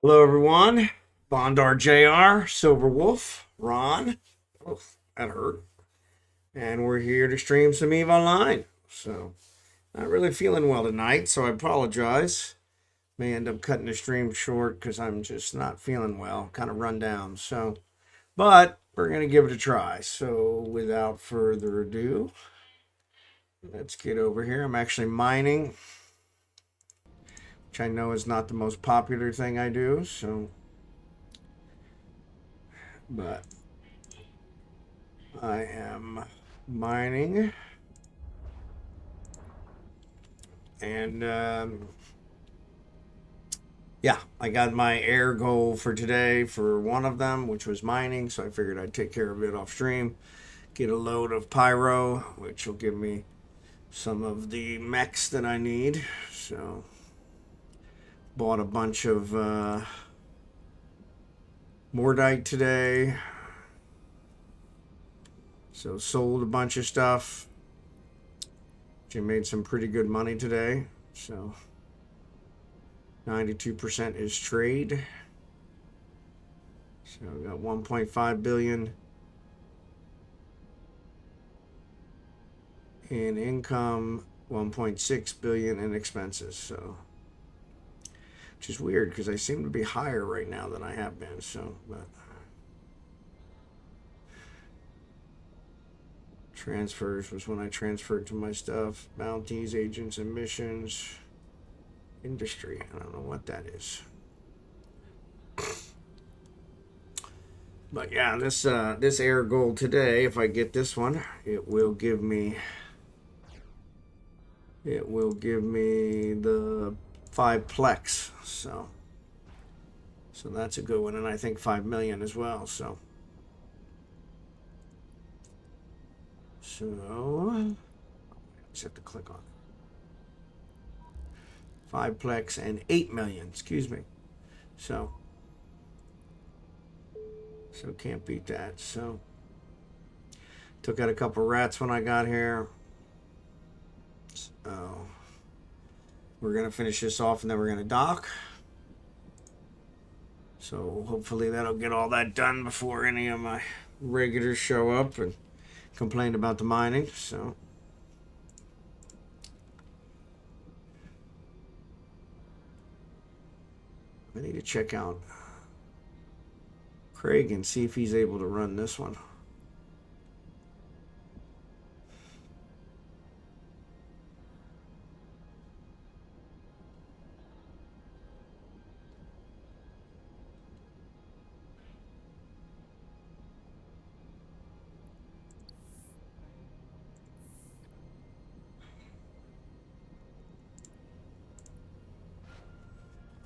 Hello, everyone. Bondar JR, Silverwolf, Ron. Oh, that hurt. And we're here to stream some eveonline. So, not really feeling well tonight, so I apologize. May end up cutting the stream short because I'm just not feeling well, kind of run down. So, but we're going to give it a try. So, without further ado, let's get over here. I'm actually mining, which I know is not the most popular thing I do. So, but I am mining, and yeah, I got my air goal for today for one of them, which was mining. So I figured I'd take care of it off stream, get a load of pyro, which will give me some of the mechs that I need. So bought a bunch of mordite today. So sold a bunch of stuff. She made some pretty good money today. So 92% is trade. So we got 1.5 billion in income, 1.6 billion in expenses. So, which is weird because I seem to be higher right now than I have been. So, but transfers was when I transferred to my stuff. Bounties, agents, and missions. Industry. I don't know what that is. But yeah, this air gold today, if I get this one, it will give me the 5-plex. So that's a good one, and I think 5 million as well. So just have to click on it. 5-plex and 8 million. Excuse me. So can't beat that. So took out a couple rats when I got here. So we're gonna finish this off, and then we're gonna dock. So hopefully that'll get all that done before any of my regulars show up and complain about the mining. So I need to check out Craig and see if he's able to run this one.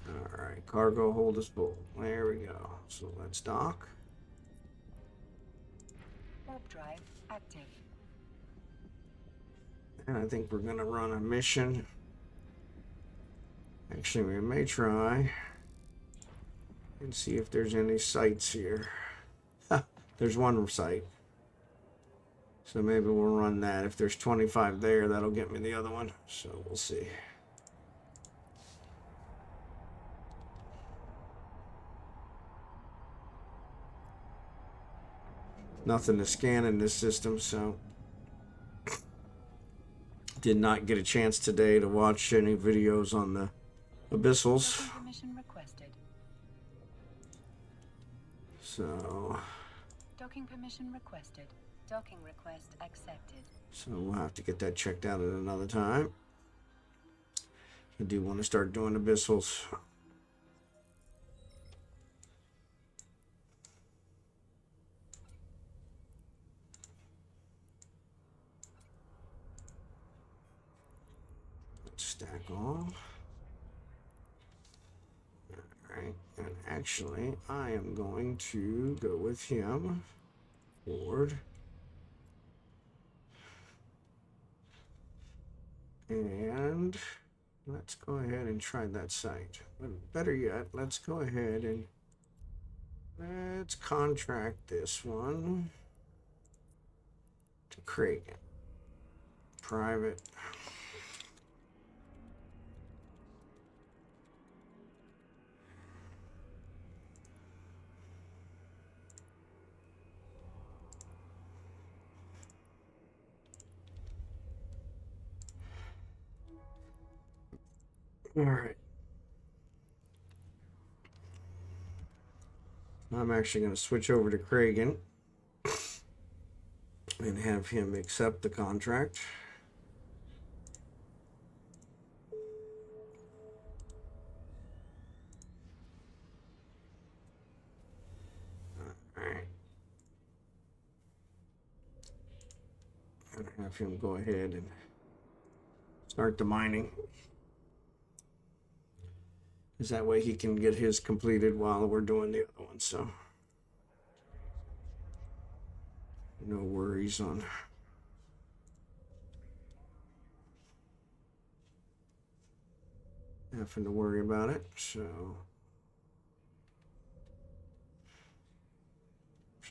All right, cargo hold is full. There we go. So let's dock. Warp drive active. And I think we're gonna run a mission. Actually, we may try and see if there's any sites here. There's one site. So maybe we'll run that. If there's 25 there, that'll get me the other one. So we'll see. Nothing to scan in this system, so did not get a chance today to watch any videos on the abyssals. Docking permission requested. So Docking permission requested. Docking request accepted. So we'll have to get that checked out at another time. I do want to start doing abyssals. Let's stack all. Alright, and actually I am going to go with him. Forward. And let's go ahead and try that site. But better yet, let's go ahead and let's contract this one to Craig. Private. All right. I'm actually going to switch over to Kragan and have him accept the contract. All right. I'm going to have him go ahead and start the mining. Because that way he can get his completed while we're doing the other one. So no worries on having to worry about it. So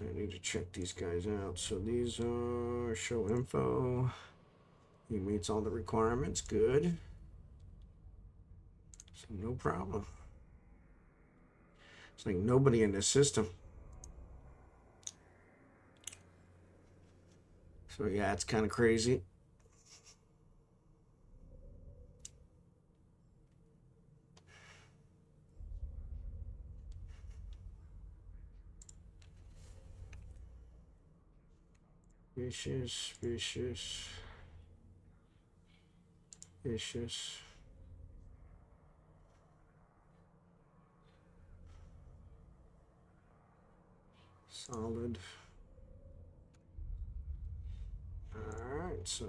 I need to check these guys out. So these are show info. He meets all the requirements. Good. So no problem. It's like nobody in this system. So yeah, it's kind of crazy. Vicious, vicious, vicious. Solid. All right, so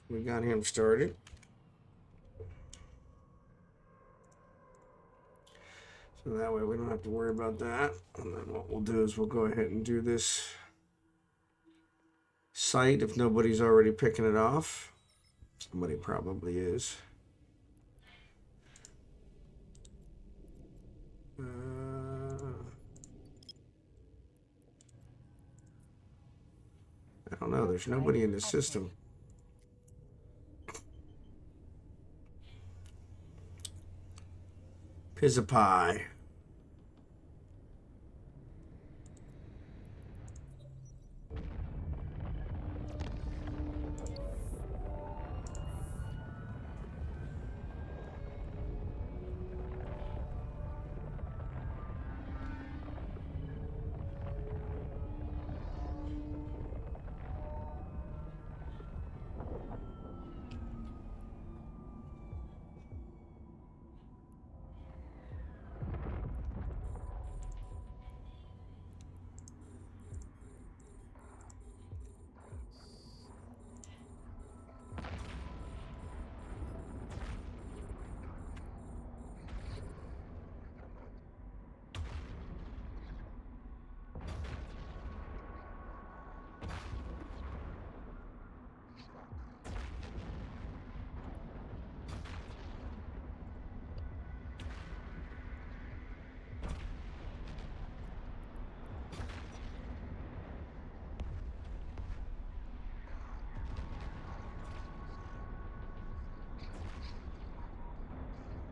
we got him started. So that way we don't have to worry about that. And then what we'll do is we'll go ahead and do this site if nobody's already picking it off. Somebody probably is. I don't know. There's nobody in the system. Pizza pie.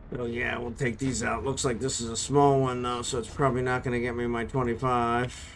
Well, yeah, we'll take these out. Looks like this is a small one, though, so it's probably not going to get me my 25.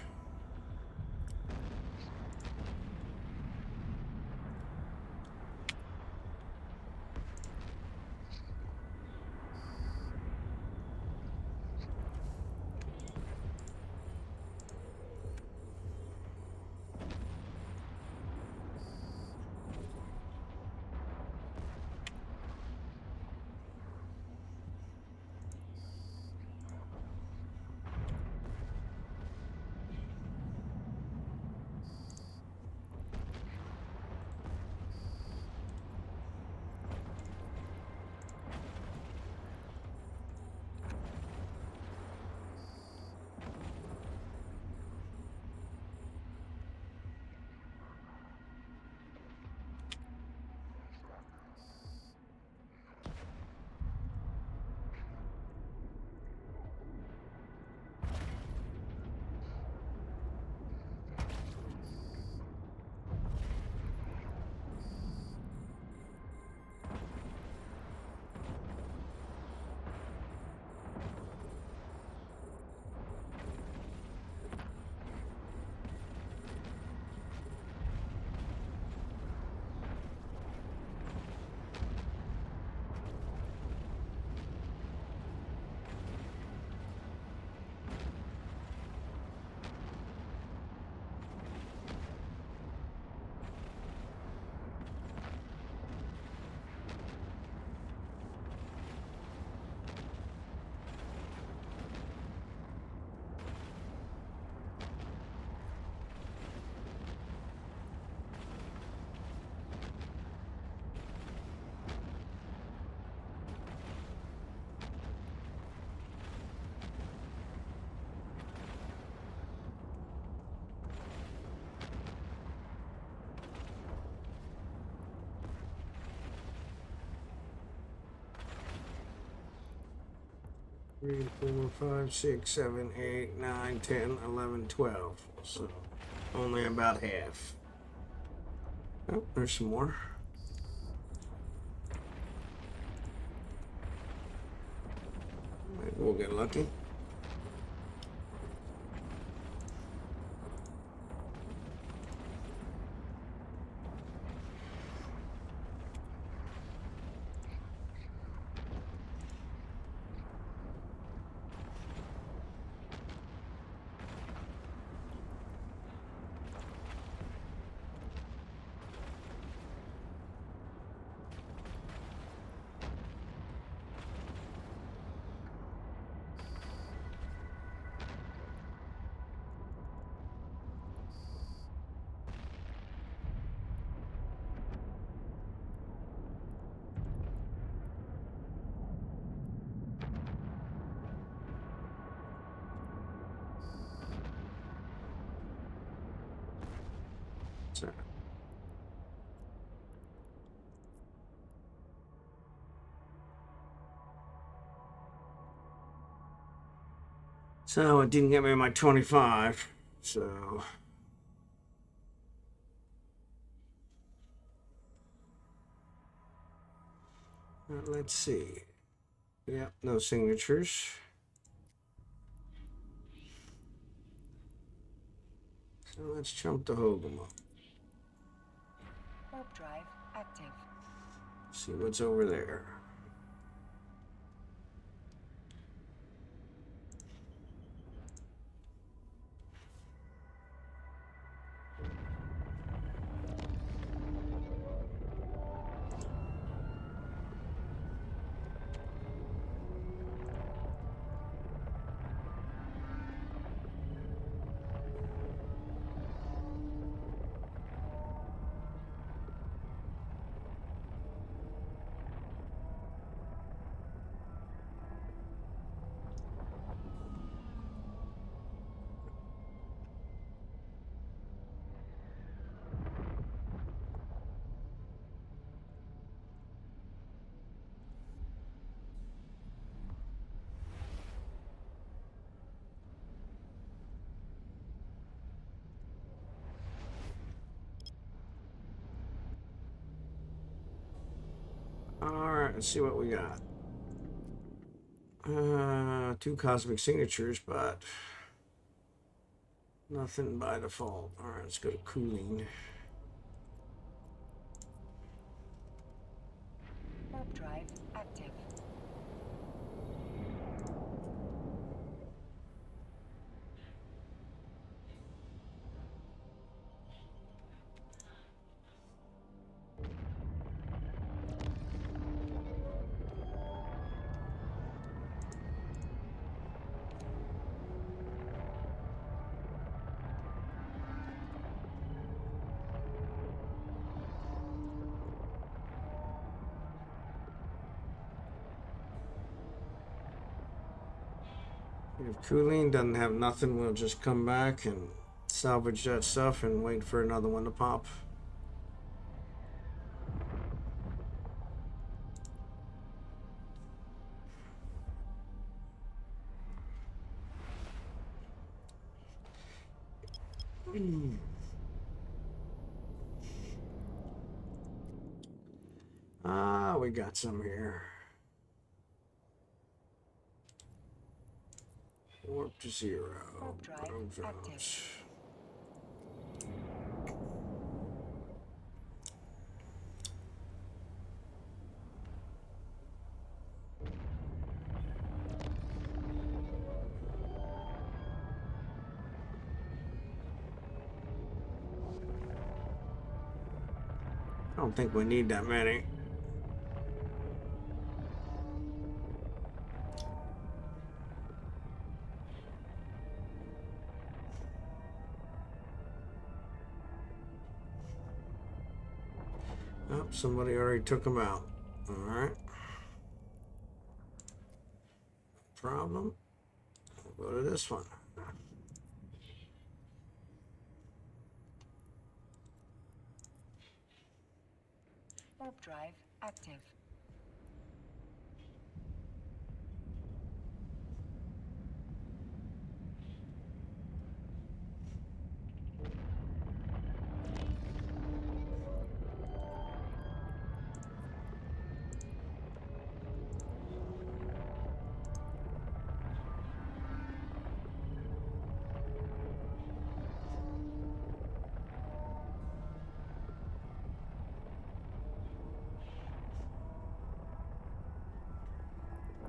3, 4, 5, 6, 7, 8, 9, 10, 11, 12. So only about half. Oh, there's some more. Maybe we'll get lucky. So it didn't get me my 25. So let's see. Yep, no signatures. So let's jump to Hogan. Warp drive active. See what's over there. Alright, let's see what we got. 2 cosmic signatures, but nothing by default. Alright, let's go to cooling. Warp drive active. If cooling doesn't have nothing, we'll just come back and salvage that stuff and wait for another one to pop. We got some here. Warp to 0. Warp drive active. I don't think we need that many. Oh, somebody already took them out. All right. Problem. We'll go to this one. Warp drive active.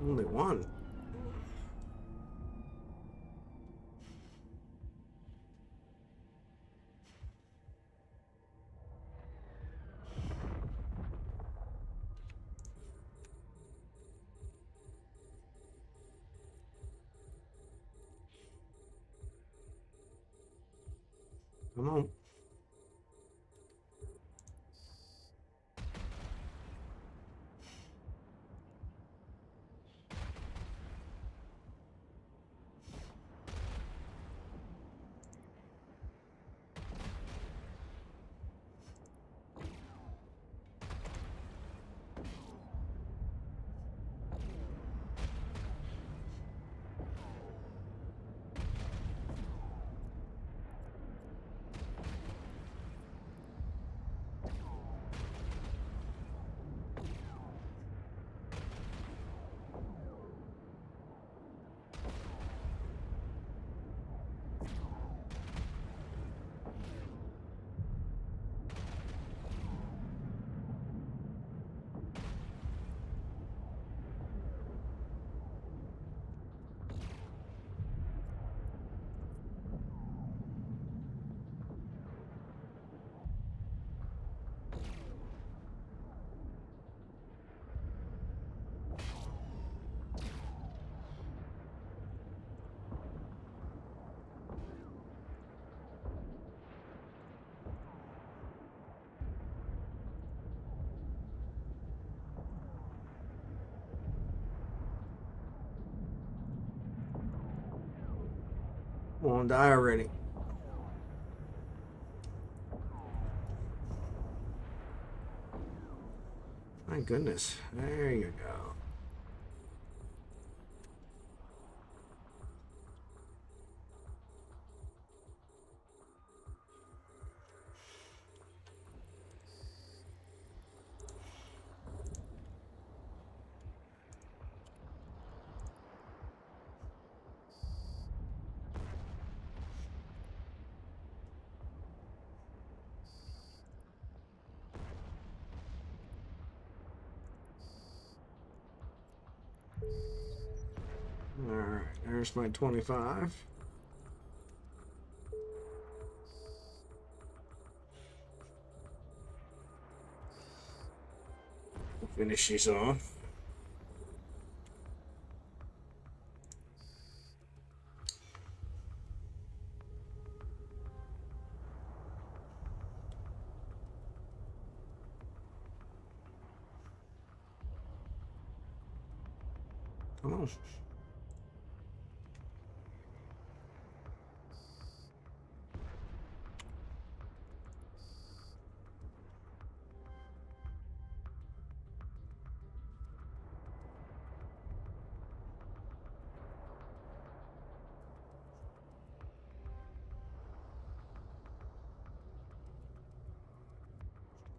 Only one. Come on. Come on, die already. My goodness. There you go. Alright, there's my 25. Finish these off. Come on.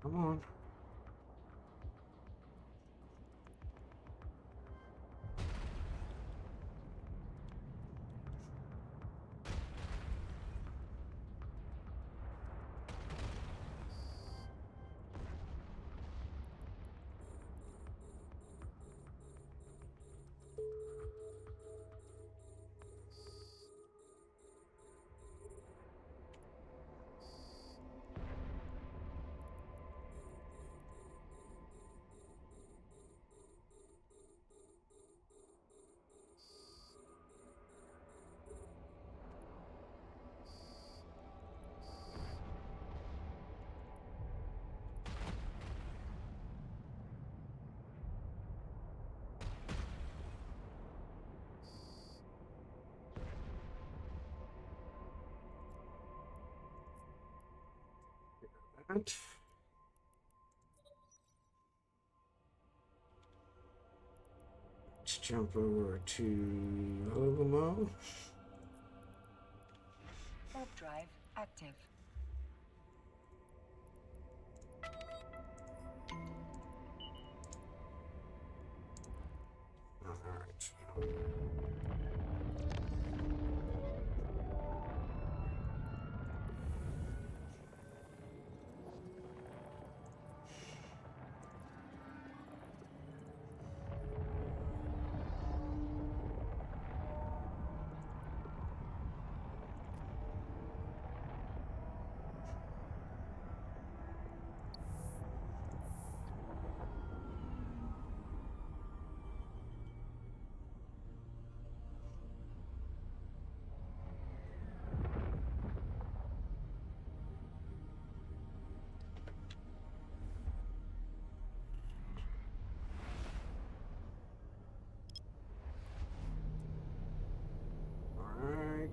Come on. That. Let's jump over to hover mode. Warp drive active. Alright.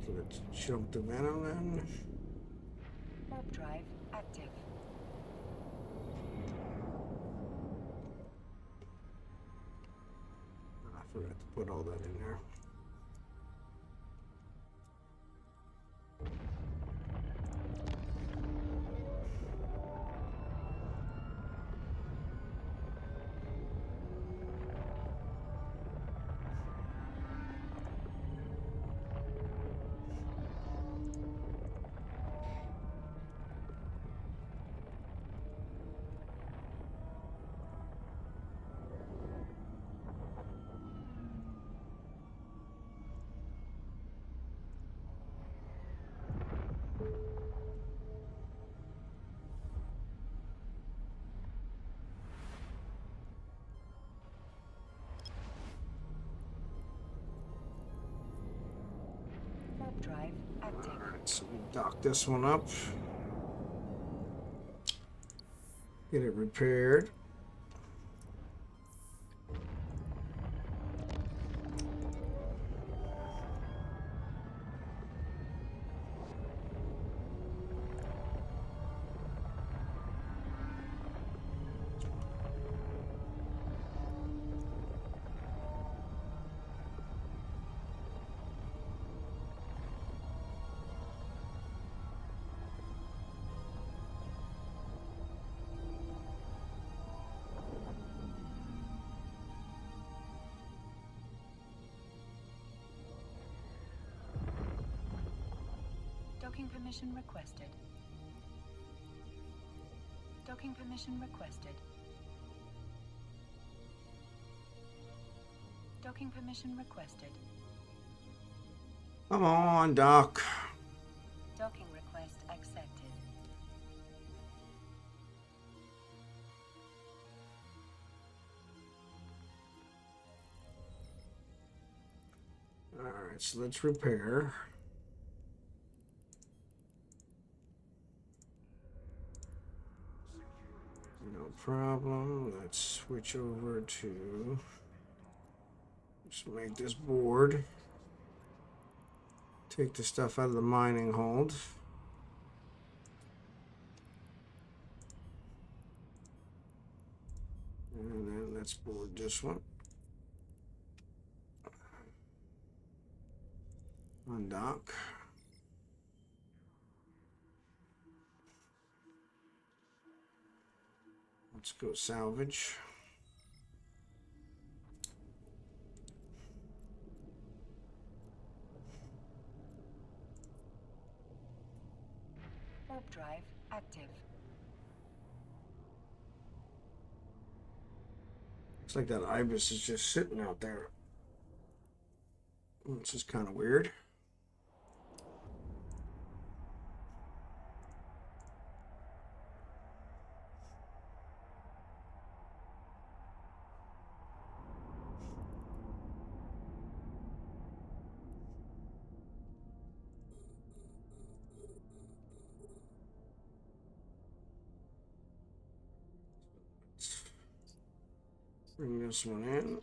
So let's jump the venom then. Warp drive active. I forgot to put all that in there. Warp drive active. Alright, so we dock this one up. Get it repaired. Docking permission requested. Docking permission requested. Docking permission requested. Come on, Doc. Docking request accepted. Alright, so let's repair. No problem. Let's switch over to just make this board. Take the stuff out of the mining hold. And then let's board this one. Undock. Let's go salvage. Warp drive active. Looks like that ibis is just sitting out there. Which is kind of weird. Bring this one in.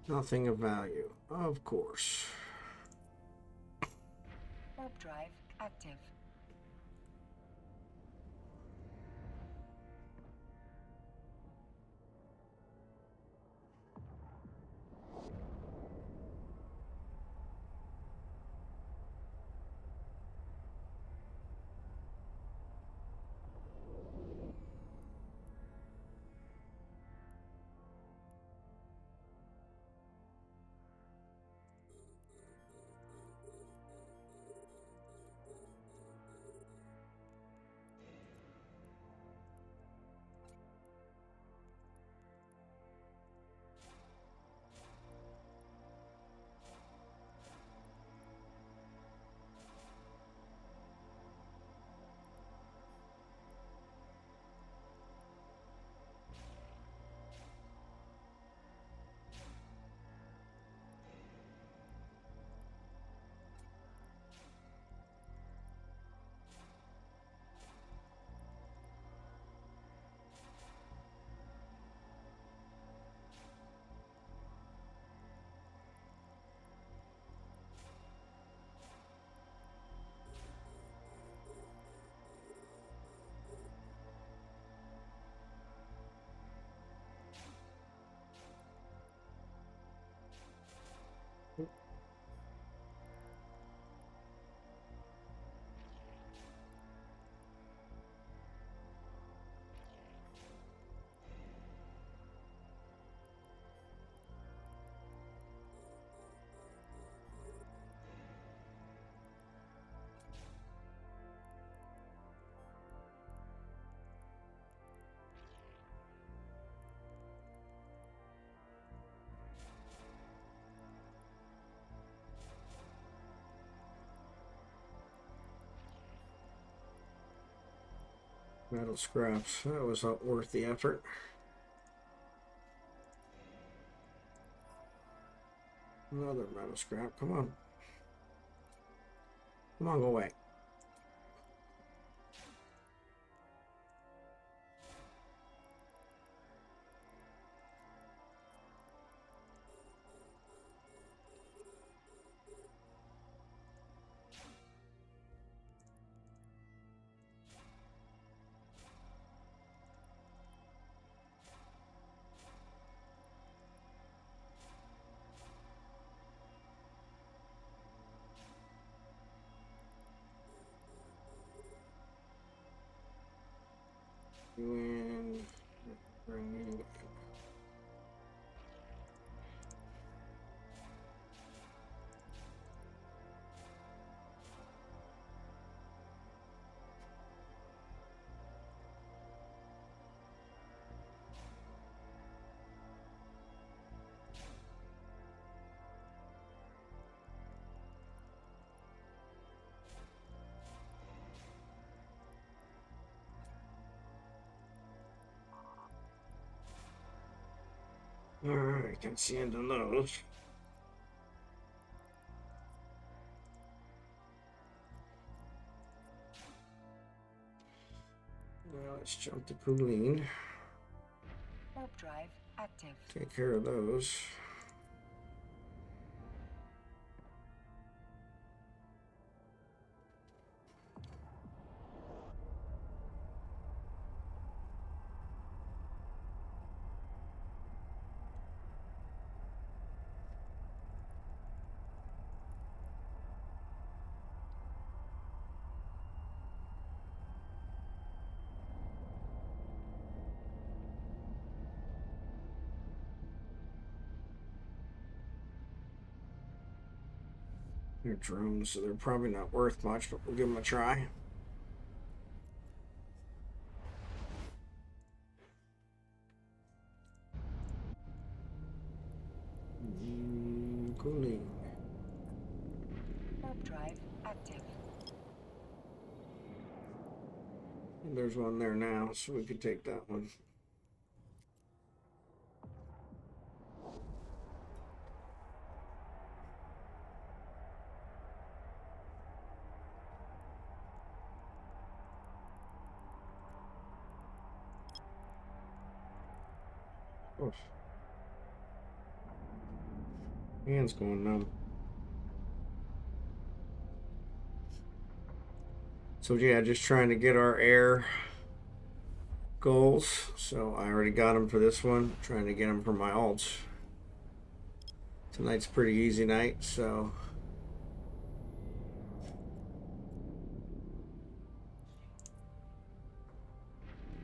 Nothing of value, of course. Warp drive active. Metal scraps. That was not worth the effort. Another metal scrap. Come on. Come on, go away. And bring Alright, I can see into those. Now let's jump to Pauline. Warp drive active. Take care of those. They're drones, so they're probably not worth much, but we'll give them a try. Cooling. Warp drive active. And there's one there now, so we could take that one. Oh. Hand's going numb. So yeah, just trying to get our air goals. So I already got them for this one. Trying to get them for my alts. Tonight's a pretty easy night, so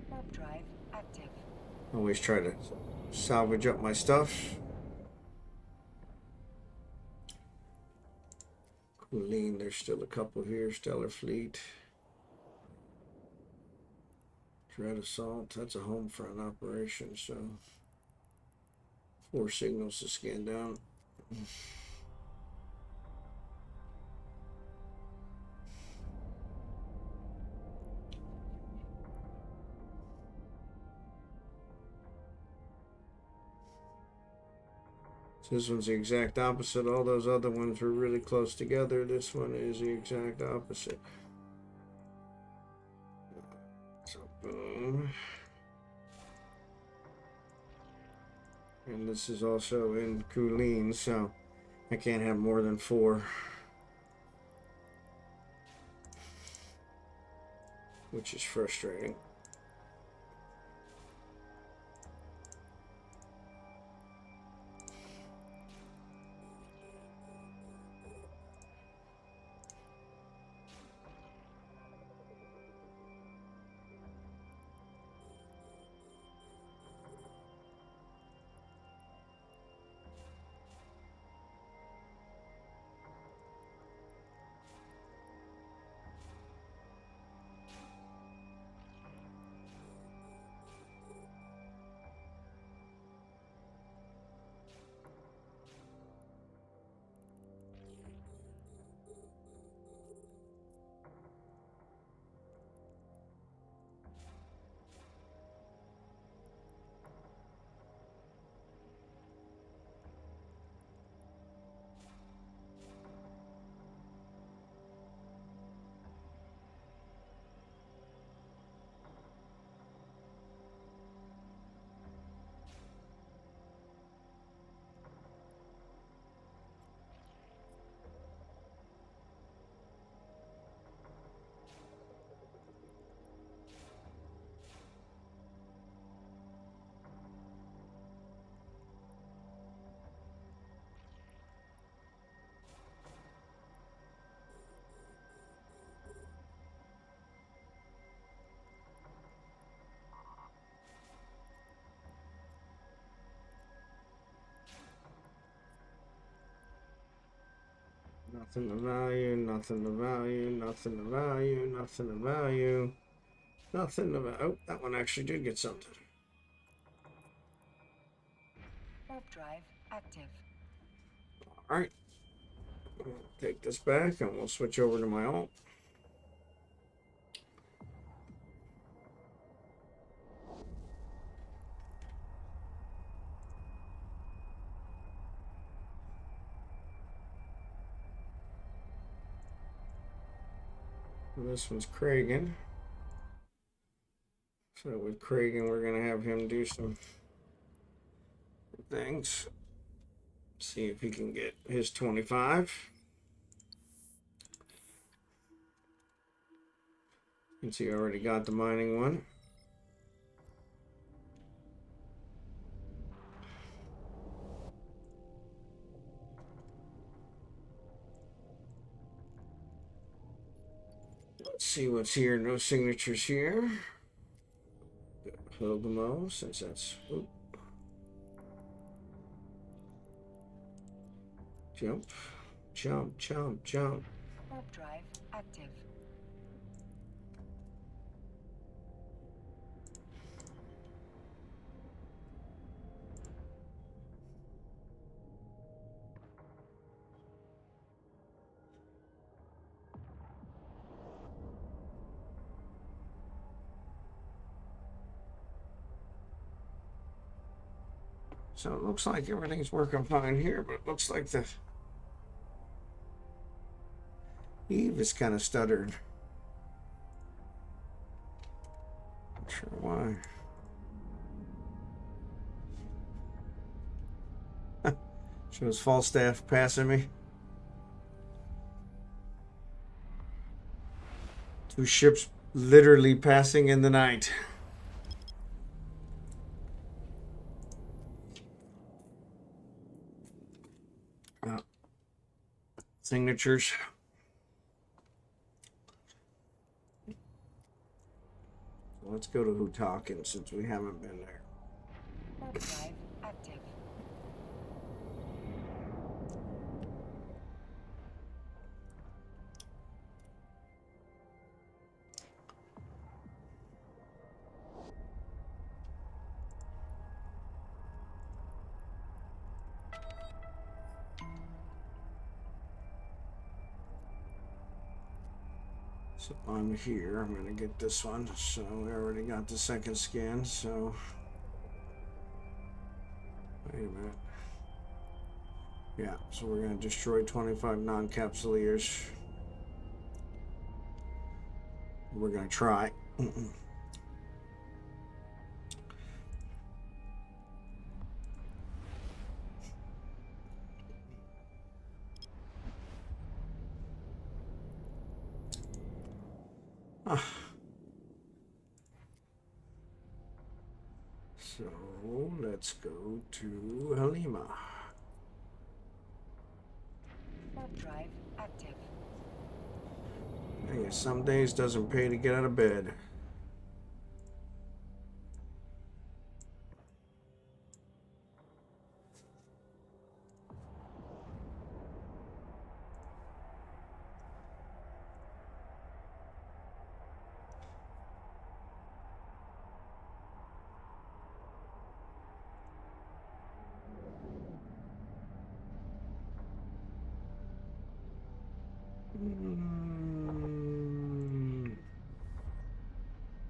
Warp drive active. always try to salvage up my stuff. Colleen, there's still a couple here. Stellar Fleet. Dread Assault. That's a home front operation, so 4 signals to scan down. So this one's the exact opposite. All those other ones were really close together. This one is the exact opposite. So boom. And this is also in Colleen, so I can't have more than 4. Which is frustrating. Nothing to value, nothing to value, nothing to value, nothing to value, nothing to value. Oh, that one actually did get something. Warp drive active. All right. I'll take this back and we'll switch over to my alt. This one's Kragan. So with Kragan, we're going to have him do some things. See if he can get his 25. You can see I already got the mining one. Let's see what's here. No signatures here. Hogamo, since that's... Oop. Jump, jump, jump, jump. Warp drive active. So it looks like everything's working fine here, but it looks like the Eve is kind of stuttered. Not sure why. Shows Falstaff passing me. Two ships literally passing in the night. Signatures. Let's go to Hutakin since we haven't been there. Warp drive active. So I'm here. I'm going to get this one. So we already got the second scan. So wait a minute. Yeah, so we're going to destroy 25 non-capsuleers. We're going to try. So let's go to Halima. Warp drive active. Hey, some days doesn't pay to get out of bed.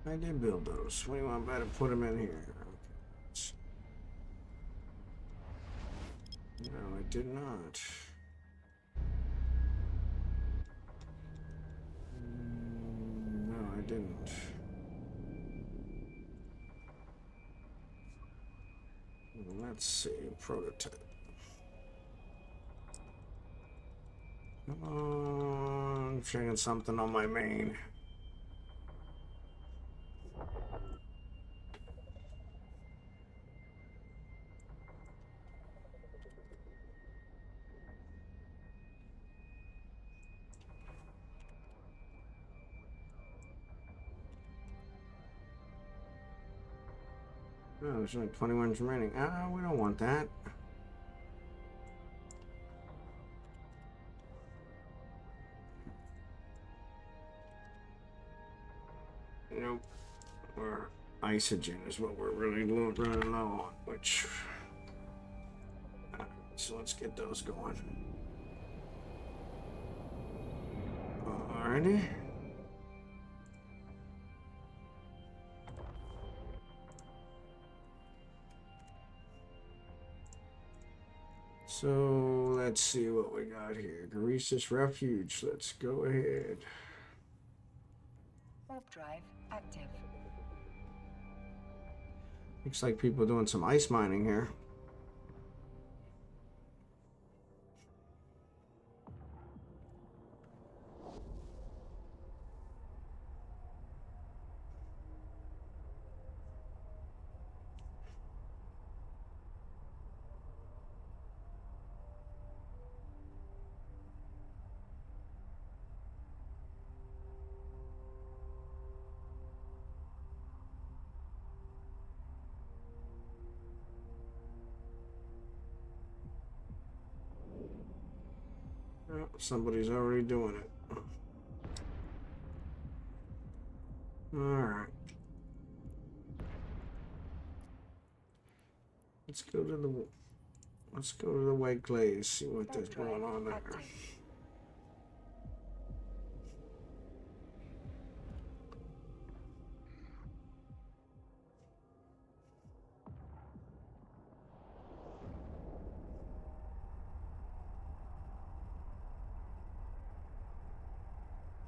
I did build those. What do you want better put them in here? Okay. No, I did not. No, I didn't. Let's see. Prototype. Come on. Checking something on my main. Oh, there's only 21 remaining. Ah, we don't want that. Nope. Or isogen is what we're really running low on, which. So let's get those going. Alrighty. So let's see what we got here. Garissus Refuge. Let's go ahead. Warp drive active. Looks like people doing some ice mining here. Oh, somebody's already doing it. Alright. Let's go to the white glaze, see what there's going on there. Active.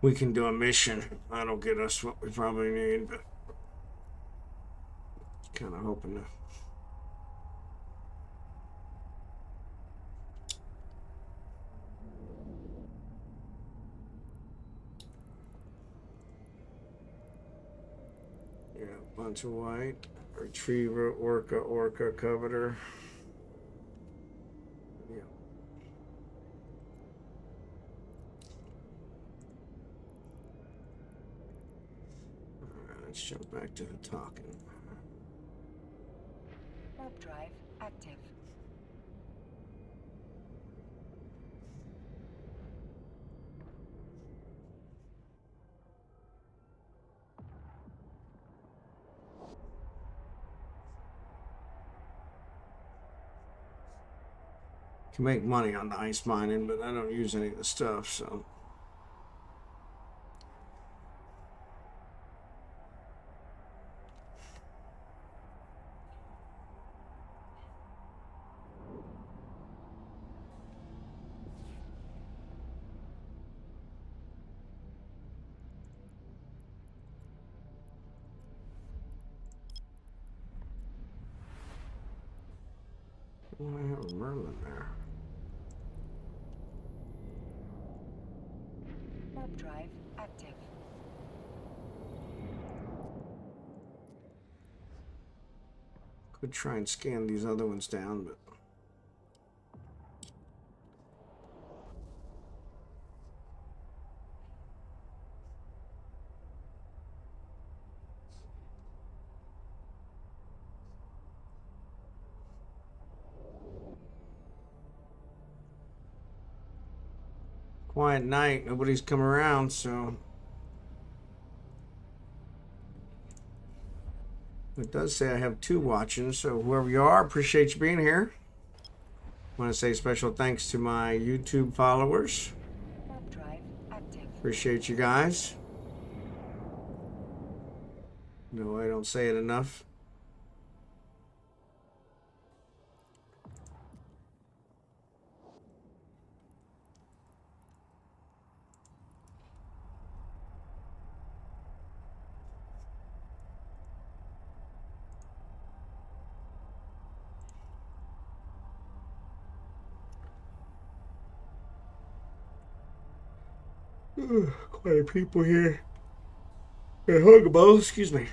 We can do a mission. That'll get us what we probably need, but kind of hoping to. Yeah, bunch of white. Retriever, orca, coveter. Yeah. Alright, let's jump back to the talking. Warp drive active. Can make money on the ice mining, but I don't use any of the stuff, so. Oh, I have a Merlin there. Warp drive active. Could try and scan these other ones down, but. Quiet night, nobody's come around, so. It does say I have 2 watching, so whoever you are, appreciate you being here. I want to say special thanks to my YouTube followers. Warp drive active. Appreciate you guys. No, I don't say it enough. Quite a people here. Hey, Huggable, excuse me.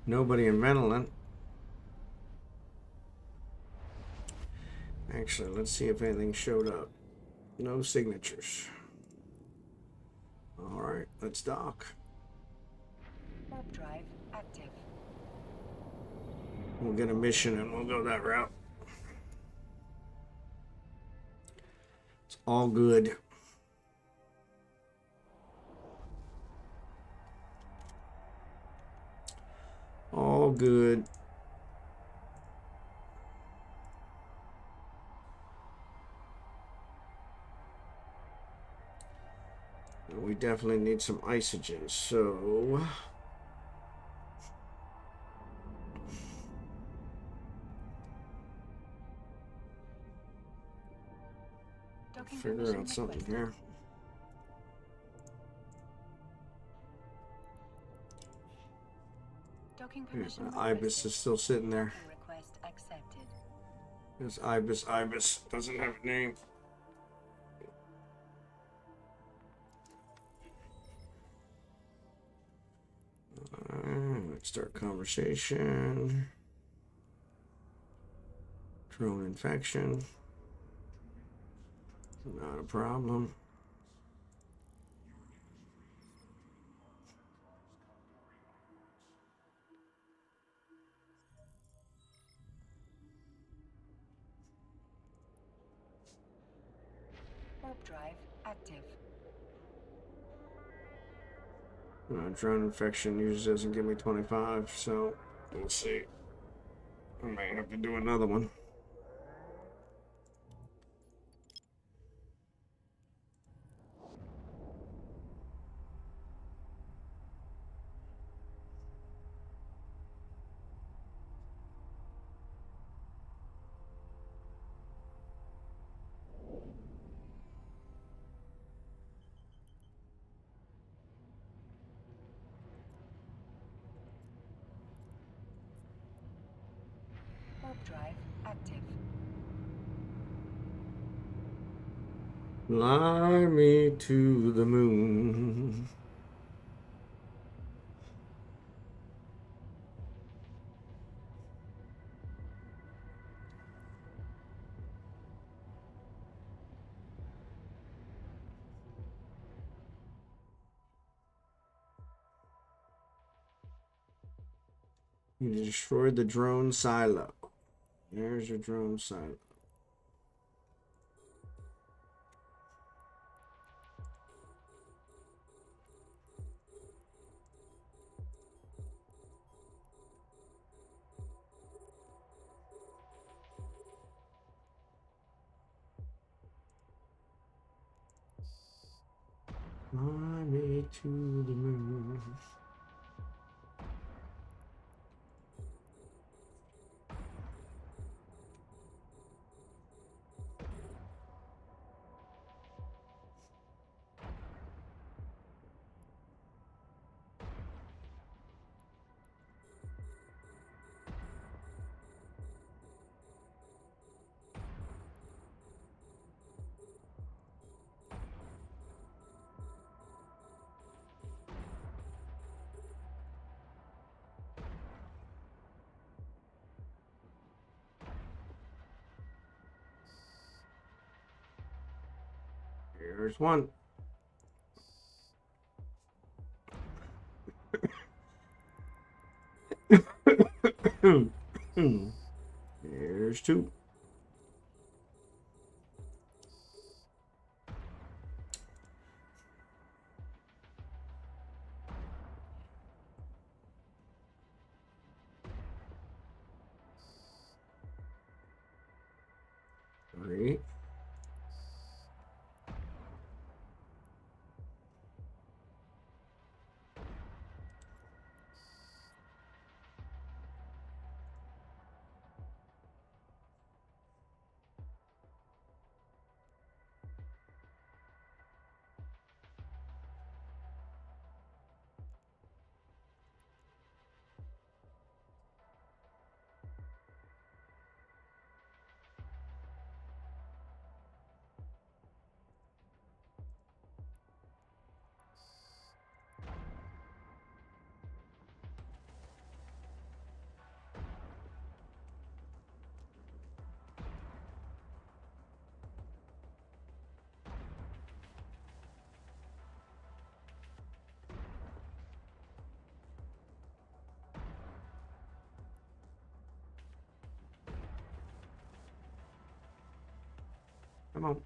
Nobody in Venilant. Actually, let's see if anything showed up. No signatures. Alright, let's dock. Warp drive active. We'll get a mission and we'll go that route. All good. All good. We definitely need some isogen, so Docking figure permission out something requested. here. Docking permission The requested. ibis is still sitting there. Docking request accepted. This ibis doesn't have a name. Let's start conversation. Drone infection. Not a problem. Warp drive active. Drone infection usually doesn't give me 25, so we'll see. I may have to do another one. Warp drive active. Fly me to the moon. You destroyed the drone silo. There's your drone silo. Fly me to the moon. Here's one. Here's two. Three. Come on.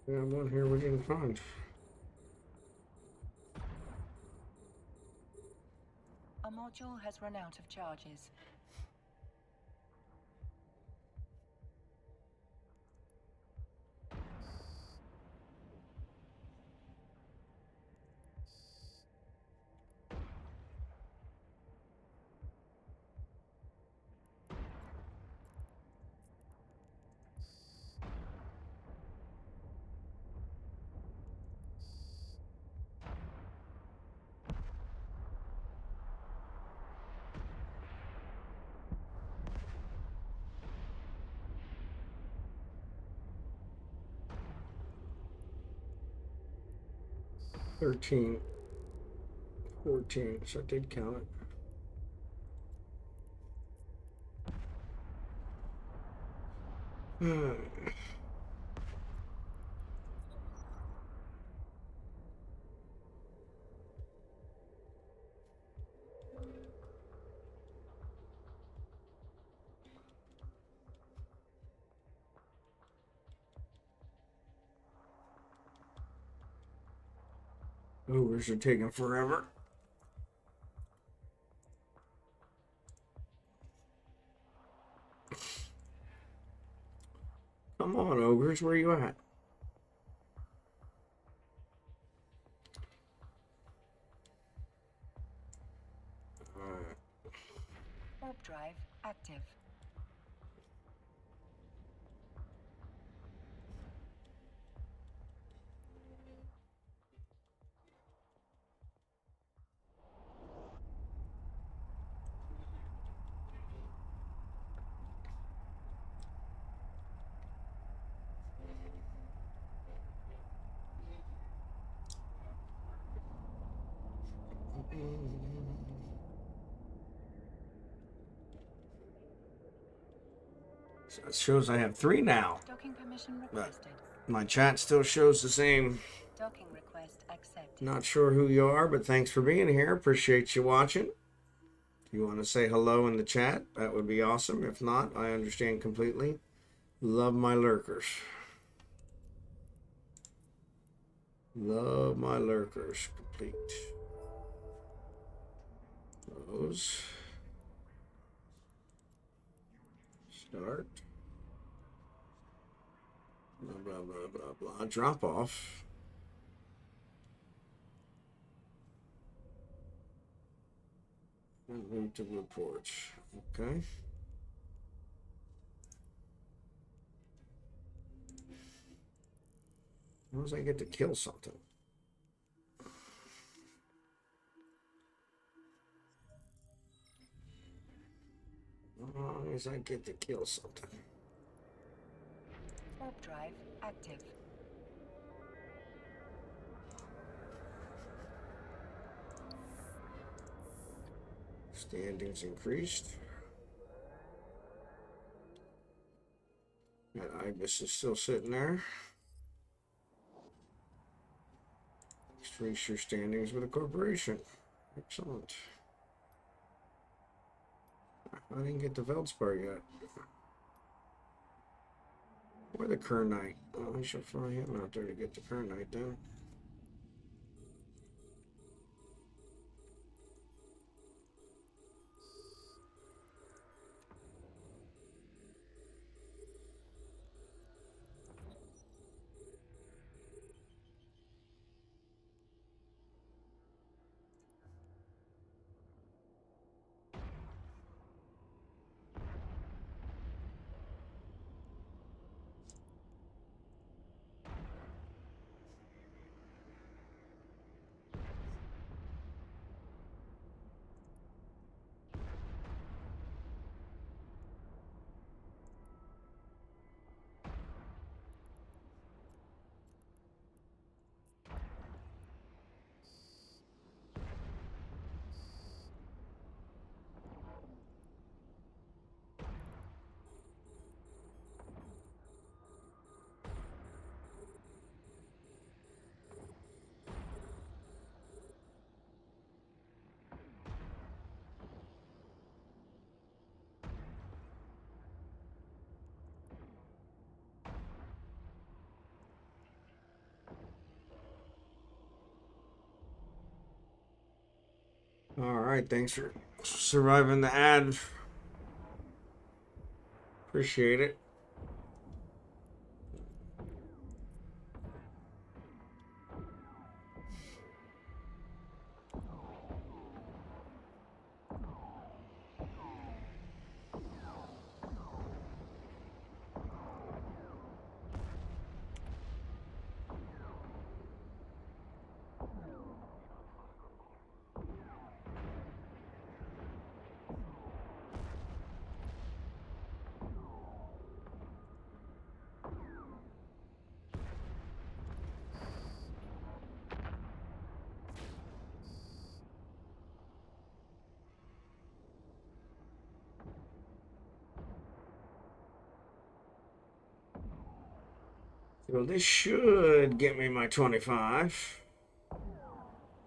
Yeah, one here we didn't find. A module has run out of charges. $13, $14, so I did count it. Ogres are taking forever. Come on, ogres, where you at? Warp drive active. So it shows I have 3 now. Docking permission But requested. my chat still shows the same. Docking request accepted. Not sure who you are, but thanks for being here. Appreciate you watching. If you want to say hello in the chat, that would be awesome. If not, I understand completely. Love my lurkers. Love my lurkers. Complete. Close. Start. Blah, blah, blah, blah, blah. Drop off. And move to reports. Okay. How does I get to kill something? As long as I get to kill something. Warp drive active. Standings increased. That ibis is still sitting there. Increase your standings with a corporation. Excellent. I didn't get the Veldspar yet. Or the Kernite. Oh, I shall fly him out there to get the Kernite then. All right, thanks for surviving the ad. Appreciate it. So this should get me my 25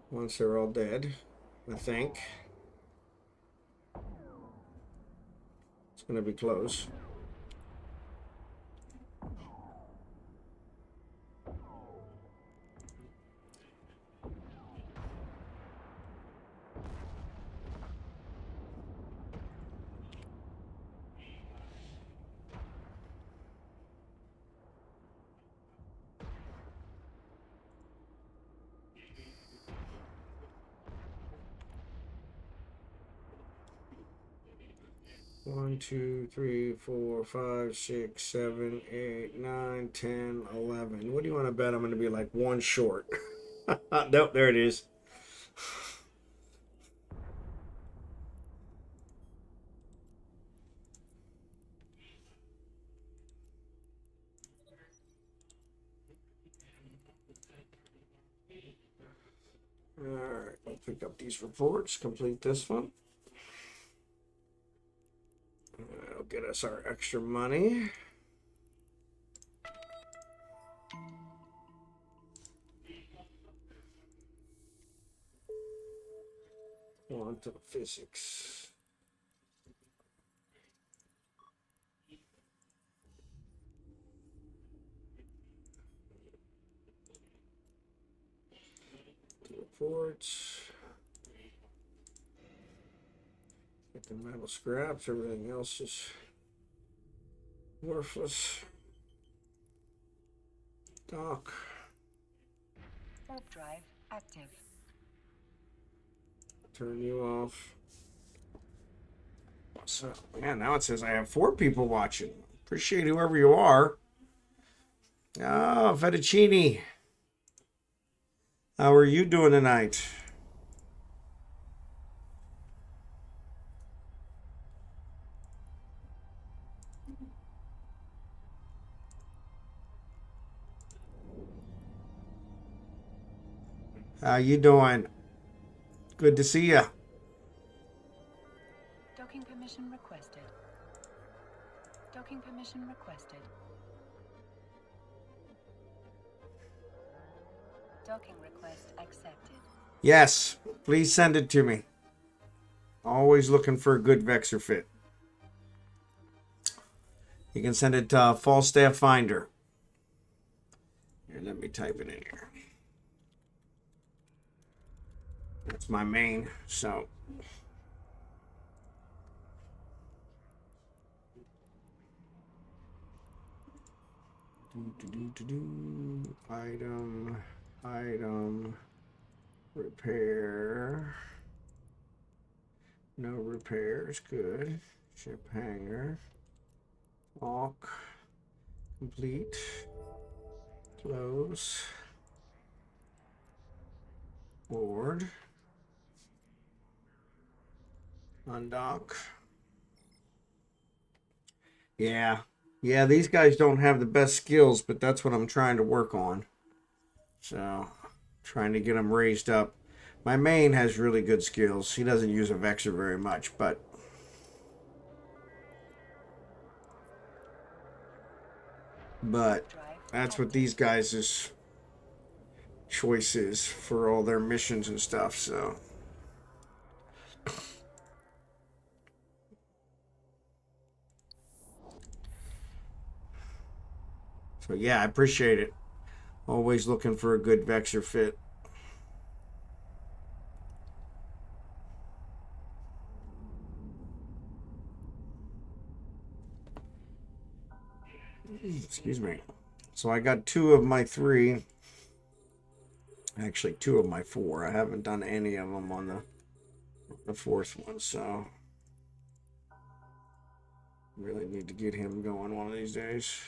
once they're all dead, I think. It's going to be close. One, 2, 3, 4, 5, 6, 7, 8, 9, 10, 11. What do you want to bet I'm going to be like one short? Nope, there it is. Alright, I'll pick up these reports, complete this one. That'll get us our extra money. On to the physics. The reports. Get the metal scraps, everything else is worthless. Dock. Warp drive active. Turn you off. So, yeah, now it says I have 4 people watching. Appreciate whoever you are. Oh, Fettuccine. How are you doing tonight? How you doing? Good to see you. Docking permission requested. Docking permission requested. Docking request accepted. Yes, please send it to me. Always looking for a good Vexor fit. You can send it to Falstaff Finder. Here, let me type it in here. That's my main, so. Item, repair. No repairs, good. Ship hangar. Walk. Complete. Close. Board. Undock. Yeah, these guys don't have the best skills, but that's what I'm trying to work on. So, trying to get them raised up. My main has really good skills. He doesn't use a Vexor very much, but that's what these guys' choice is for all their missions and stuff, so. So yeah, I appreciate it. Always looking for a good Vexor fit. Excuse me. So I got 2 of my 3. Actually, 2 of my 4. I haven't done any of them on the 4th one, so really need to get him going one of these days.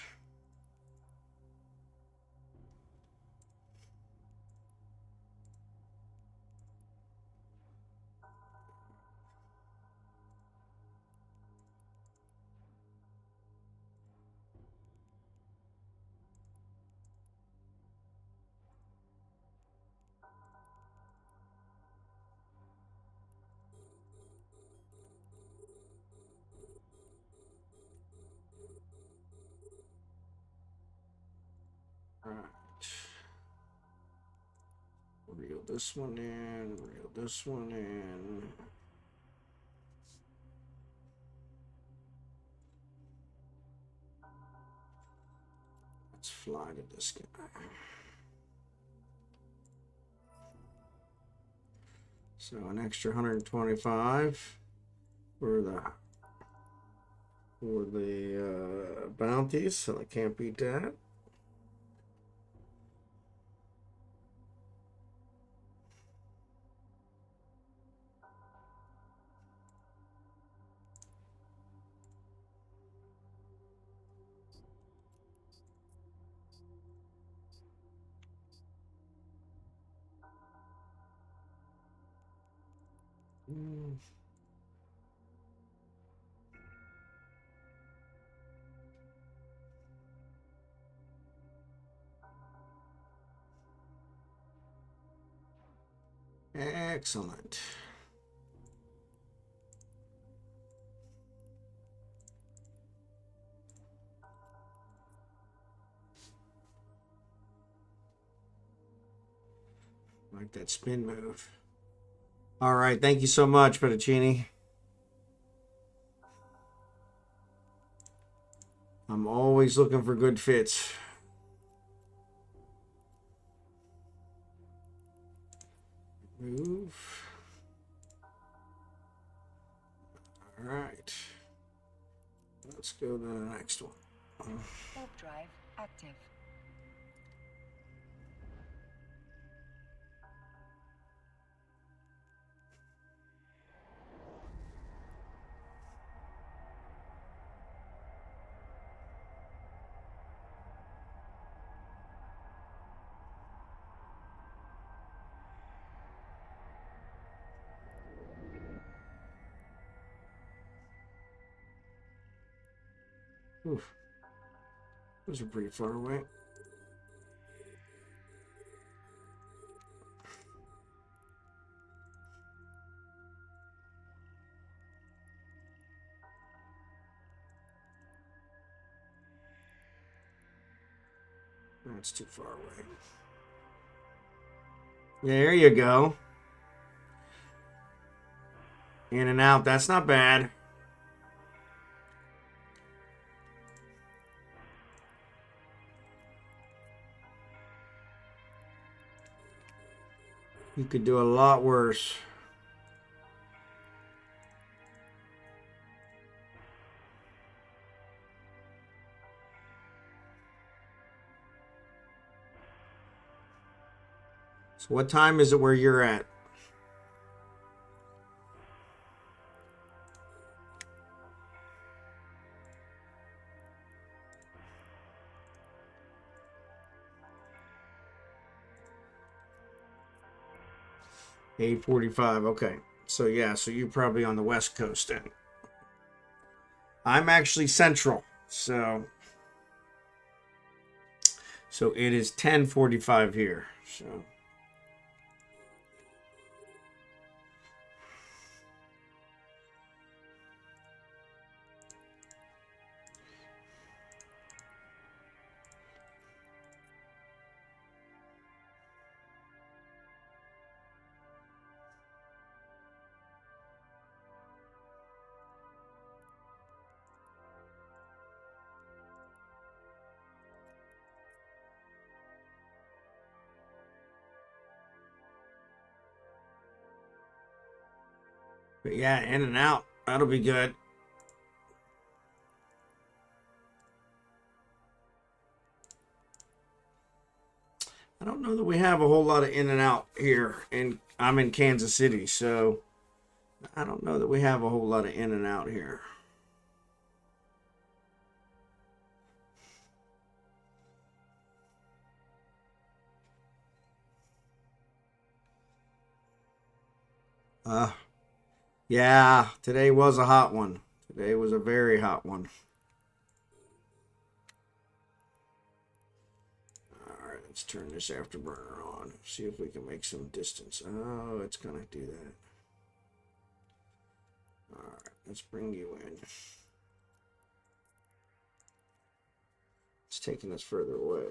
All right. Reel this one in, reel this one in. Let's fly to this guy. So an extra 125 for the bounties, so I can't beat that. Excellent. Like that spin move. All right, thank you so much, Fettuccine. I'm always looking for good fits. Move. All right. Let's go to the next one. Warp drive active. Oof. Those are pretty far away. That's too far away. There you go. In and out. That's not bad. You could do a lot worse. So what time is it where you're at? Eight 45. Okay. So yeah, so you're probably on the West Coast then. I'm actually Central. So it is 10:45 here. So but yeah, in and out. That'll be good. that we have a whole lot of in and out here, and I'm in Kansas City, so I don't know that we have a whole lot of in and out here. Yeah, today was a hot one. Today was a very hot one. All right, let's turn this afterburner on. See if we can make some distance. Oh, it's gonna do that. All right, let's bring you in. It's taking us further away.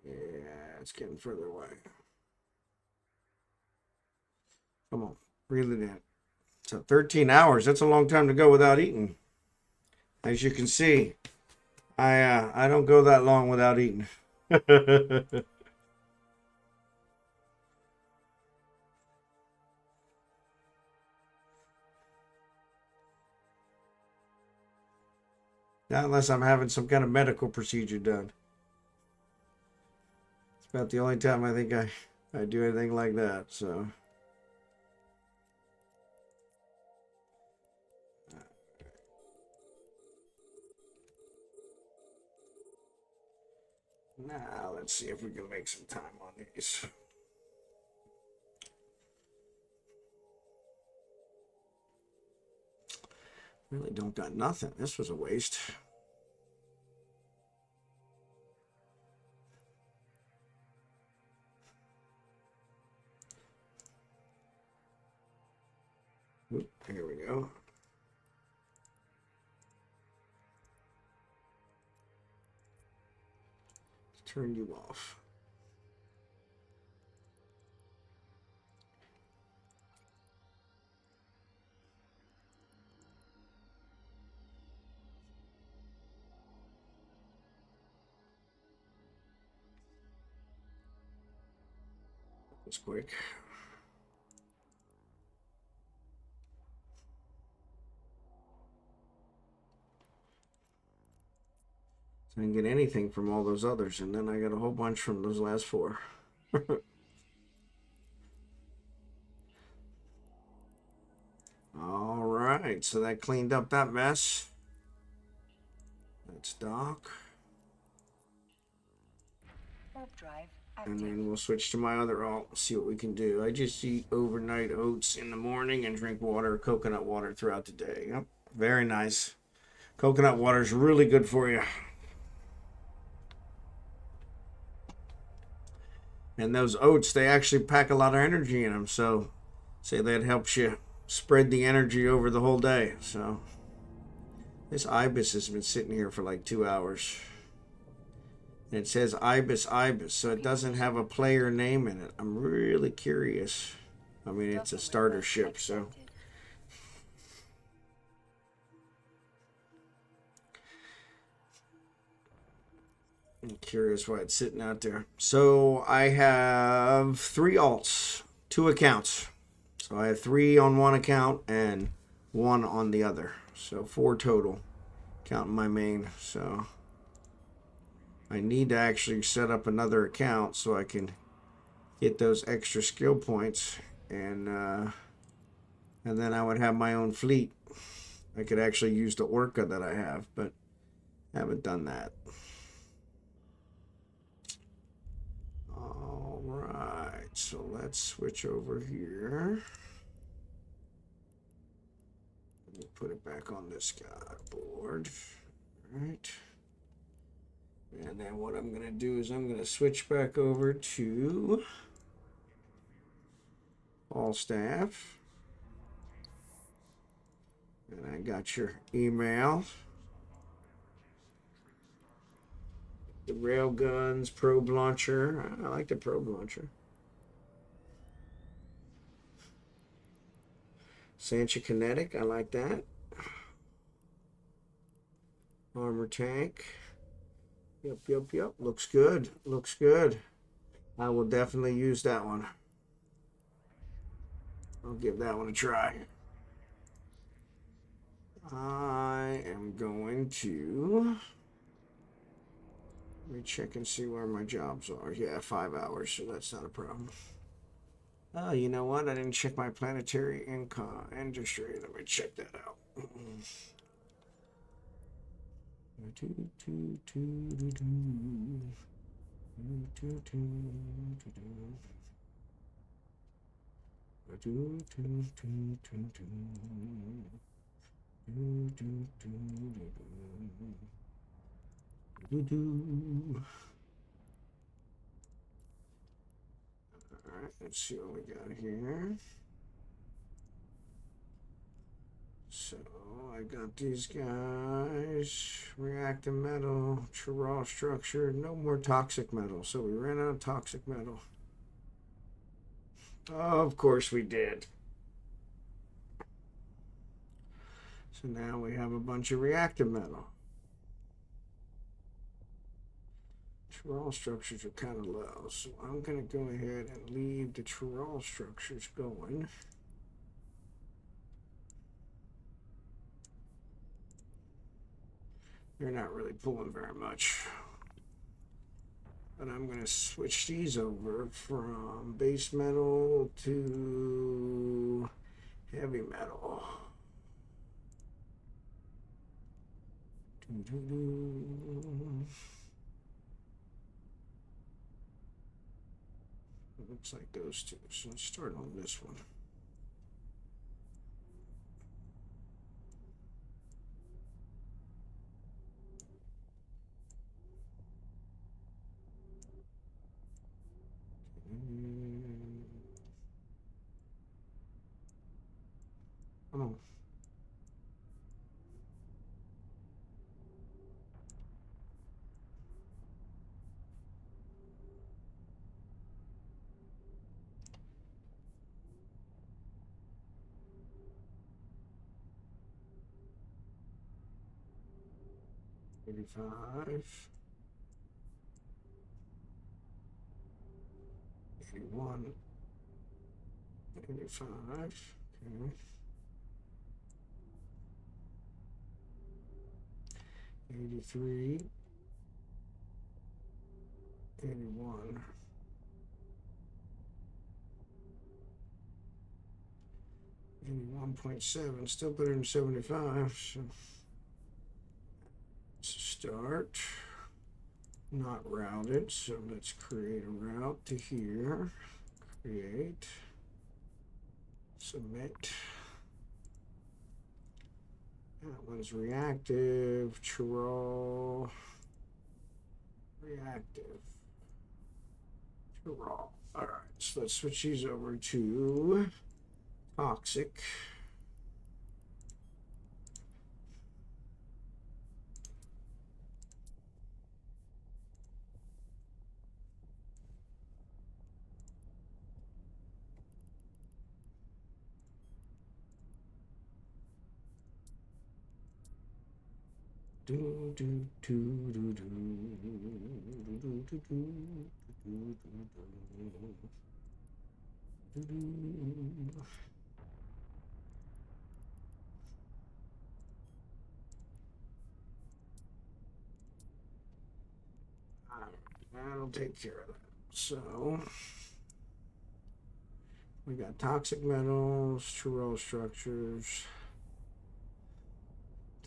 Yeah, it's getting further away. Come on, reel it in. So 13 hours, that's a long time to go without eating. As you can see, I don't go that long without eating. Not unless I'm having some kind of medical procedure done. It's about the only time I think I do anything like that, so. Now, let's see if we can make some time on these. Really don't got nothing. This was a waste. Oop, here we go. Turn you off. That's quick. So I didn't get anything from all those others, and then I got a whole bunch from those last four. All right, so that cleaned up that mess. Let's dock. Warp drive And active. then we'll switch to my other alt, see what we can do. I just eat overnight oats in the morning and drink water, coconut water throughout the day. Yep, very nice. Coconut water is really good for you. And those oats, they actually pack a lot of energy in them. So, say that helps you spread the energy over the whole day. So, this ibis has been sitting here for like 2 hours. And it says ibis, so it doesn't have a player name in it. I'm really curious. I mean, it's a starter ship, so. I'm curious why it's sitting out there. So I have 3 alts, 2 accounts. So I have 3 on one account and 1 on the other. So 4 total, counting my main. So I need to actually set up another account so I can get those extra skill points, and then I would have my own fleet. I could actually use the Orca that I have, but I haven't done that. All right, so let's switch over here. Let me put it back on this guy board. All right. And then what I'm going to do is I'm going to switch back over to all staff. And I got your email. The railguns, probe launcher. I like the probe launcher. Sancha Kinetic, I like that. Armor tank. Yep. Looks good. Looks good. I will definitely use that one. I'll give that one a try. I am going to... Let me check and see where my jobs are. Yeah, 5 hours, so that's not a problem. Oh, you know what? I didn't check my planetary income industry. Let me check that out. Alright, let's see what we got here. So I got these guys. Reactive metal, chiral structure, no more toxic metal. So we ran out of toxic metal. Oh, of course we did. So now we have a bunch of reactive metal. Chiral structures are kind of low, so I'm going to go ahead and leave the chiral structures going. They're not really pulling very much. But I'm going to switch these over from base metal to heavy metal. Looks like those two. So let's start on this one. Come on. $85, $81, $85, okay. $83, $81, $81.7, still better than 75. So let's start. Not routed, so let's create a route to here. Create. Submit. That one's reactive. Chiral. Reactive. Chiral. Alright, so let's switch these over to toxic. That'll take care of that. So we got toxic metals, chiral structures,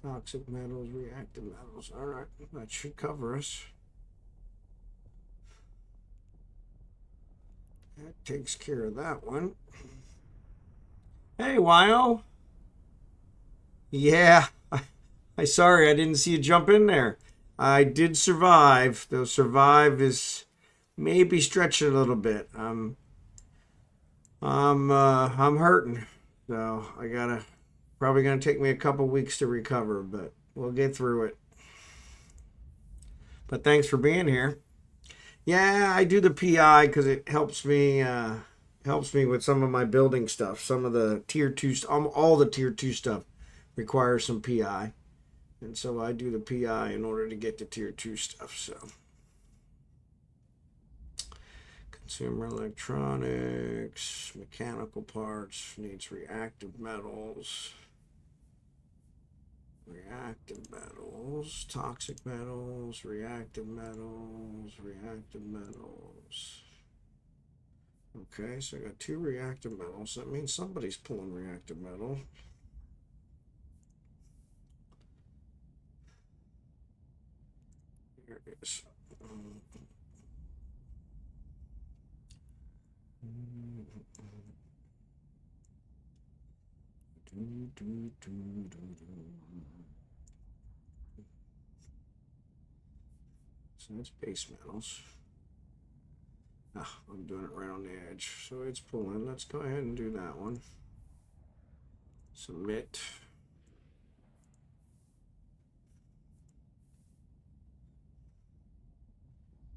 toxic metals, reactive metals. All right, that should cover us. That takes care of that one. Hey, Wyo. Yeah, I sorry I didn't see you jump in there. I did survive, though survive is maybe stretching a little bit. I'm hurting, so I gotta probably gonna take me a couple weeks to recover, but we'll get through it. But thanks for being here. Yeah, I do the PI because it helps me with some of my building stuff. Some of the tier 2 all the tier 2 stuff requires some PI. And so I do the PI in order to get the tier 2 stuff. So consumer electronics, mechanical parts, needs reactive metals. Reactive metals, toxic metals, reactive metals, reactive metals. Okay, so I got 2 reactive metals. That means somebody's pulling reactive metal. Here it is. So that's base metals. Ah, I'm doing it right on the edge. So it's pulling. Let's go ahead and do that one. Submit.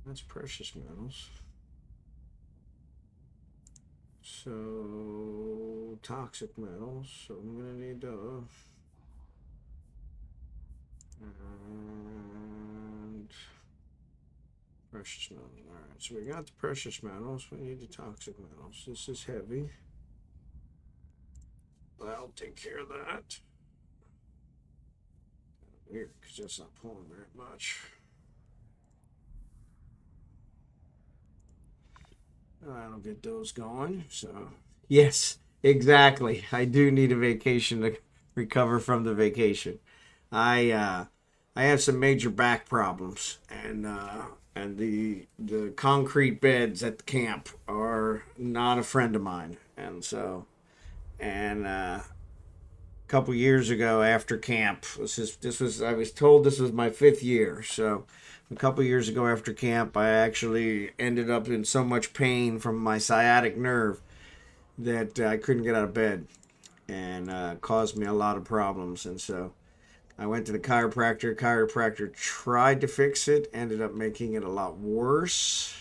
That's precious metals. So toxic metals. So I'm gonna need those. And precious metals. All right. So we got the precious metals. We need the toxic metals. This is heavy. That'll take care of that. Weird, because that's not pulling very much. That'll get those going. So yes, exactly. I do need a vacation to recover from the vacation. I have some major back problems, and the concrete beds at the camp are not a friend of mine, and so a couple years ago after camp, this was I was told this was my 5th year, so a couple years ago after camp, I actually ended up in so much pain from my sciatic nerve that I couldn't get out of bed, and caused me a lot of problems, and so I went to the chiropractor. Chiropractor tried to fix it, ended up making it a lot worse.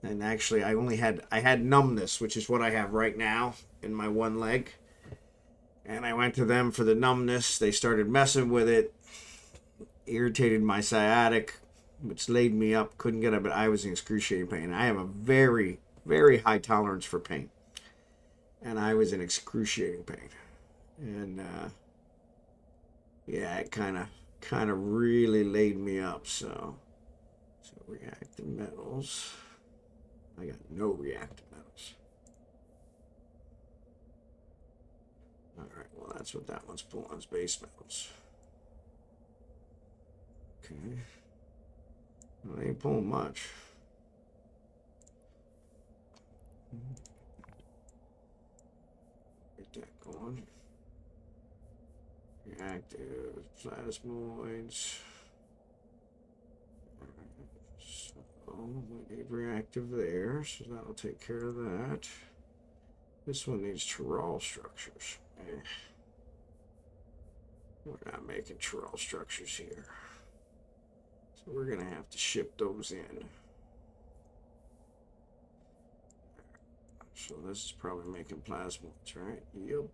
And actually, I had numbness, which is what I have right now in my one leg. And I went to them for the numbness. They started messing with it, irritated my sciatic, which laid me up. Couldn't get up, but I was in excruciating pain. I have a very, very high tolerance for pain, and I was in excruciating pain. And yeah, it kind of really laid me up. So reactive metals. I got no reactive metals. All right, well that's what that one's pulling. It's base metals. Okay. Well, they ain't pulling much. Get that going. Reactive plasmoids. So we need reactive there, so that'll take care of that. This one needs chiral structures. We're not making chiral structures here, so we're gonna have to ship those in. So this is probably making plasmoids, right? Yep.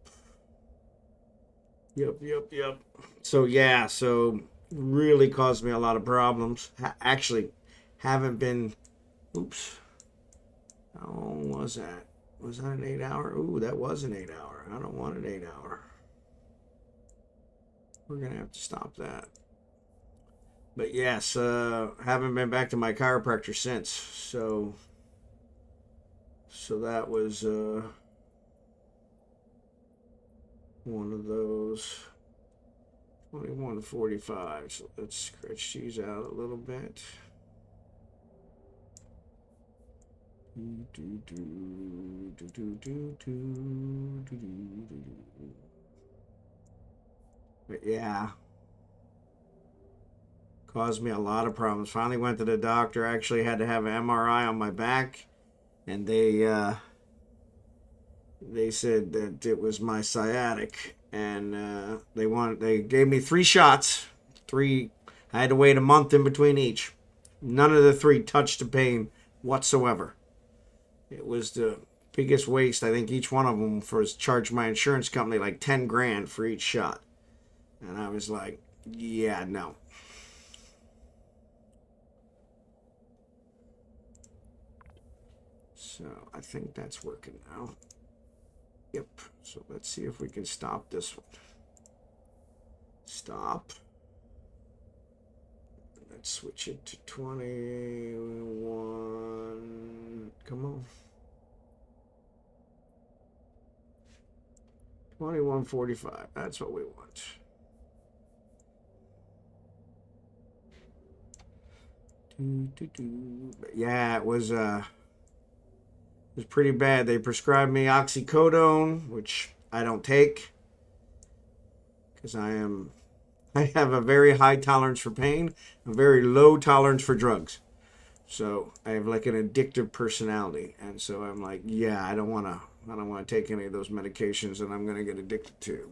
So yeah, so really caused me a lot of problems. Actually, haven't been. Oops. How long was that? Was that an 8-hour? Ooh, that was an 8-hour. I don't want an 8-hour. We're gonna have to stop that. But yes, haven't been back to my chiropractor since. So that was one of those. 21:45. So let's scratch these out a little bit. But yeah, caused me a lot of problems. Finally went to the doctor. Actually had to have an MRI on my back, and they said that it was my sciatic, and they gave me 3 shots. I had to wait a month in between each. None of the 3 touched the pain whatsoever. It was the biggest waste. I think each one of them charged my insurance company like 10 grand for each shot. And I was like, yeah, no. So I think that's working now. Yep. So let's see if we can stop this one. Stop. Let's switch it to 21. Come on. 2145. That's what we want. But yeah, it was pretty bad. They prescribed me oxycodone, which I don't take because I have a very high tolerance for pain, a very low tolerance for drugs. So I have like an addictive personality, and so I'm like, yeah, I don't want to take any of those medications that I'm going to get addicted to.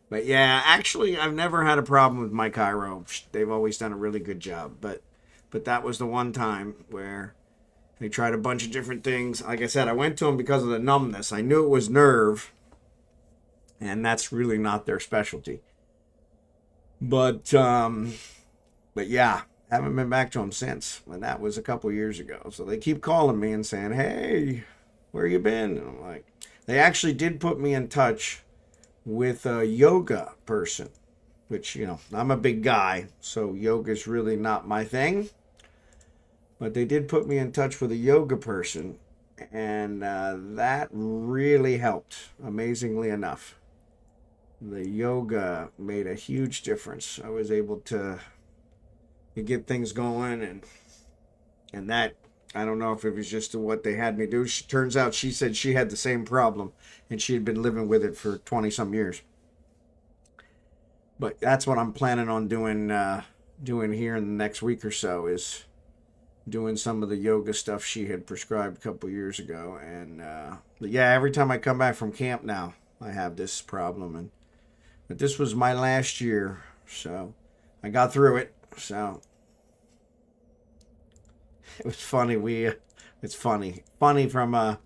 But yeah, actually, I've never had a problem with my chiro. They've always done a really good job. But that was the one time where they tried a bunch of different things. Like I said, I went to them because of the numbness. I knew it was nerve, and that's really not their specialty. But yeah, haven't been back to them since. And that was a couple years ago. So they keep calling me and saying, "Hey, where you been?" And I'm like, they actually did put me in touch with a yoga person, which, I'm a big guy, so yoga's really not my thing. But they did put me in touch with a yoga person, and that really helped, amazingly enough. The yoga made a huge difference. I was able to get things going, and that, I don't know if it was just what they had me do. Turns out she said she had the same problem, and she had been living with it for 20-some years. But that's what I'm planning on doing here in the next week or so, is doing some of the yoga stuff she had prescribed a couple years ago. And yeah, every time I come back from camp now, I have this problem. But this was my last year, so I got through it. So it was funny. It's funny from a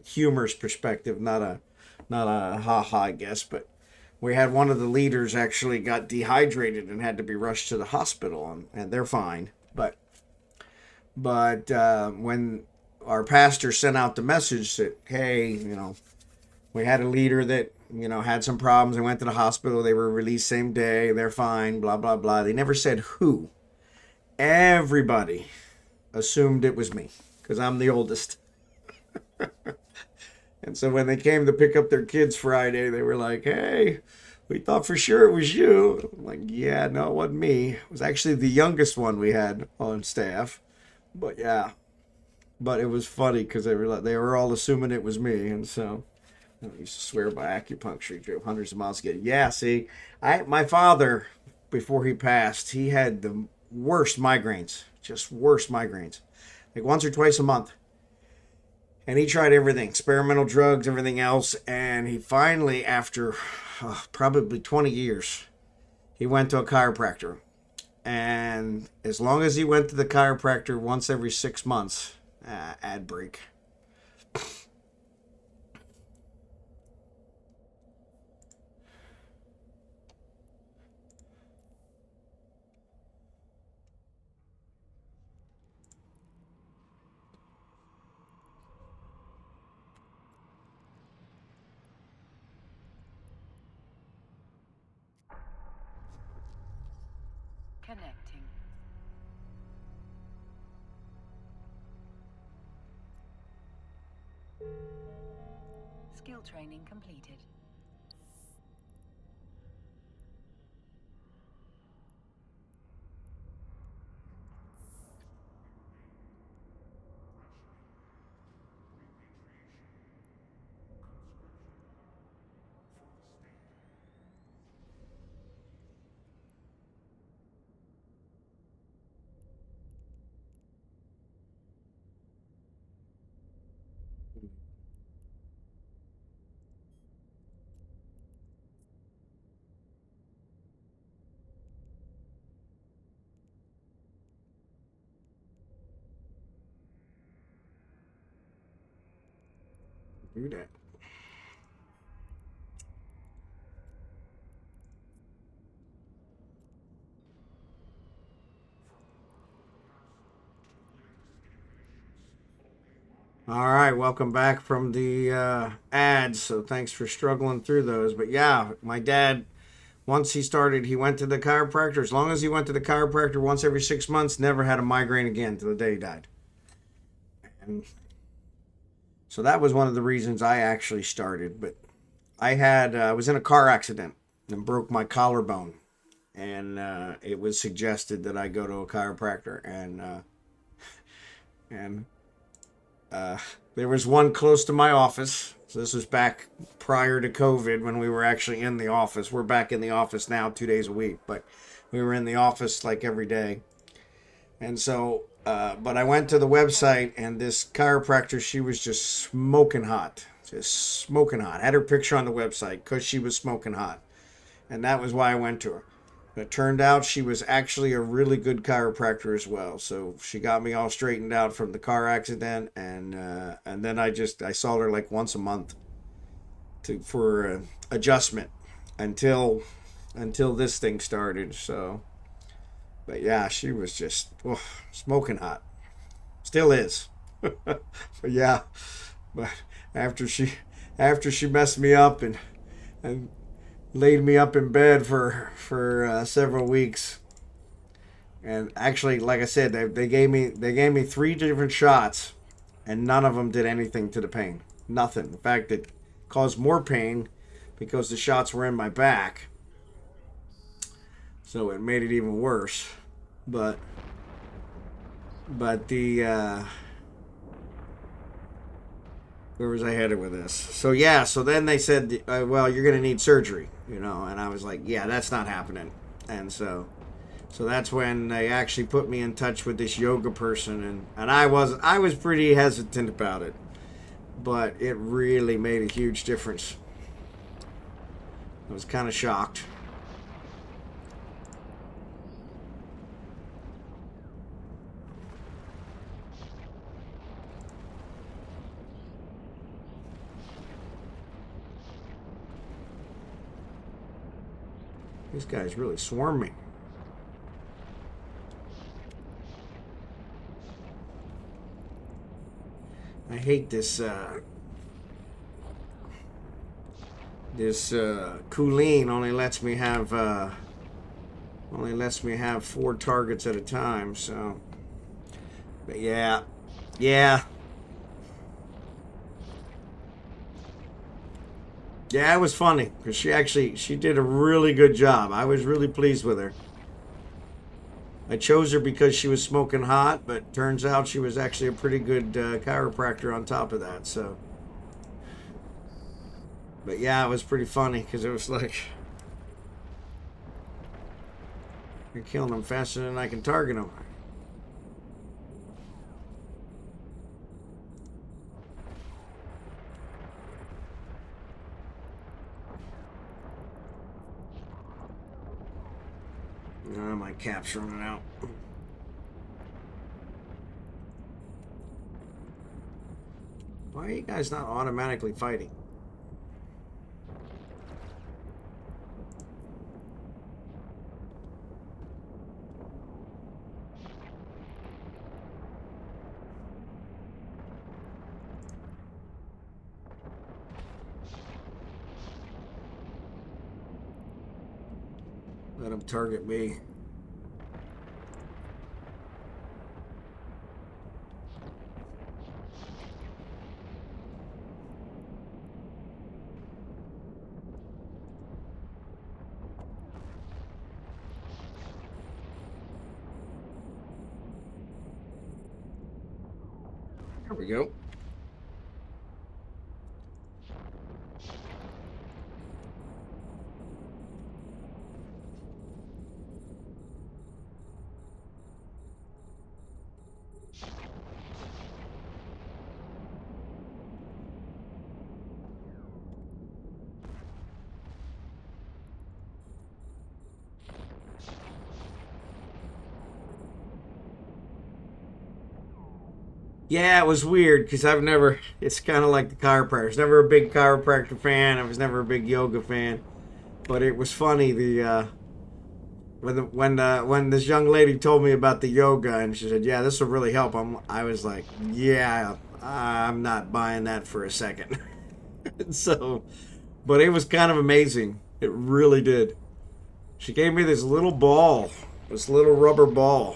humorous perspective, not a ha-ha, I guess. But we had one of the leaders actually got dehydrated and had to be rushed to the hospital, and they're fine. But when our pastor sent out the message that, hey, we had a leader that, had some problems and went to the hospital. They were released same day. They're fine, blah, blah, blah. They never said who. Everybody assumed it was me because I'm the oldest. And so when they came to pick up their kids Friday, they were like, hey, we thought for sure it was you. I'm like, yeah, no, it wasn't me. It was actually the youngest one we had on staff. But yeah, but it was funny because they were all assuming it was me. And so I used to swear by acupuncture. He drove hundreds of miles to get it. Yeah, see, my father, before he passed, he had the worst migraines, just worst migraines, like once or twice a month. And he tried everything, experimental drugs, everything else. And he finally, after probably 20 years, he went to a chiropractor. And as long as he went to the chiropractor once every 6 months, ad break. Connecting. Skill training completed. Do that. All right, welcome back from the ads. So thanks for struggling through those. But yeah, my dad once he went to the chiropractor. As long as he went to the chiropractor once every 6 months, never had a migraine again till the day he died. And so that was one of the reasons I actually started. But I was in a car accident and broke my collarbone, and it was suggested that I go to a chiropractor, and there was one close to my office. So this was back prior to COVID when we were actually in the office. We're back in the office now 2 days a week, but we were in the office like every day. And so, but I went to the website, and this chiropractor, she was just smoking hot. Just smoking hot. Had her picture on the website because she was smoking hot. And that was why I went to her. But it turned out she was actually a really good chiropractor as well. So she got me all straightened out from the car accident, and then I saw her like once a month for adjustment until this thing started. So, but yeah, she was just smoking hot. Still is. But yeah, but after she messed me up and laid me up in bed for several weeks. And actually, like I said, they gave me 3 different shots, and none of them did anything to the pain. Nothing. In fact, it caused more pain because the shots were in my back. So it made it even worse. But the where was I headed with this? So yeah, so then they said, well, you're going to need surgery, and I was like, yeah, that's not happening. And so that's when they actually put me in touch with this yoga person, and I was pretty hesitant about it, but it really made a huge difference. I was kind of shocked. These guys really swarm me. I hate this Kuleen only lets me have 4 targets at a time. So, but yeah. Yeah, it was funny because she did a really good job. I was really pleased with her. I chose her because she was smoking hot, but turns out she was actually a pretty good chiropractor on top of that. So, but yeah, it was pretty funny because it was like you're killing them faster than I can target them. My cap's running out. Why are you guys not automatically fighting? Let them target me. There we go. Yeah, it was weird because it's kind of like the chiropractor. I was never a big chiropractor fan. I was never a big yoga fan. But it was funny, when this young lady told me about the yoga, and she said, yeah, this will really help. I was like, yeah, I'm not buying that for a second. So, but it was kind of amazing. It really did. She gave me this little ball, this little rubber ball,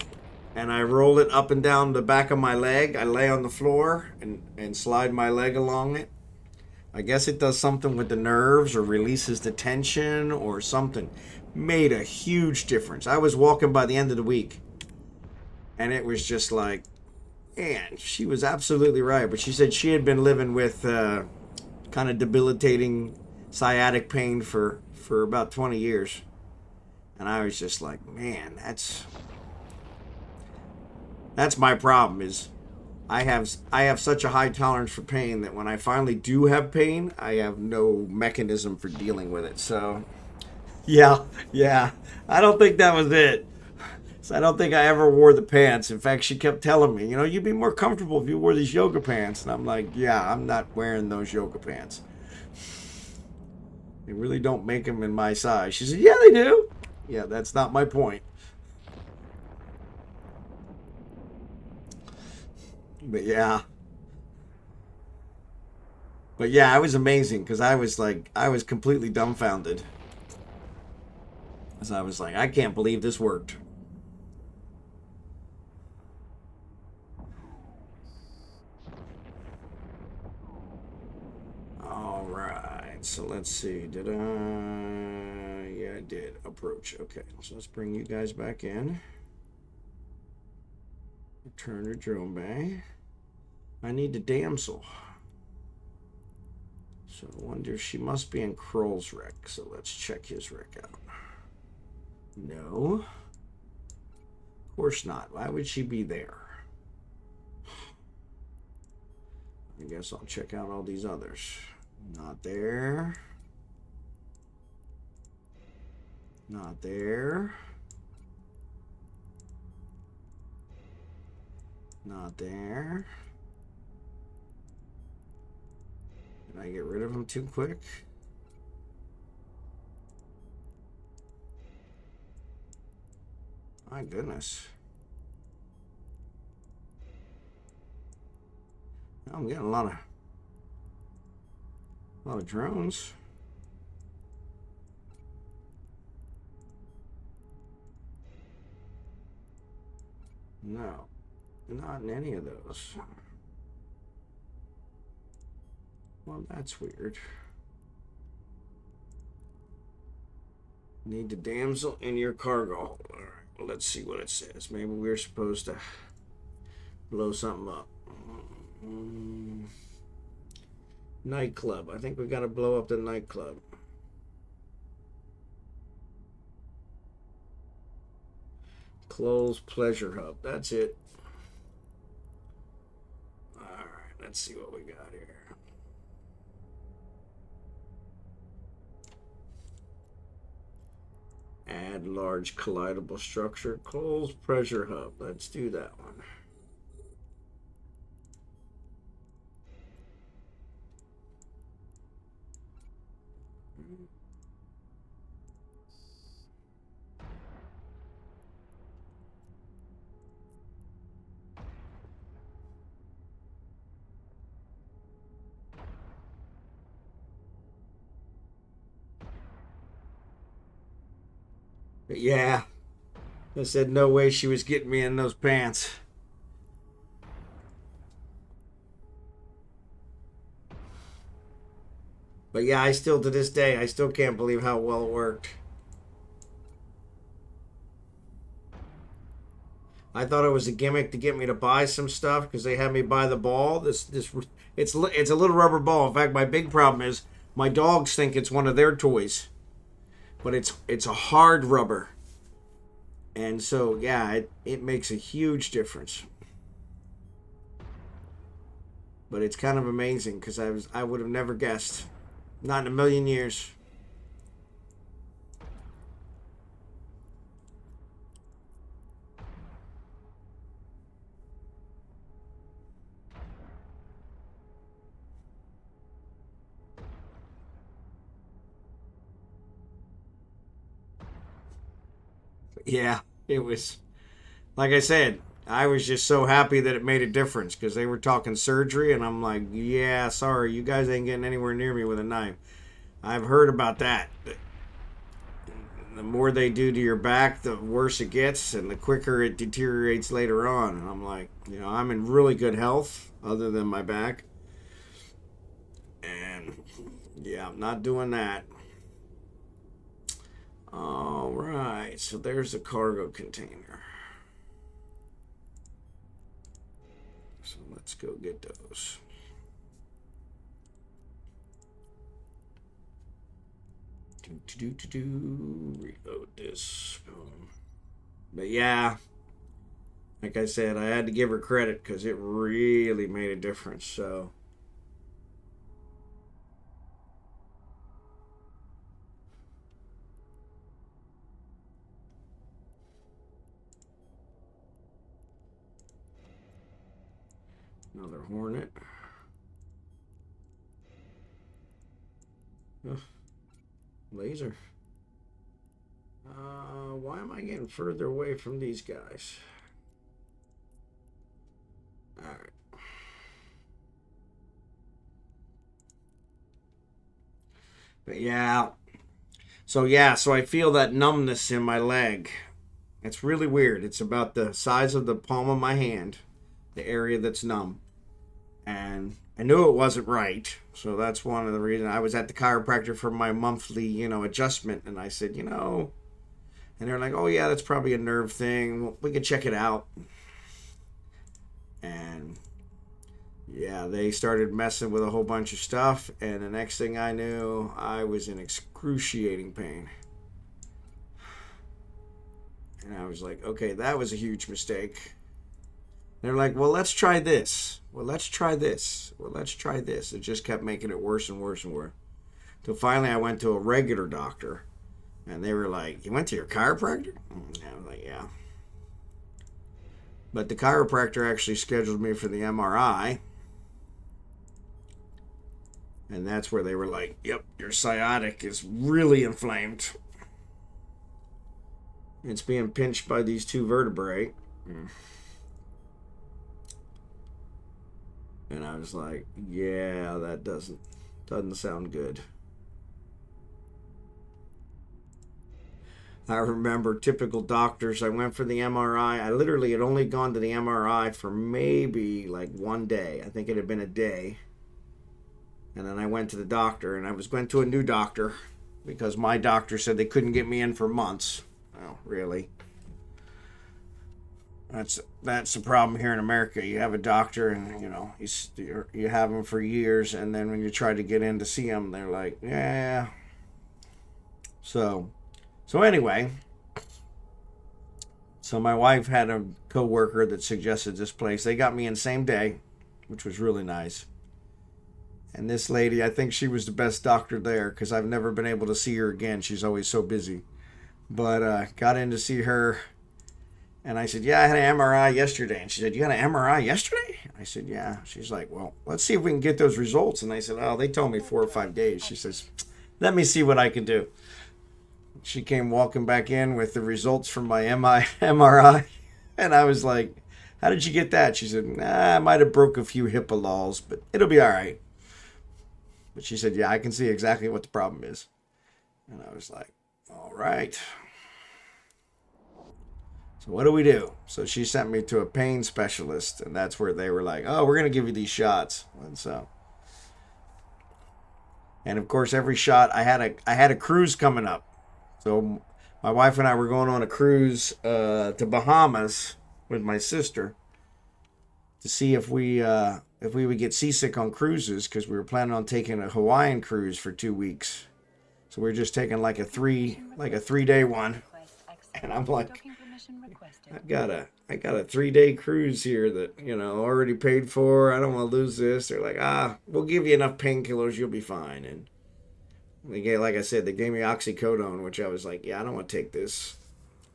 and I roll it up and down the back of my leg. I lay on the floor and slide my leg along it. I guess it does something with the nerves or releases the tension or something. Made a huge difference. I was walking by the end of the week, and it was just like, man, she was absolutely right. But she said she had been living with kind of debilitating sciatic pain for about 20 years. And I was just like, man, that's my problem is I have such a high tolerance for pain that when I finally do have pain, I have no mechanism for dealing with it. So, yeah. I don't think that was it. So I don't think I ever wore the pants. In fact, she kept telling me, you'd be more comfortable if you wore these yoga pants. And I'm like, yeah, I'm not wearing those yoga pants. They really don't make them in my size. She said, yeah, they do. Yeah, that's not my point. But yeah. It was amazing because I was completely dumbfounded. As I was like, I can't believe this worked. All right, so let's see. Did I? Yeah, I did. Approach. Okay, so let's bring you guys back in. Return to drone bay. I need the damsel. So I wonder if she must be in Kroll's wreck. So let's check his wreck out. No. Of course not. Why would she be there? I guess I'll check out all these others. Not there. Not there. Not there. Did I get rid of them too quick? My goodness. I'm getting a lot of drones. No, not in any of those. Well, that's weird. Need the damsel in your cargo hold. All right, well, let's see what it says. Maybe we're supposed to blow something up. Nightclub. I think we got to blow up the nightclub. Close pleasure hub. That's it. All right, let's see what we got here. Add large collidable structure. Close pressure hub. Let's do that one. But yeah, I said no way she was getting me in those pants. But yeah, I still, to this day, I still can't believe how well it worked. I thought it was a gimmick to get me to buy some stuff because they had me buy the ball. It's a little rubber ball. In fact, my big problem is my dogs think it's one of their toys, but it's a hard rubber, and so yeah, it makes a huge difference. But it's kind of amazing because I would have never guessed, not in a million years. Yeah, it was, like I said, I was just so happy that it made a difference because they were talking surgery, and I'm like, yeah, sorry, you guys ain't getting anywhere near me with a knife. I've heard about that. the more they do to your back, the worse it gets, and the quicker it deteriorates later on. And I'm like, I'm in really good health, other than my back. And yeah, I'm not doing that. All right, so there's the cargo container. So let's go get those. Reload this. Boom. But yeah, like I said, I had to give her credit because it really made a difference. So another Hornet. Ugh. Laser. Why am I getting further away from these guys? Alright. But yeah. So I feel that numbness in my leg. It's really weird. It's about the size of the palm of my hand, the area that's numb. And I knew it wasn't right. So that's one of the reasons. I was at the chiropractor for my monthly, adjustment. And I said, and they're like, oh, yeah, that's probably a nerve thing. Well, we can check it out. And yeah, they started messing with a whole bunch of stuff. And the next thing I knew, I was in excruciating pain. And I was like, okay, that was a huge mistake. They're like, well, let's try this. Well, let's try this. Well, let's try this. It just kept making it worse and worse and worse. So finally, I went to a regular doctor. And they were like, you went to your chiropractor? And I was like, yeah. But the chiropractor actually scheduled me for the MRI. And that's where they were like, yep, your sciatic is really inflamed. It's being pinched by these two vertebrae. And I was like, yeah, that doesn't sound good. I remember typical doctors. I went for the MRI. I literally had only gone to the MRI for maybe like one day. I think it had been a day. And then I went to the doctor, and I went to a new doctor because my doctor said they couldn't get me in for months. Oh, really? That's the problem here in America. You have a doctor, and you have them for years, and then when you try to get in to see them, they're like, yeah. So anyway, so my wife had a coworker that suggested this place. They got me in same day, which was really nice. And this lady, I think she was the best doctor there because I've never been able to see her again. She's always so busy. But got in to see her. And I said, yeah, I had an MRI yesterday. And she said, you had an MRI yesterday? I said, yeah. She's like, well, let's see if we can get those results. And I said, oh, they told me 4 or 5 days. She says, let me see what I can do. She came walking back in with the results from my MRI. And I was like, how did you get that? She said, nah, I might have broke a few HIPAA laws, but it'll be all right. But she said, yeah, I can see exactly what the problem is. And I was like, all right. So what do we do? So she sent me to a pain specialist, and that's where they were like, oh, we're going to give you these shots. And of course, every shot, I had a cruise coming up. So my wife and I were going on a cruise to Bahamas with my sister to see if we would get seasick on cruises, because we were planning on taking a Hawaiian cruise for 2 weeks. So we are just taking like a 3-day one. And I'm like, I got a 3-day cruise here that, already paid for. I don't want to lose this. They're like, we'll give you enough painkillers, you'll be fine. And like I said, they gave me oxycodone, which I was like, yeah, I don't want to take this.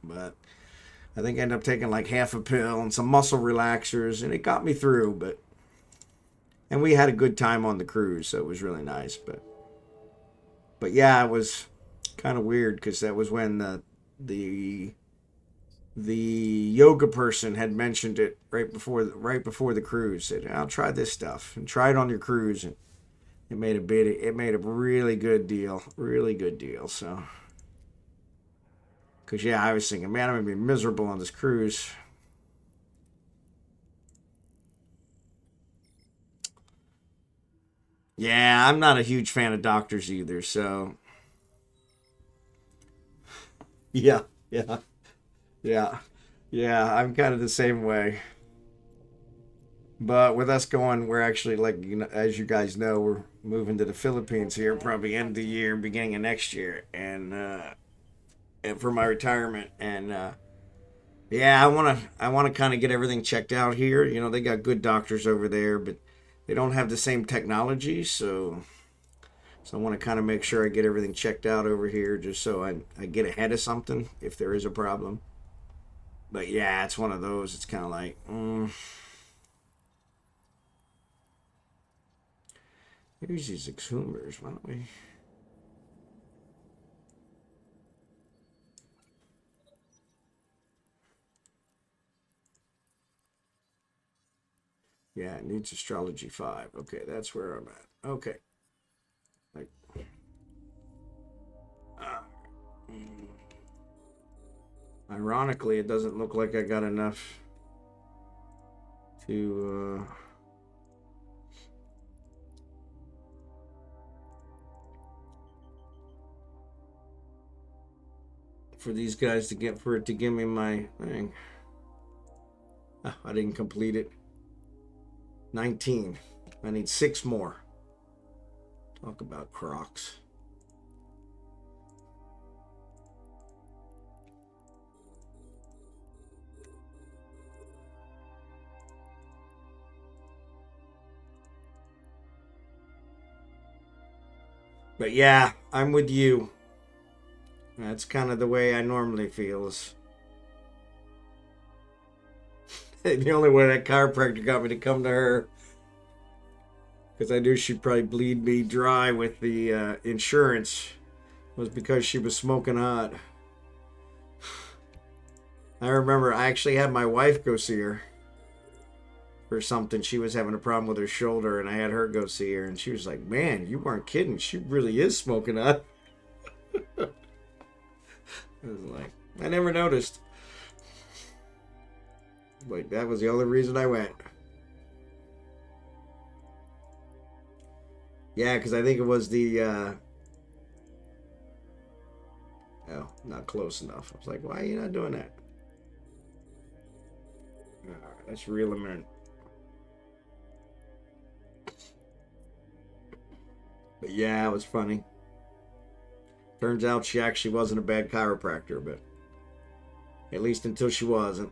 But I think I ended up taking like half a pill and some muscle relaxers, and it got me through. And we had a good time on the cruise, so it was really nice. But yeah, it was kind of weird because that was when the yoga person had mentioned it right before the cruise. Said, I'll try this stuff and try it on your cruise, and it made a really good deal. So Because, yeah, I was thinking, man, I'm going to be miserable on this cruise. Yeah, I'm not a huge fan of doctors either, so. Yeah, yeah, yeah. Yeah, I'm kind of the same way. But with us going, we're actually, like, as you guys know, we're moving to the Philippines here, probably end of the year, beginning of next year, and for my retirement. And yeah, I want to kind of get everything checked out here. They got good doctors over there, but they don't have the same technology, so I want to kind of make sure I get everything checked out over here, just so I get ahead of something if there is a problem. But yeah, it's one of those. It's kind of like, here's these exhumers. Why don't we? Yeah, it needs astrology 5. Okay, that's where I'm at. Okay. Like, uh, mm, ironically, it doesn't look like I got enough to for these guys to get for it to give me my thing. Oh, I didn't complete it. 19. I need 6 more. Talk about Crocs. But yeah, I'm with you. That's kind of the way I normally feel. The only way that chiropractor got me to come to her, because I knew she'd probably bleed me dry with the insurance, was because she was smoking hot. I remember I actually had my wife go see her for something. She was having a problem with her shoulder, and I had her go see her, and she was like, man, you weren't kidding. She really is smoking hot. I was like, I never noticed. Like, that was the only reason I went. Yeah, because I think it was the oh, not close enough. I was like, why are you not doing that? Let's reel him in. But yeah, it was funny. Turns out she actually wasn't a bad chiropractor, but at least until she wasn't.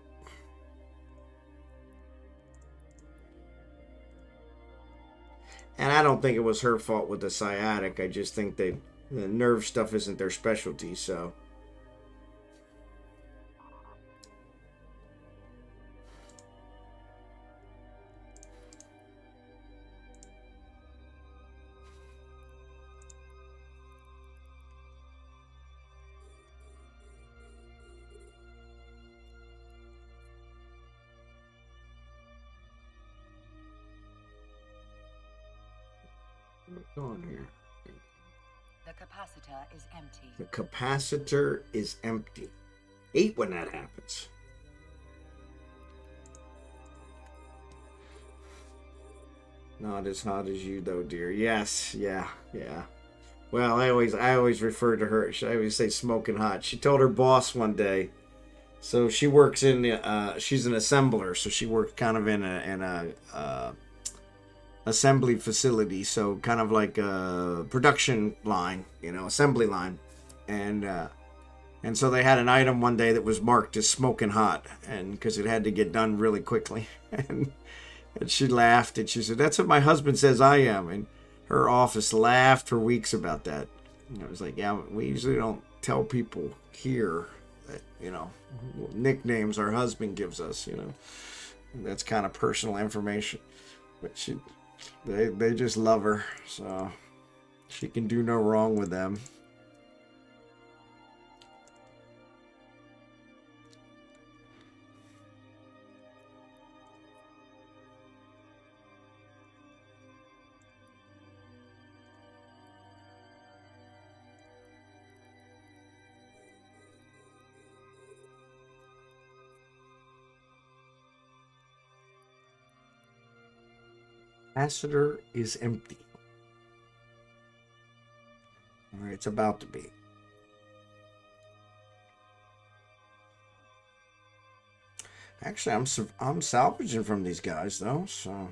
And I don't think it was her fault with the sciatic. I just think the nerve stuff isn't their specialty, so. What's going on here? The capacitor is empty. The capacitor is empty. 8 when that happens. Not as hot as you though, dear. Yes, yeah. Well, I always refer to her. I always say smoking hot. She told her boss one day. So she works in she's an assembler, so she works kind of in a assembly facility, so kind of like a production line, assembly line, and so they had an item one day that was marked as smoking hot, and because it had to get done really quickly, and she laughed and she said, "That's what my husband says I am," and her office laughed for weeks about that. And I was like, "Yeah, we usually don't tell people here that nicknames our husband gives us, that's kind of personal information, but they just love her, so she can do no wrong with them." Capacitor is empty. All right, it's about to be. Actually, I'm salvaging from these guys though, so.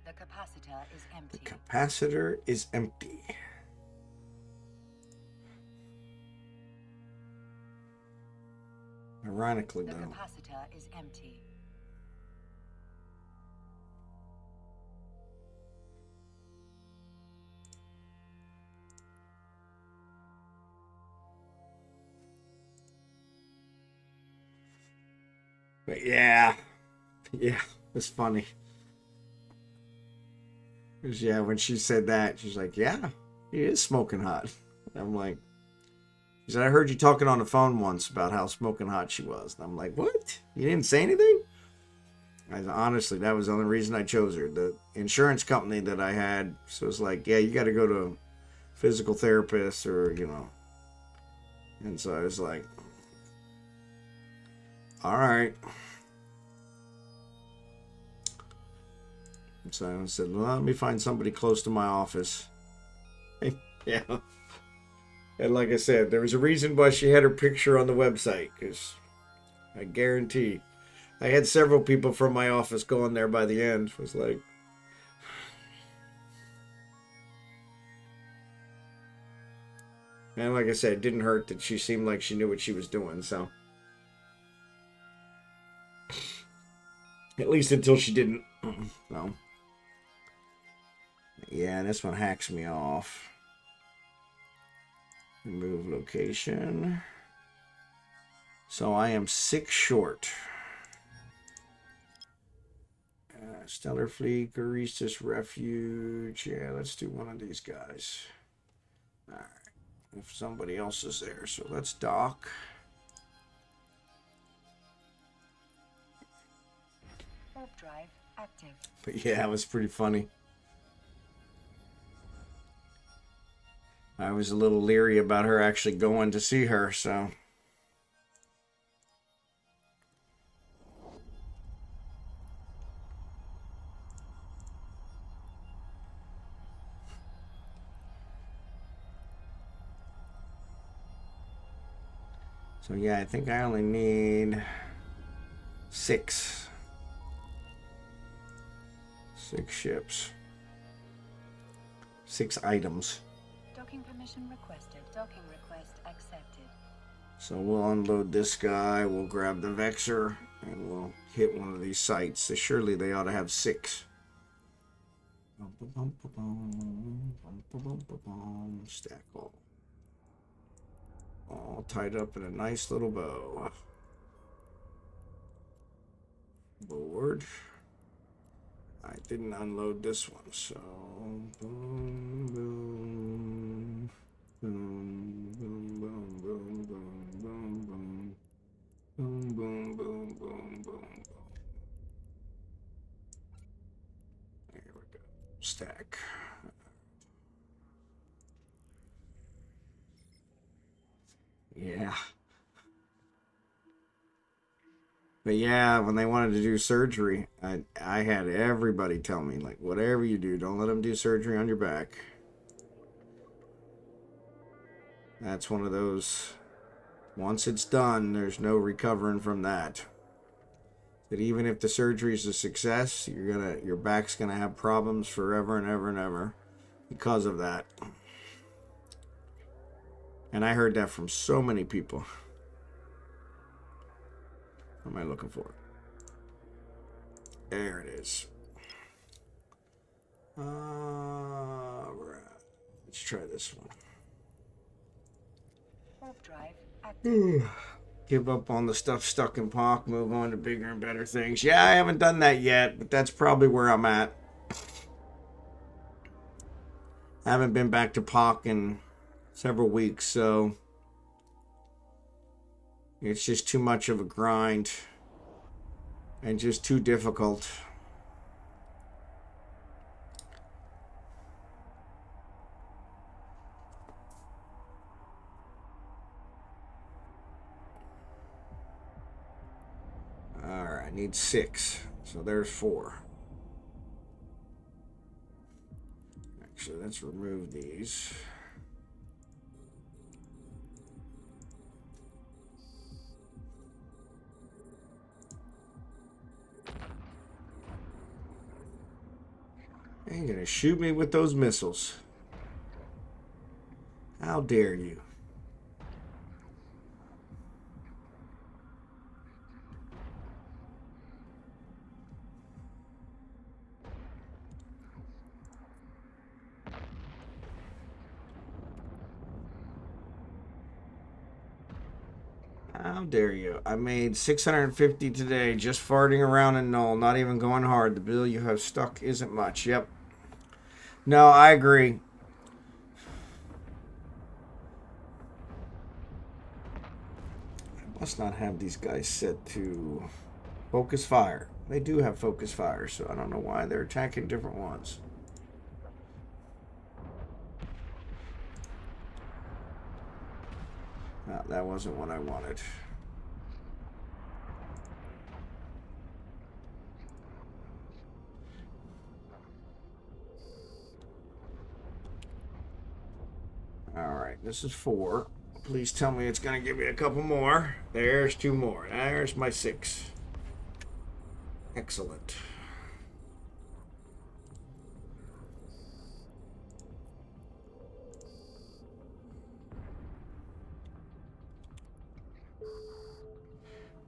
The capacitor is empty. The capacitor is empty. Ironically, The though. capacitor is empty. But yeah, it's funny. 'Cause, yeah, when she said that, she's like, "Yeah, he is smoking hot." I'm like, she said, "I heard you talking on the phone once about how smoking hot she was." And I'm like, "What? You didn't say anything?" I said, honestly, that was the only reason I chose her. The insurance company that I had, so it's like, "Yeah, you got to go to a physical therapist or, you know." And so I was like, "All right." So I said, "Well, let me find somebody close to my office." Yeah. And like I said, there was a reason why she had her picture on the website, because I guarantee I had several people from my office going there by the end. It was like, and like I said, it didn't hurt that she seemed like she knew what she was doing, so. At least until she didn't. So. Yeah, this one hacks me off. Remove location. So I am 6 short. Stellar Fleet, Garistas Refuge. Yeah, let's do one of these guys. Alright. If somebody else is there. So let's dock. Warp drive active. But yeah, it was pretty funny. I was a little leery about her actually going to see her, so. So yeah, I think I only need 6. 6 ships. 6 items. Docking permission requested. Docking request accepted. So we'll unload this guy, we'll grab the Vexor, and we'll hit one of these sites. Surely they ought to have 6. Stack all tied up in a nice little bow. Board. I didn't unload this one, so boom, boom, boom, boom, boom, boom, boom, boom, boom, boom, boom, boom, boom, boom. There we go. Stack. Yeah. But yeah, when they wanted to do surgery, I had everybody tell me, like, whatever you do, don't let them do surgery on your back. That's one of those, once it's done, there's no recovering from that. That even if the surgery is a success, your back's gonna have problems forever and ever and ever because of that. And I heard that from so many people. What am I looking for? There it is. Right. Let's try this one. Warp drive active. Give up on the stuff stuck in POC, move on to bigger and better things. Yeah, I haven't done that yet, but that's probably where I'm at. I haven't been back to POC in several weeks, so it's just too much of a grind and just too difficult. I need 6. So there's 4. Actually, let's remove these. You're gonna shoot me with those missiles. How dare you? How dare you? I made 650 today just farting around in null, not even going hard. The bill you have stuck isn't much. Yep. No, I agree. I must not have these guys set to focus fire. They do have focus fire, so I don't know why they're attacking different ones. Ah, that wasn't what I wanted. Alright, this is 4. Please tell me it's going to give me a couple more. There's 2 more. There's my 6. Excellent.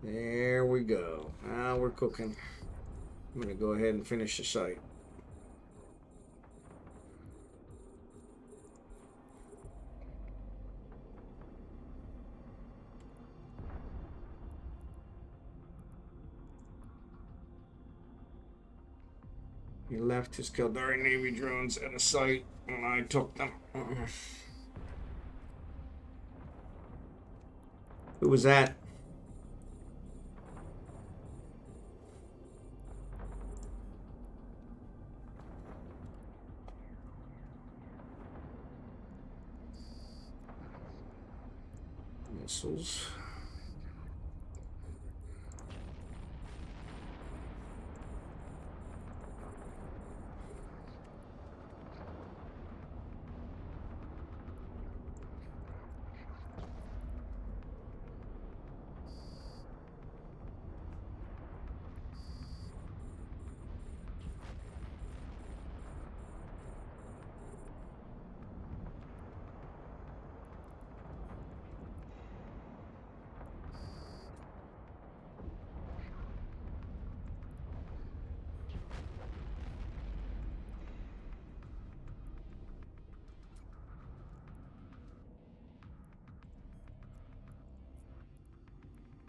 There we go. Now we're cooking. I'm going to go ahead and finish the site. He left his Kaldari Navy drones at a site, and I took them. Who was that? Missiles.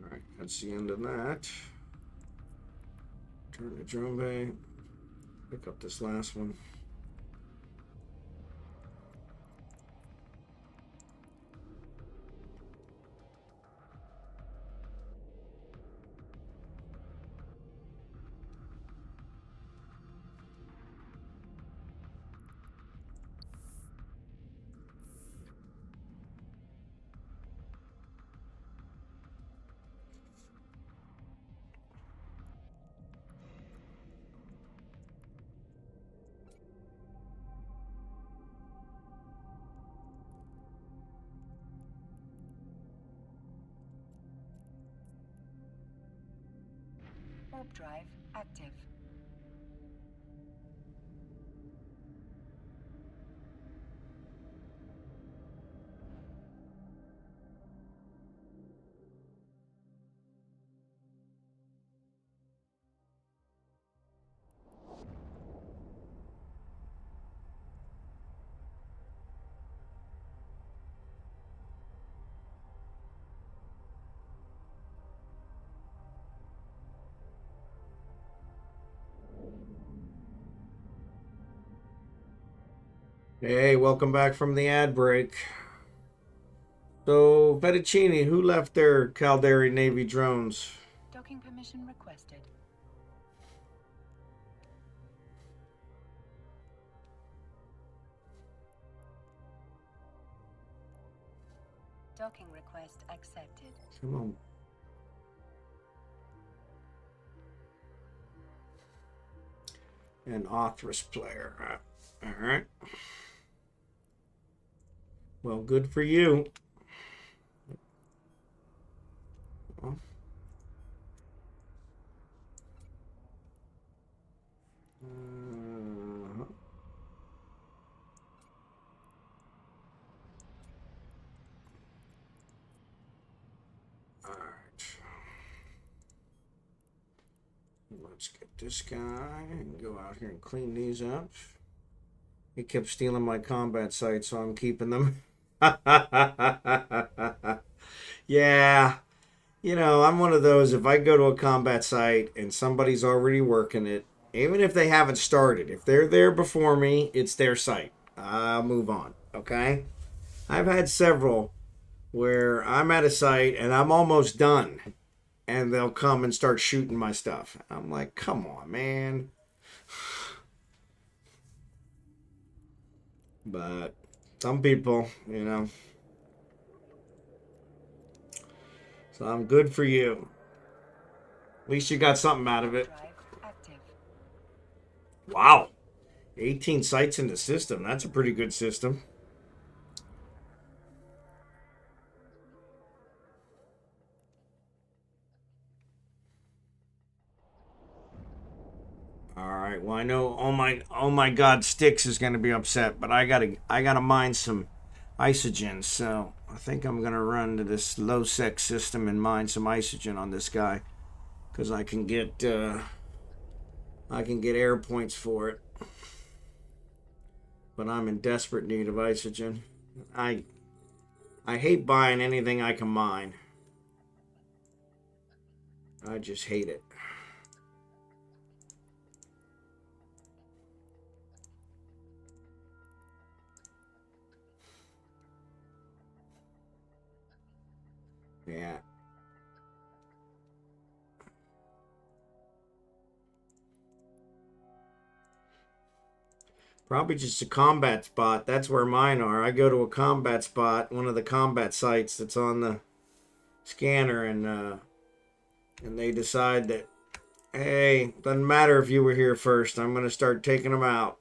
Alright, that's the end of that. Turn the drone bay. Pick up this last one. Warp drive active. Hey, welcome back from the ad break. So, Fettuccine, who left their Caldari Navy drones? Docking permission requested. Docking request accepted. Come on. An Authoress player. All right. Well, good for you. Well, all right. Let's get this guy and go out here and clean these up. He kept stealing my combat sites, so I'm keeping them. Yeah. You know, I'm one of those, if I go to a combat site and somebody's already working it, even if they haven't started, if they're there before me, it's their site. I'll move on, okay? I've had several where I'm at a site and I'm almost done, and they'll come and start shooting my stuff. I'm like, come on, man. But some people, you know. So I'm good for you. At least you got something out of it. Drive active. Wow. 18 sites in the system. That's a pretty good system. All right. Well, I know oh my God, Sticks is going to be upset, but I gotta mine some isogens. So I think I'm gonna run to this low sec system and mine some isogen on this guy, because I can get air points for it. But I'm in desperate need of isogen. I I hate buying anything I can mine. I just hate it. Yeah. Probably just a combat spot. That's where mine are. I go to a combat spot, one of the combat sites that's on the scanner, and they decide that, hey, doesn't matter if you were here first. I'm gonna start taking them out.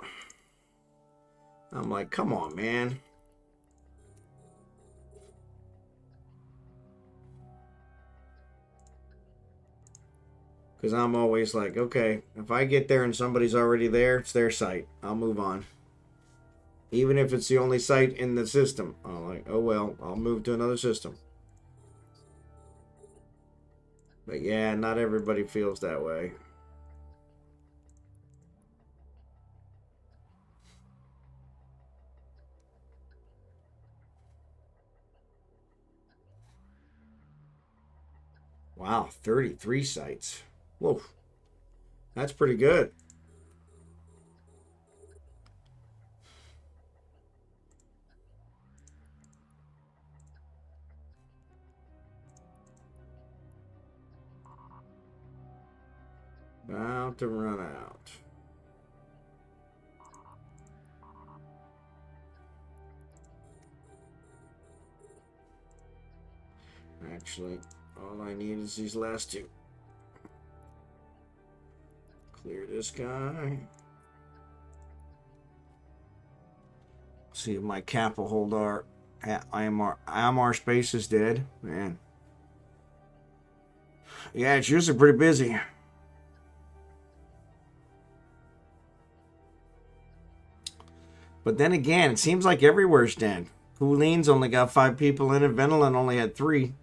I'm like, come on, man. Because I'm always like, okay, if I get there and somebody's already there, it's their site. I'll move on. Even if it's the only site in the system. I'm like, oh well, I'll move to another system. But yeah, not everybody feels that way. Wow, 33 sites. Whoa, that's pretty good. About to run out. Actually, all I need is these last two. Clear this guy. See if my cap will hold our IMR space is dead. Man. Yeah, it's usually pretty busy. But then again, it seems like everywhere's dead. Pouline's only got 5 people in it. Ventolin only had 3.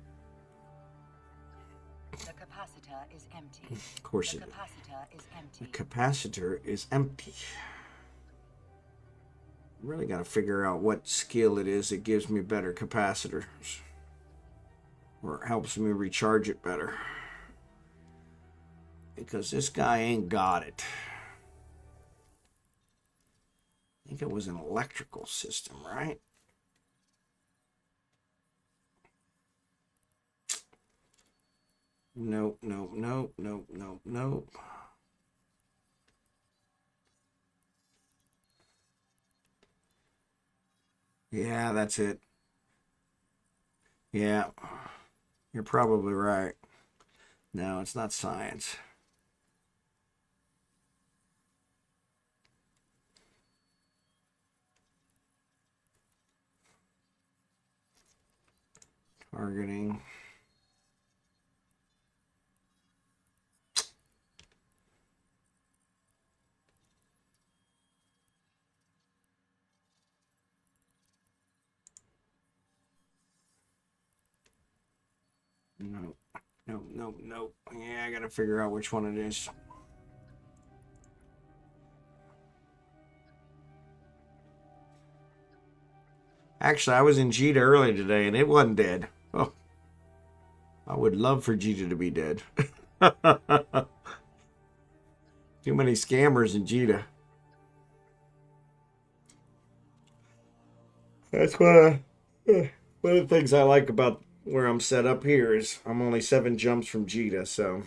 The capacitor is empty. Of course The it is. capacitor is The empty. capacitor is empty. Really got to figure out what skill it is that gives me better capacitors. Or helps me recharge it better. Because this guy ain't got it. I think it was an electrical system, right? Nope, nope, nope, nope, nope, nope. Yeah, that's it. Yeah, you're probably right. No, it's not science. Targeting. No, no, no, no. Yeah, I gotta figure out which one it is. Actually, I was in Jita early today and it wasn't dead. Oh, I would love for Jita to be dead. Too many scammers in Jita. That's one of the things I like about where I'm set up here is I'm only 7 jumps from Jita, so.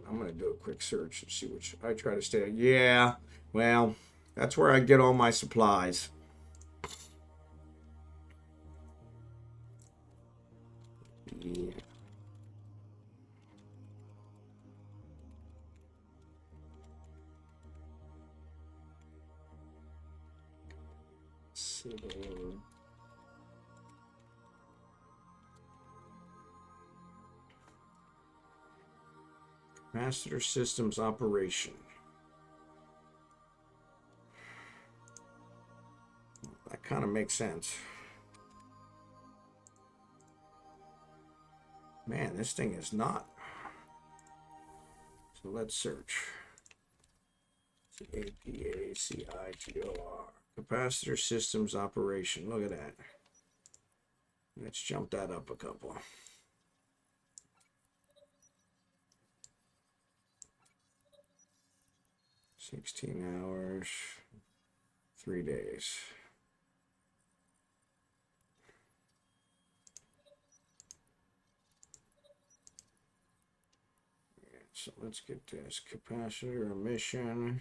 I'm gonna do a quick search and see which I try to stay. Yeah, well, that's where I get all my supplies. Yeah. Sitting. Master systems operation. That kind of makes sense. Man, this thing is not. So let's search. APACITOR. Capacitor systems operation. Look at that. Let's jump that up a couple. 16 hours, 3 days. So let's get this capacitor emission.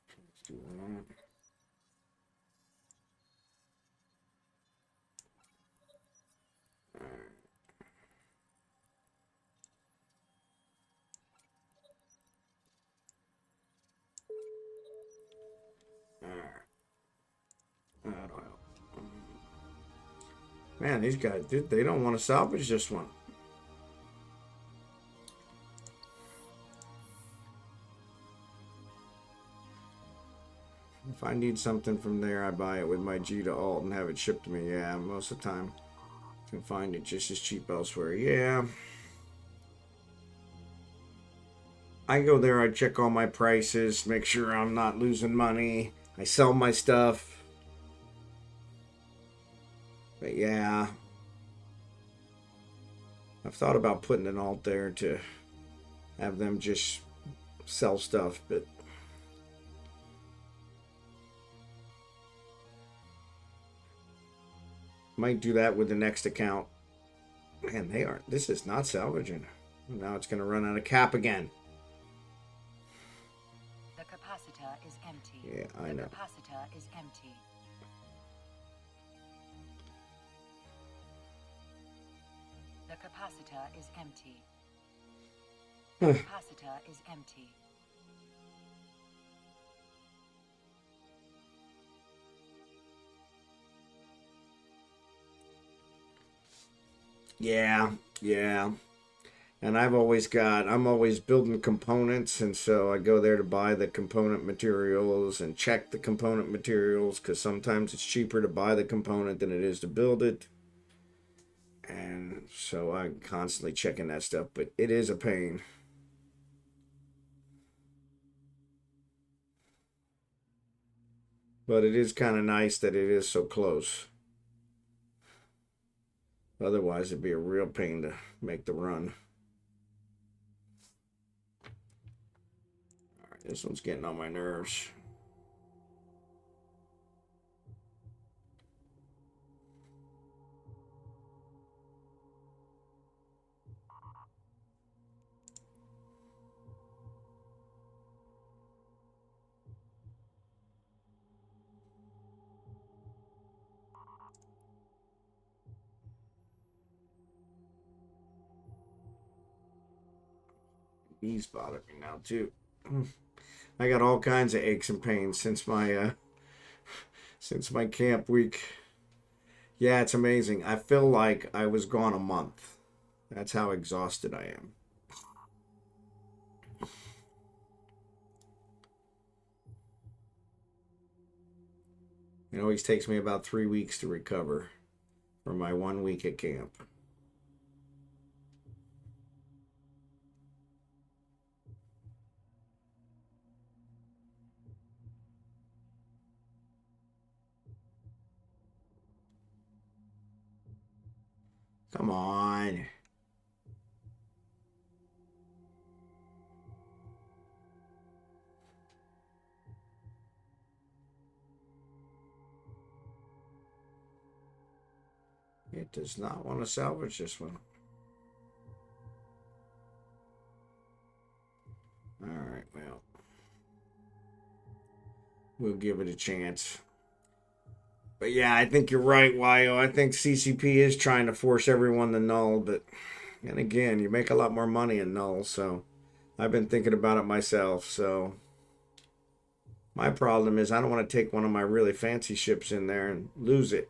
Let's do that. All right. All right. I don't know. Man, these guys, they don't want to salvage this one. If I need something from there, I buy it with my Jita alt and have it shipped to me. Yeah, most of the time I can find it just as cheap elsewhere. Yeah. I go there, I check all my prices, make sure I'm not losing money. I sell my stuff. But yeah, I've thought about putting an alt there to have them just sell stuff, but might do that with the next account. Man, this is not salvaging. Now it's going to run out of cap again. The capacitor is empty. Yeah, I know. The capacitor is empty. The capacitor is empty. The capacitor is empty. Yeah, yeah. And I'm always building components, and so I go there to buy the component materials and check the component materials because sometimes it's cheaper to buy the component than it is to build it. And so I'm constantly checking that stuff, but it is a pain. But it is kind of nice that it is so close. Otherwise, it'd be a real pain to make the run. All right, this one's getting on my nerves. Knees bother me now too. I got all kinds of aches and pains since my camp week. Yeah, it's amazing. I feel like I was gone a month. That's how exhausted I am. It always takes me about 3 weeks to recover from my 1 week at camp. Come on. It does not want to salvage this one. All right, well, we'll give it a chance. But yeah, I think you're right, Wyo. I think CCP is trying to force everyone to null, but and again, you make a lot more money in null, so I've been thinking about it myself. So my problem is I don't want to take one of my really fancy ships in there and lose it.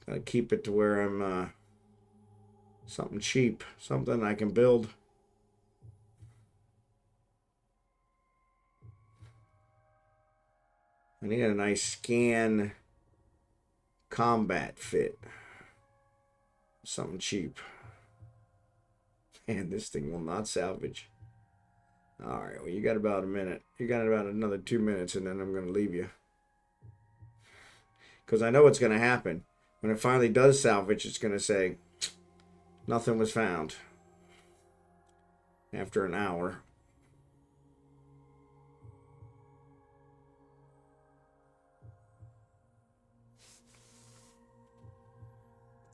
Gotta keep it to where I'm something cheap, something I can build. I need a nice scan combat fit. Something cheap. And this thing will not salvage. All right, well, you got about a minute. You got about another 2 minutes, and then I'm going to leave you. Because I know what's going to happen. When it finally does salvage, it's going to say, nothing was found. After an hour.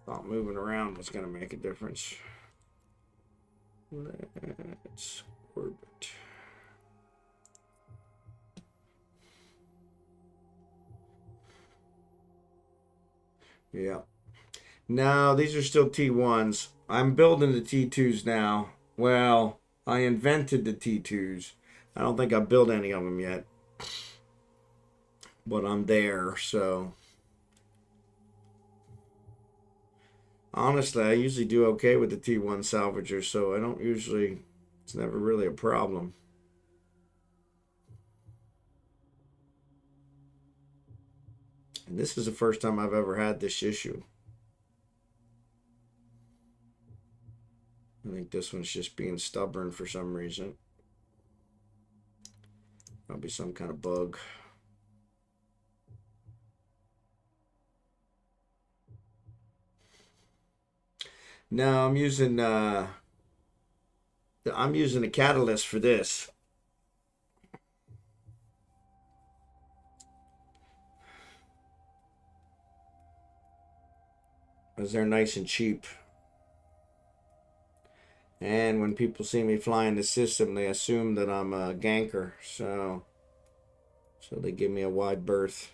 Thought moving around was going to make a difference. Let's orbit. Yeah. No, these are still T1s. I'm building the T2s now. Well, I invented the T2s. I don't think I built any of them yet. But I'm there, so. Honestly, I usually do okay with the T1 salvagers, so I don't usually, it's never really a problem. And this is the first time I've ever had this issue. I think this one's just being stubborn for some reason. Probably some kind of bug. No, I'm using a catalyst for this. Because they're nice and cheap. And when people see me flying the system, they assume that I'm a ganker. So they give me a wide berth.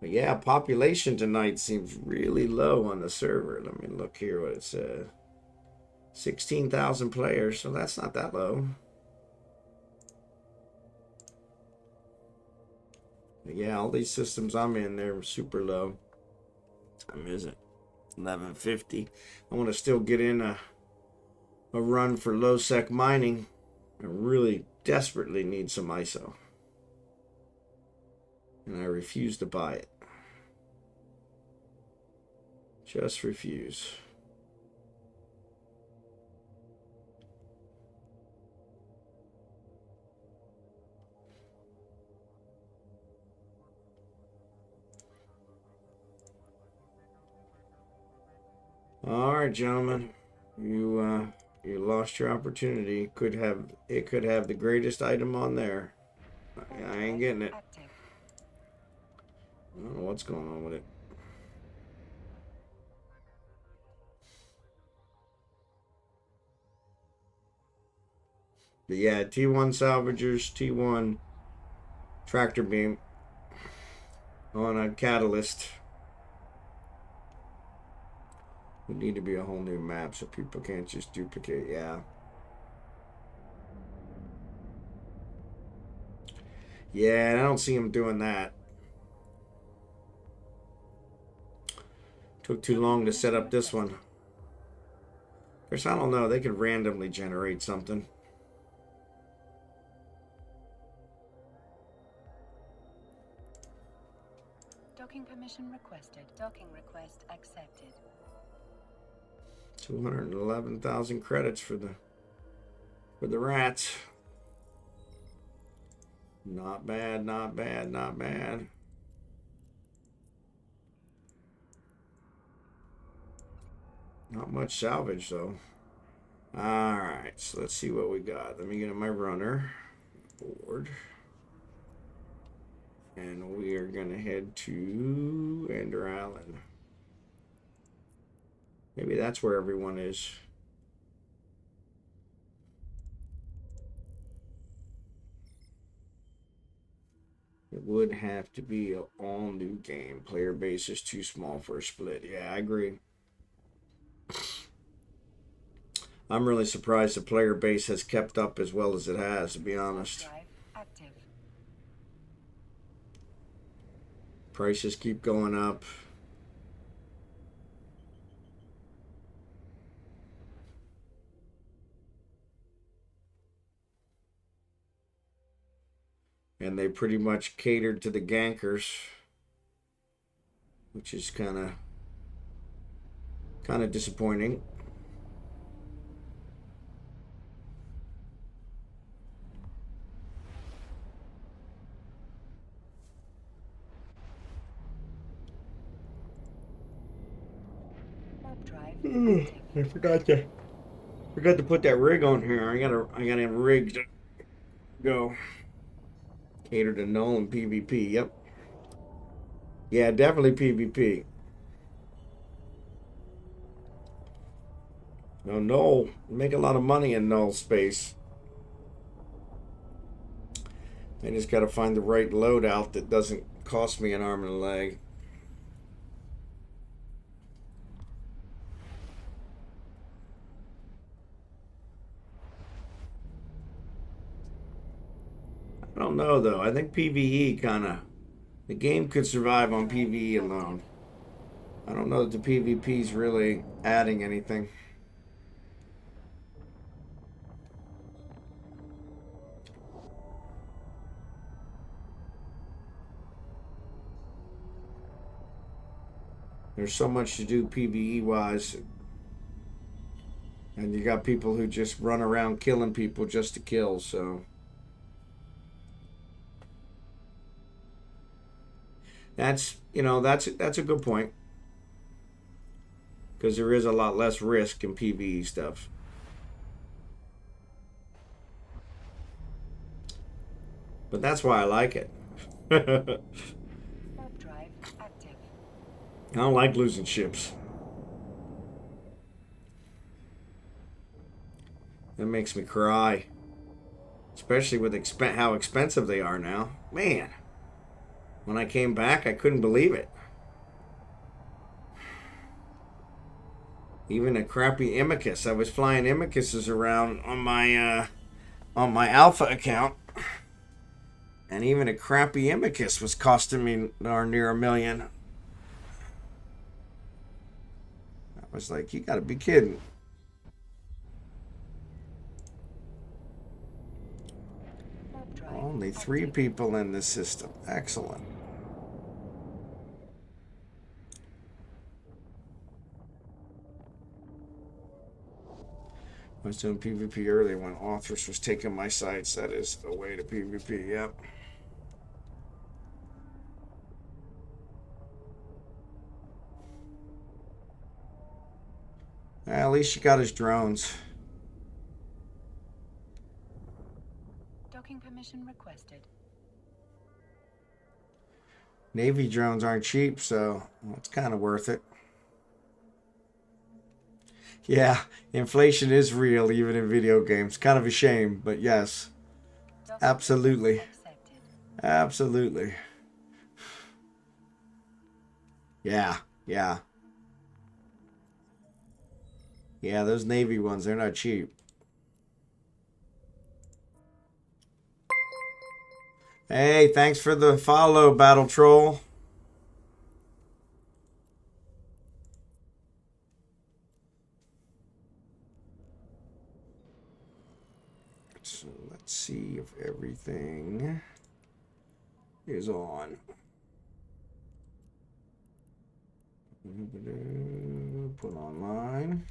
But yeah, population tonight seems really low on the server. Let me look here what it says. 16,000 players, so that's not that low. But yeah, all these systems I'm in, they're super low. What time is it? 11:50. I want to still get in a run for low sec mining. I really desperately need some ISO. And I refuse to buy it. Just refuse. All right, gentlemen. You lost your opportunity. It could have the greatest item on there. I ain't getting it. I don't know what's going on with it. But yeah, T1 salvagers, T1 tractor beam. on a catalyst. Would need to be a whole new map so people can't just duplicate. Yeah. Yeah, I don't see them doing that. Took too long to set up this one. Of course, I don't know. They could randomly generate something. Docking permission requested. Docking request accepted. 211,000 credits for the rats. Not bad, not bad, not bad. Not much salvage though. Alright, so let's see what we got. Let me get my runner board. And we are gonna head to Ender Island. Maybe that's where everyone is. It would have to be an all-new game. Player base is too small for a split. Yeah, I agree. I'm really surprised the player base has kept up as well as it has, to be honest. Drive active. Prices keep going up. And they pretty much catered to the gankers, which is kind of disappointing. Warp drive I forgot to put that rig on here. I gotta have a rig to go. Cater to null and PvP. Yep. Yeah, definitely PvP. No, null. Make a lot of money in null space. I just gotta find the right loadout that doesn't cost me an arm and a leg. I don't know though. I think PvE the game could survive on PvE alone. I don't know that the PvP is really adding anything. There's so much to do PvE wise. And you got people who just run around killing people just to kill, so that's a good point. Because there is a lot less risk in PvE stuff. But that's why I like it. I Warp drive active. don't like losing ships. That makes me cry. Especially with how expensive they are now. Man, when I came back, I couldn't believe it. Even a crappy Imicus. I was flying Imicuses around on my Alpha account. And even a crappy Imicus was costing me near $1 million. I was like, you gotta be kidding. Warp drive Only 3 active. people in this system. Excellent. I was doing PvP early when Authors was taking my sites. That is the way to PvP, yep. At least you got his drones. Docking permission requested. Navy drones aren't cheap, so it's kind of worth it. Yeah, inflation is real even in video games. Kind of a shame, but yes. Docking Absolutely. accepted. Absolutely. Yeah, yeah. Yeah, those Navy ones, they're not cheap. Hey, thanks for the follow, Battle Troll. So let's see if everything is on. Put online.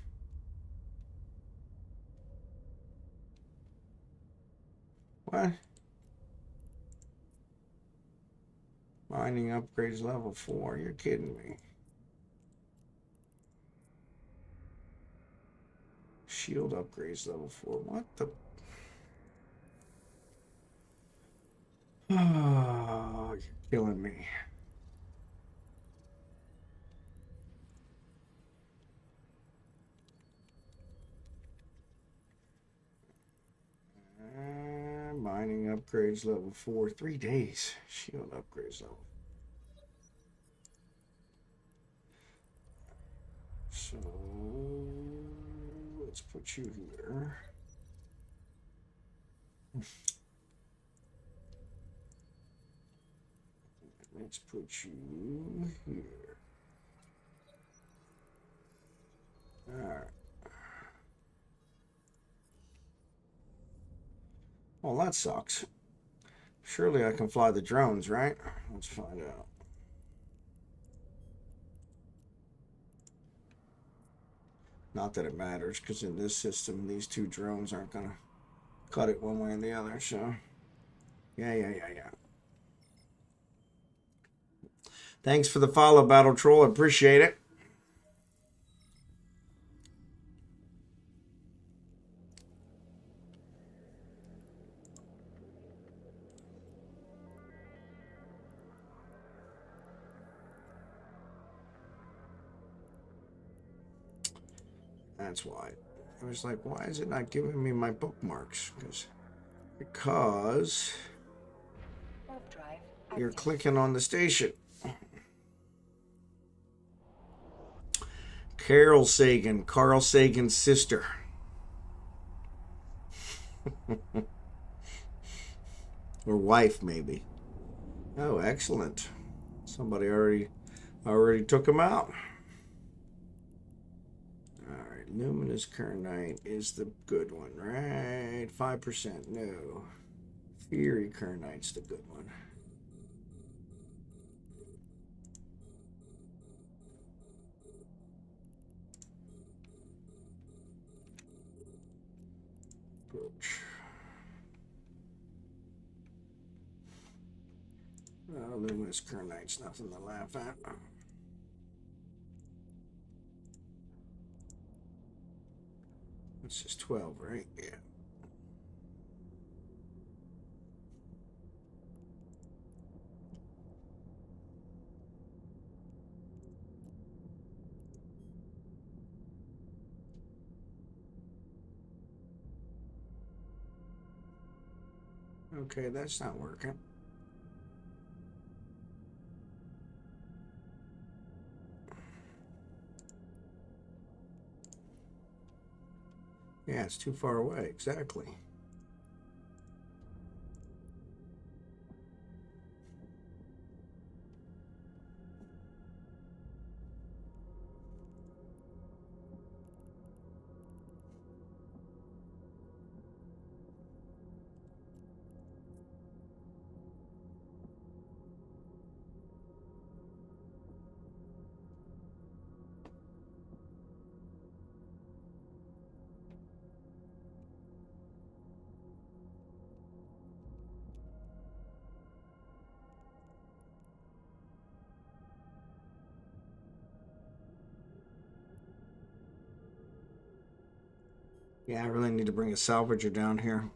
What? Mining upgrades level 4. You're kidding me. Shield upgrades level 4. What the? Oh, you're killing me. Mining upgrades level 4. 3 days. Shield upgrades level. So let's put you here. Let's put you here. All right. Well, that sucks. Surely I can fly the drones, right? Let's find out. Not that it matters, because in this system, these 2 drones aren't going to cut it one way or the other, so. Yeah. Thanks for the follow, Battle Troll. Appreciate it. That's why. I was like, why is it not giving me my bookmarks? Because Warp drive you're active. clicking on the station. Carol Sagan, Carl Sagan's sister. Or wife, maybe. Oh, excellent. Somebody already took him out. Alright, Luminous Kernite is the good one, right? 5%, no. Fury Kernite's the good one. Approach. Luminous Kernite's nothing to laugh at. This is 12, right? Yeah. Okay, that's not working. Yeah, it's too far away, exactly. Yeah, I really need to bring a salvager down here.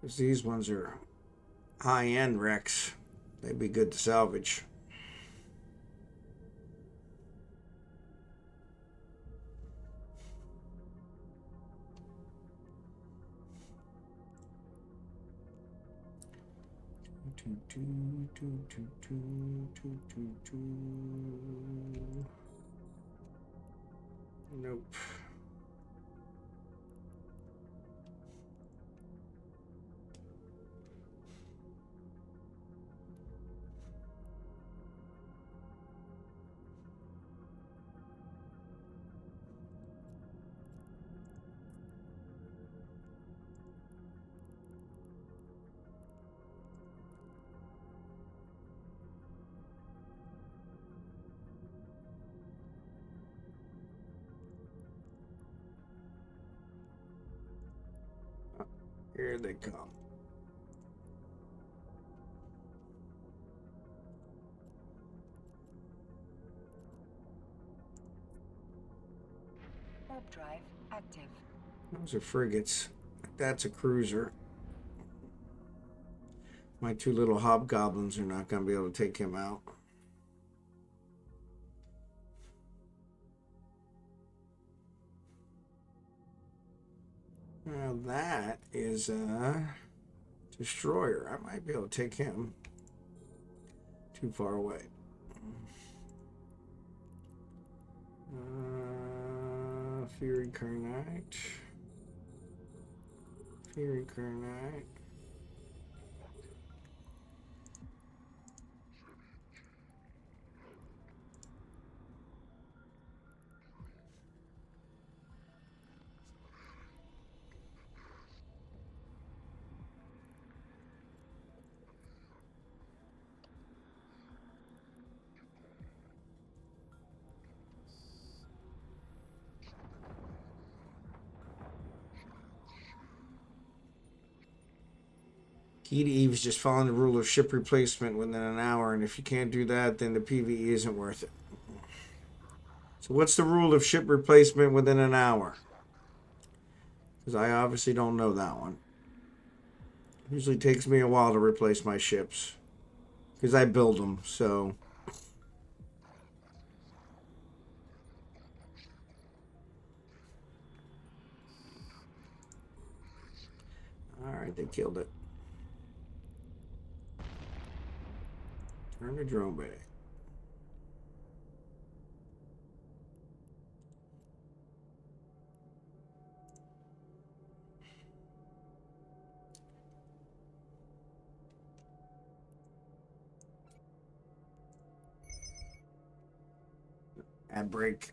Because these ones are high-end wrecks. They'd be good to salvage. Nope. Here they come. Warp drive active. Those are frigates. That's a cruiser. My two little hobgoblins are not going to be able to take him out. Now that is a destroyer. I might be able to take him. Too far away. Fury Carnite. Fury Carnite. Key to Eve is just following the rule of ship replacement within an hour, and if you can't do that, then the PvE isn't worth it. So what's the rule of ship replacement within an hour? Because I obviously don't know that one. It usually takes me a while to replace my ships. Because I build them, so... Alright, they killed it. Turn to drone bay. Ad break.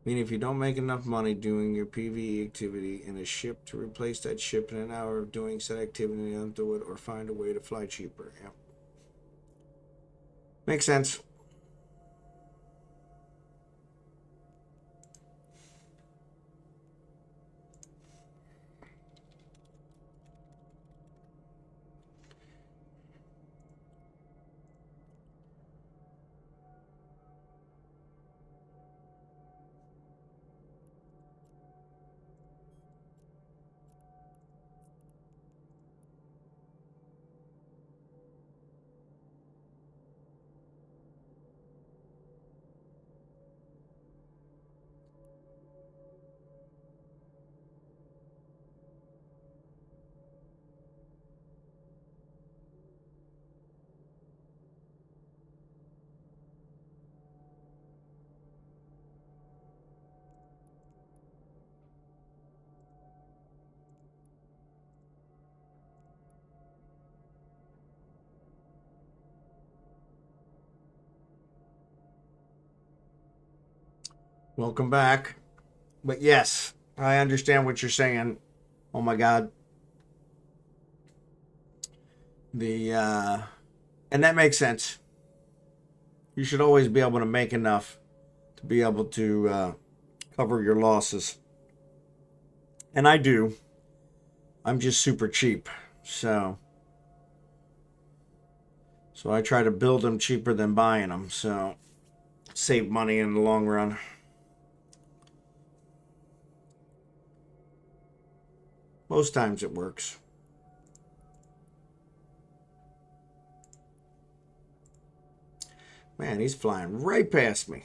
Meaning if you don't make enough money doing your PvE activity in a ship to replace that ship in an hour of doing said activity, don't do it or find a way to fly cheaper. Yep. Makes sense. Welcome back. But yes, I understand what you're saying. Oh my God. And that makes sense. You should always be able to make enough to be able to cover your losses. And I do. I'm just super cheap. So I try to build them cheaper than buying them. So save money in the long run. Most times it works. Man, he's flying right past me.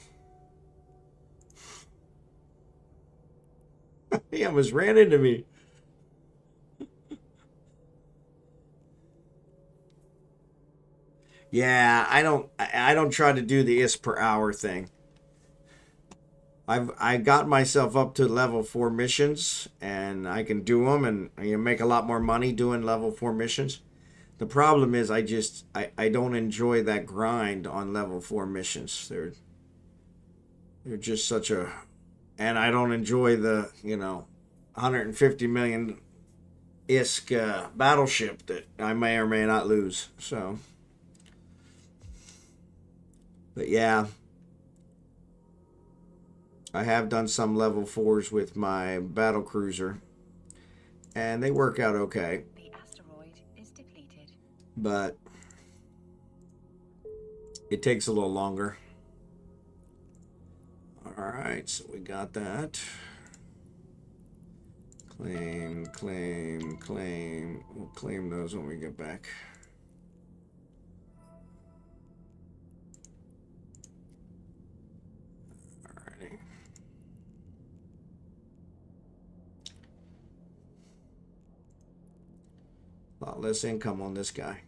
He almost ran into me. Yeah, I don't try to do the IS per hour thing. I got myself up to level 4 missions, and I can do them, and you make a lot more money doing level 4 missions. The problem is I don't enjoy that grind on level 4 missions. They're just such a, and I don't enjoy the 150 million ISK battleship that I may or may not lose. So, but yeah, I have done some level 4s with my battle cruiser, and they work out okay. The asteroid is depleted. But it takes a little longer. All right, so we got that. Claim, claim, claim. We'll claim those when we get back. Alrighty. A lot less income on this guy.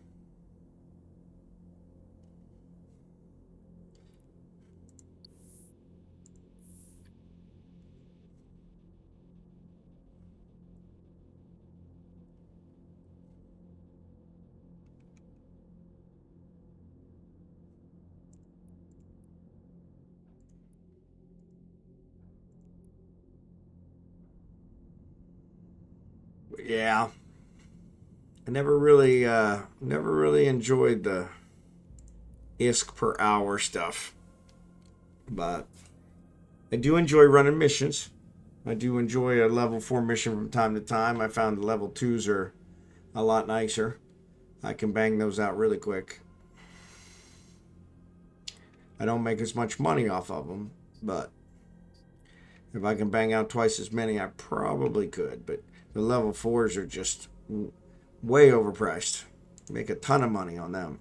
But yeah, I never really enjoyed the ISK per hour stuff, but I do enjoy running missions. I do enjoy a level 4 mission from time to time. I found the level 2s are a lot nicer. I can bang those out really quick. I don't make as much money off of them, but if I can bang out twice as many, I probably could. But the level 4s are just way overpriced. Make a ton of money on them.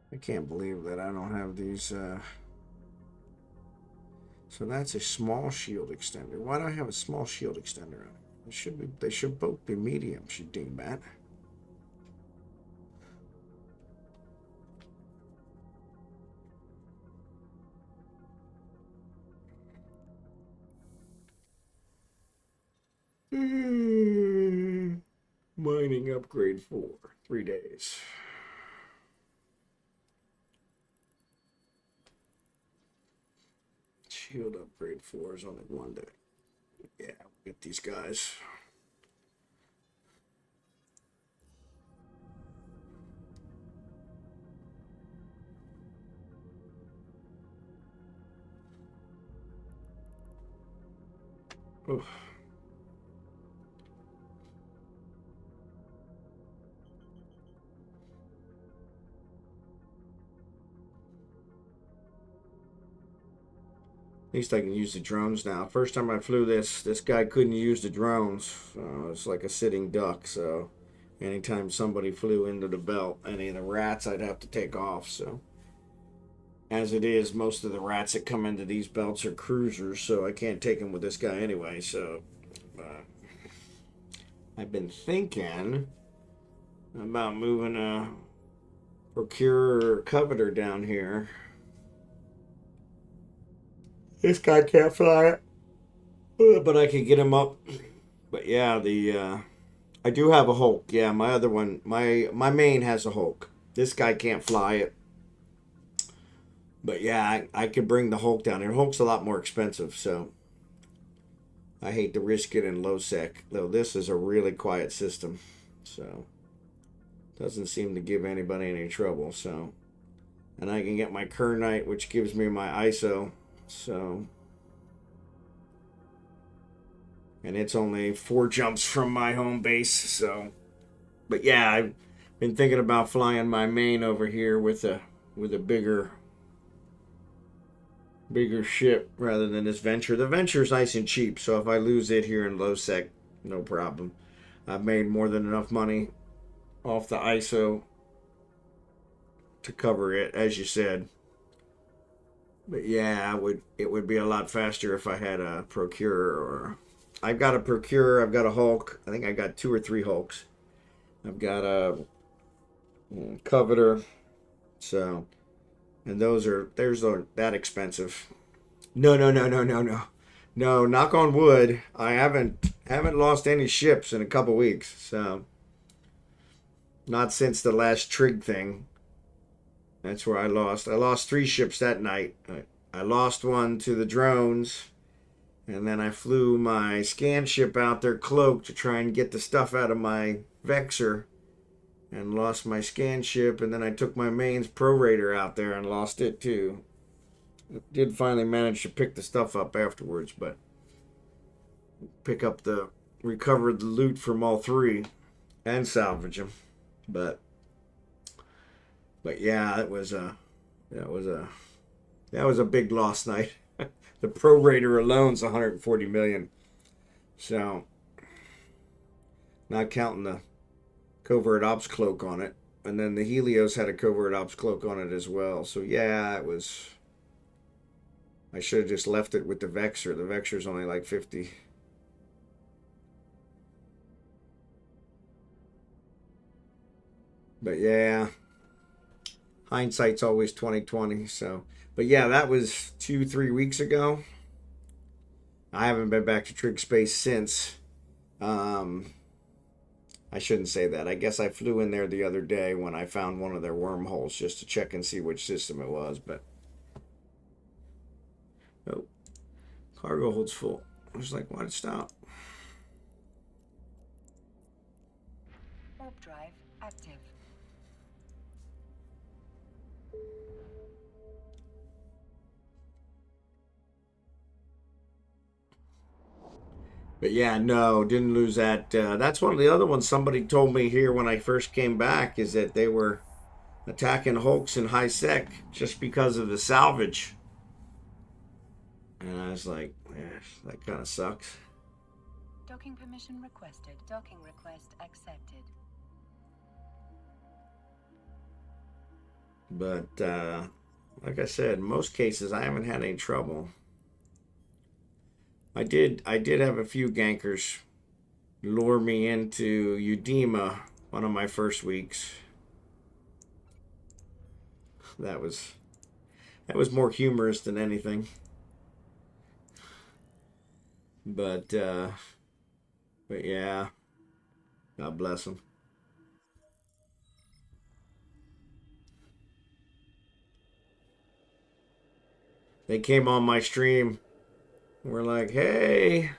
I can't believe that I don't have these. So that's a small shield extender. Why do I have a small shield extender on it? They should both be medium, you dingbat. Mining upgrade 4, 3 days. Shield upgrade 4 is only 1 day. Yeah, we'll get these guys. Oof. At least I can use the drones now. First time I flew this guy couldn't use the drones. It's like a sitting duck. So anytime somebody flew into the belt, any of the rats, I'd have to take off. So as it is, most of the rats that come into these belts are cruisers, so I can't take them with this guy anyway. So I've been thinking about moving a procurer coveter down here. This guy can't fly it, but I can get him up. But yeah, I do have a Hulk. Yeah, my other one, my main has a Hulk. This guy can't fly it. But yeah, I could bring the Hulk down here. Hulk's a lot more expensive, so I hate to risk it in low sec, though this is a really quiet system. So, doesn't seem to give anybody any trouble. So, and I can get my Kernite, which gives me my ISO. So, and it's only 4 jumps from my home base. So, but yeah, I've been thinking about flying my main over here with a bigger ship rather than this Venture. The Venture's nice and cheap, so if I lose it here in low sec, no problem. I've made more than enough money off the ISO to cover it, as you said. But yeah, it would be a lot faster if I had a Procurer, or I've got a Procurer, I've got a Hulk. I think I got 2 or 3 Hulks. I've got a Coveter. So, and those are that expensive. No, no, no, no, no, no. No, knock on wood. I haven't lost any ships in a couple weeks. So, not since the last Trig thing. That's where I lost. I lost 3 ships that night. I lost one to the drones, and then I flew my scan ship out there cloaked to try and get the stuff out of my Vexor, and lost my scan ship, and then I took my mains prorator out there and lost it too. I did finally manage to pick the stuff up afterwards, but recover the loot from all 3 and salvage them. But yeah, that was a big loss night. The prorator alone's 140 million. So, not counting the covert ops cloak on it, and then the Helios had a covert ops cloak on it as well. So yeah, I should have just left it with the Vexor. The Vexor's only like 50. But yeah, hindsight's always 20/20. So, but yeah, that was 2-3 weeks ago. I haven't been back to Trig Space since. I shouldn't say that. I guess I flew in there the other day when I found one of their wormholes just to check and see which system it was. But oh, cargo holds full. I was like, why'd it stop? Warp drive active. But yeah, no, didn't lose that. That's one of the other ones somebody told me here when I first came back, is that they were attacking Hulks in high sec just because of the salvage. And I was like, that kind of sucks. Docking permission requested. Docking request accepted. But like I said, in most cases I haven't had any trouble. I did have a few gankers lure me into Udema one of my first weeks. That was more humorous than anything. But yeah, God bless them. They came on my stream. We're like, hey.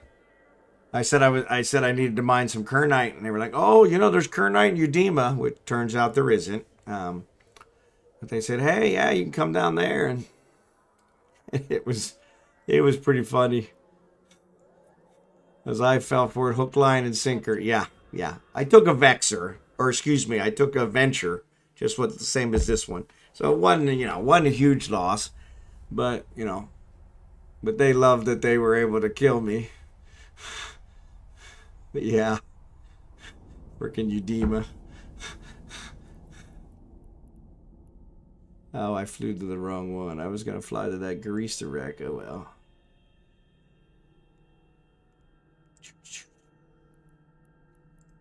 I said I needed to mine some Kernite, and they were like, oh, there's Kernite in Udema, which turns out there isn't. But they said, hey, yeah, you can come down there, and it was pretty funny. As I fell for it, hook, line, and sinker. Yeah. I took a Vexor, or excuse me, I took a Venture, just what the same as this one. So it wasn't a huge loss, but but they loved that they were able to kill me. But yeah, freaking Udema. Oh, I flew to the wrong one. I was gonna fly to that Grease wreck. Oh well.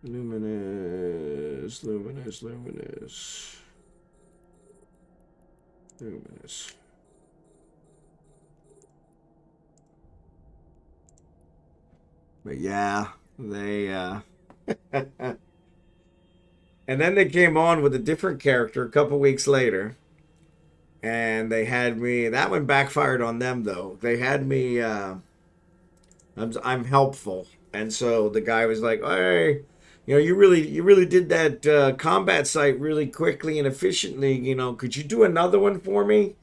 Luminous. But yeah, they and then they came on with a different character a couple weeks later, and they had me. That one backfired on them though. They had me I'm helpful. And so the guy was like, "Hey, you really did that combat site really quickly and efficiently. Could you do another one for me?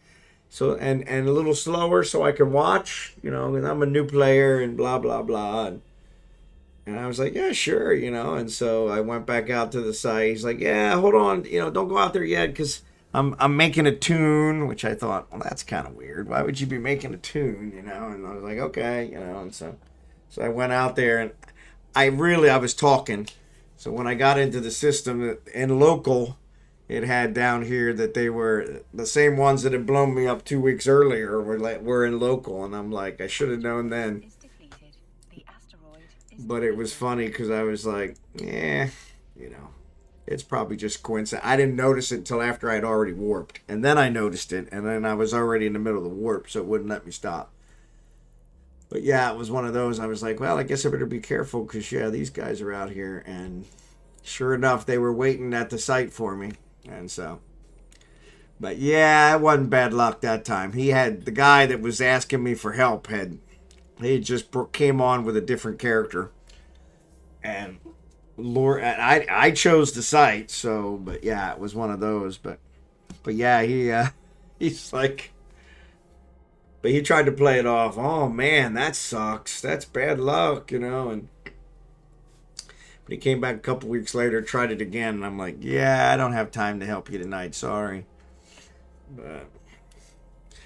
So and a little slower so I can watch. And I'm a new player and blah blah blah." And I was like, "Yeah, sure. And so I went back out to the site. He's like, "Yeah, hold on. Don't go out there yet because I'm making a tune," which I thought, well, that's kind of weird. Why would you be making a tune? And I was like, okay. And so I went out there and I was talking. So when I got into the system in local, it had down here that they were the same ones that had blown me up 2 weeks earlier were in local, and I'm like, I should have known then. Is depleted. The asteroid is But it was funny because I was like, yeah, you know, it's probably just coincidence. I didn't notice it until after I'd already warped, and then I noticed it, and then I was already in the middle of the warp, so it wouldn't let me stop. But yeah, it was one of those. I was like, well, I guess I better be careful because yeah, these guys are out here, and sure enough, they were waiting at the site for me, and so. But yeah, it wasn't bad luck that time. He had the guy that was asking me for help had he just came on with a different character, and Lord, I chose the site, so but yeah, it was one of those. But yeah, he's like, but he tried to play it off. Oh man, that sucks. That's bad luck, and but he came back a couple weeks later, tried it again, and I'm like, yeah, I don't have time to help you tonight. Sorry,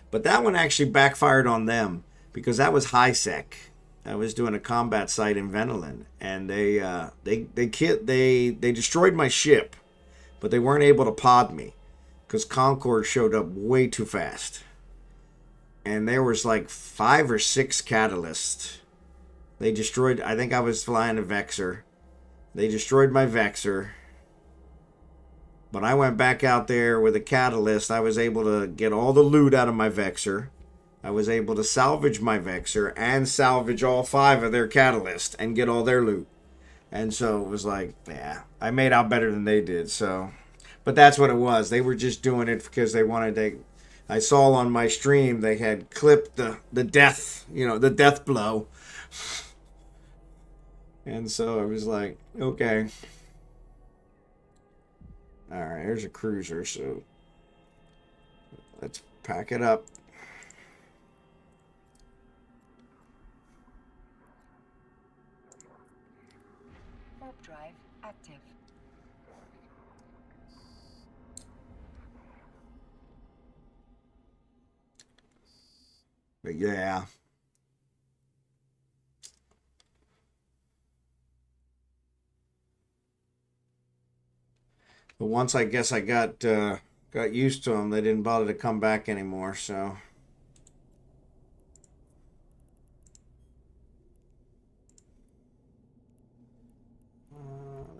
but that one actually backfired on them because that was high sec. I was doing a combat site in Venoland, and they destroyed my ship, but they weren't able to pod me because Concord showed up way too fast, and there was like 5 or 6 catalysts. They destroyed. I think I was flying a Vexor. They destroyed my Vexor, but I went back out there with a catalyst. I was able to get all the loot out of my Vexor. I was able to salvage my Vexor and salvage all 5 of their catalysts and get all their loot. And so it was like, yeah, I made out better than they did. So, but that's what it was. They were just doing it because they wanted to. I saw on my stream they had clipped the death, the death blow. And so I was like, okay. All right, here's a cruiser. So let's pack it up. warp drive active. But yeah. But once I guess I got used to them, they didn't bother to come back anymore. So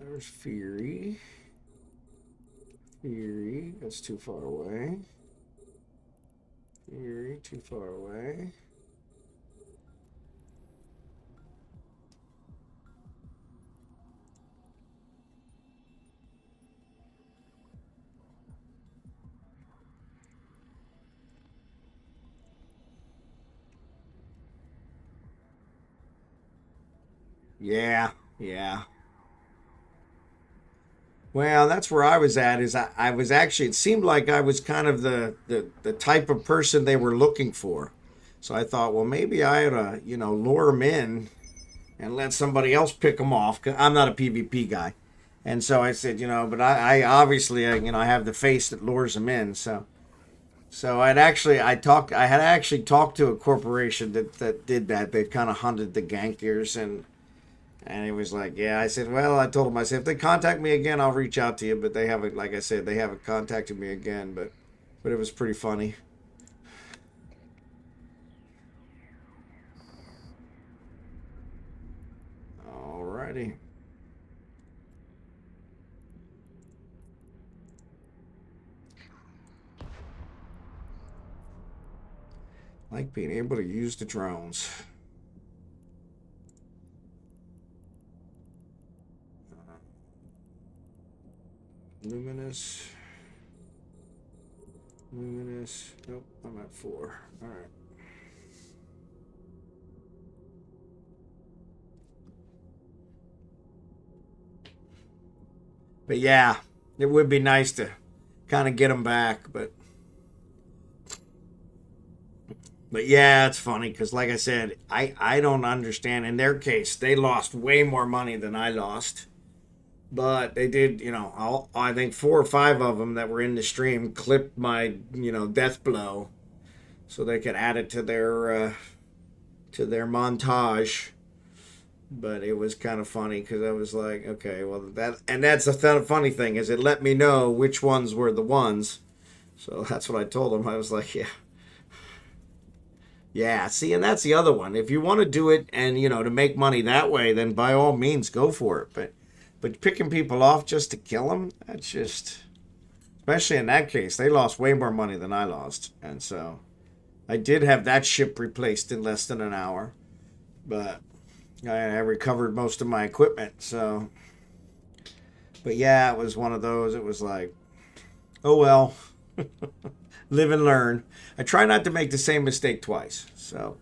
there's Fury. Fury, that's too far away. Fury, too far away. Yeah, yeah. Well, that's where I was at. I was actually. It seemed like I was kind of the type of person they were looking for. So I thought, well, maybe I ought to, lure them in and let somebody else pick them off. 'Cause I'm not a PvP guy, and so I said, but I obviously, I have the face that lures them in. So I had actually talked to a corporation that did that. They kind of hunted the gankiers and he was like, yeah. I said, well, I told him, I said, if they contact me again, I'll reach out to you. But they haven't, like I said, they haven't contacted me again. But it was pretty funny. Alrighty. Like being able to use the drones. Luminous. Luminous. Nope, I'm at 4. Alright. But yeah, it would be nice to kind of get them back. But yeah, it's funny because, like I said, I don't understand. In their case, they lost way more money than I lost. But they did, I think 4 or 5 of them that were in the stream clipped my, death blow, so they could add it to their montage. But it was kind of funny because I was like, okay, well that's the funny thing is it let me know which ones were the ones. So that's what I told them. I was like, yeah. Yeah, see, and that's the other one. If you want to do it and, to make money that way, then by all means go for it. But picking people off just to kill them, that's just, especially in that case, they lost way more money than I lost. And so I did have that ship replaced in less than an hour, but I recovered most of my equipment. So, but yeah, it was one of those. It was like, oh well, live and learn. I try not to make the same mistake twice. So,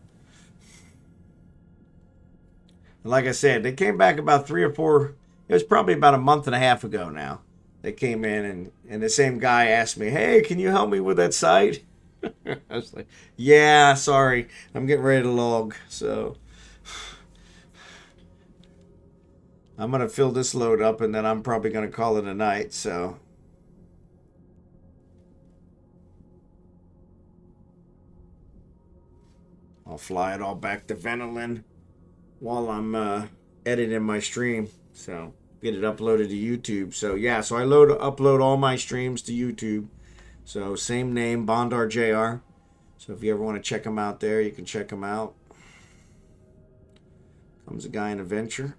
like I said, they came back about 3 or 4. It was probably about a month and a half ago now. They came in and the same guy asked me, "Hey, can you help me with that site?" I was like, "Yeah, sorry, I'm getting ready to log, so I'm gonna fill this load up and then I'm probably gonna call it a night." So I'll fly it all back to Venolin while I'm editing my stream. So get it uploaded to YouTube. So yeah, so I upload all my streams to YouTube. So same name, Bondar JR. So if you ever want to check them out there, you can check them out. Comes a guy in a venture.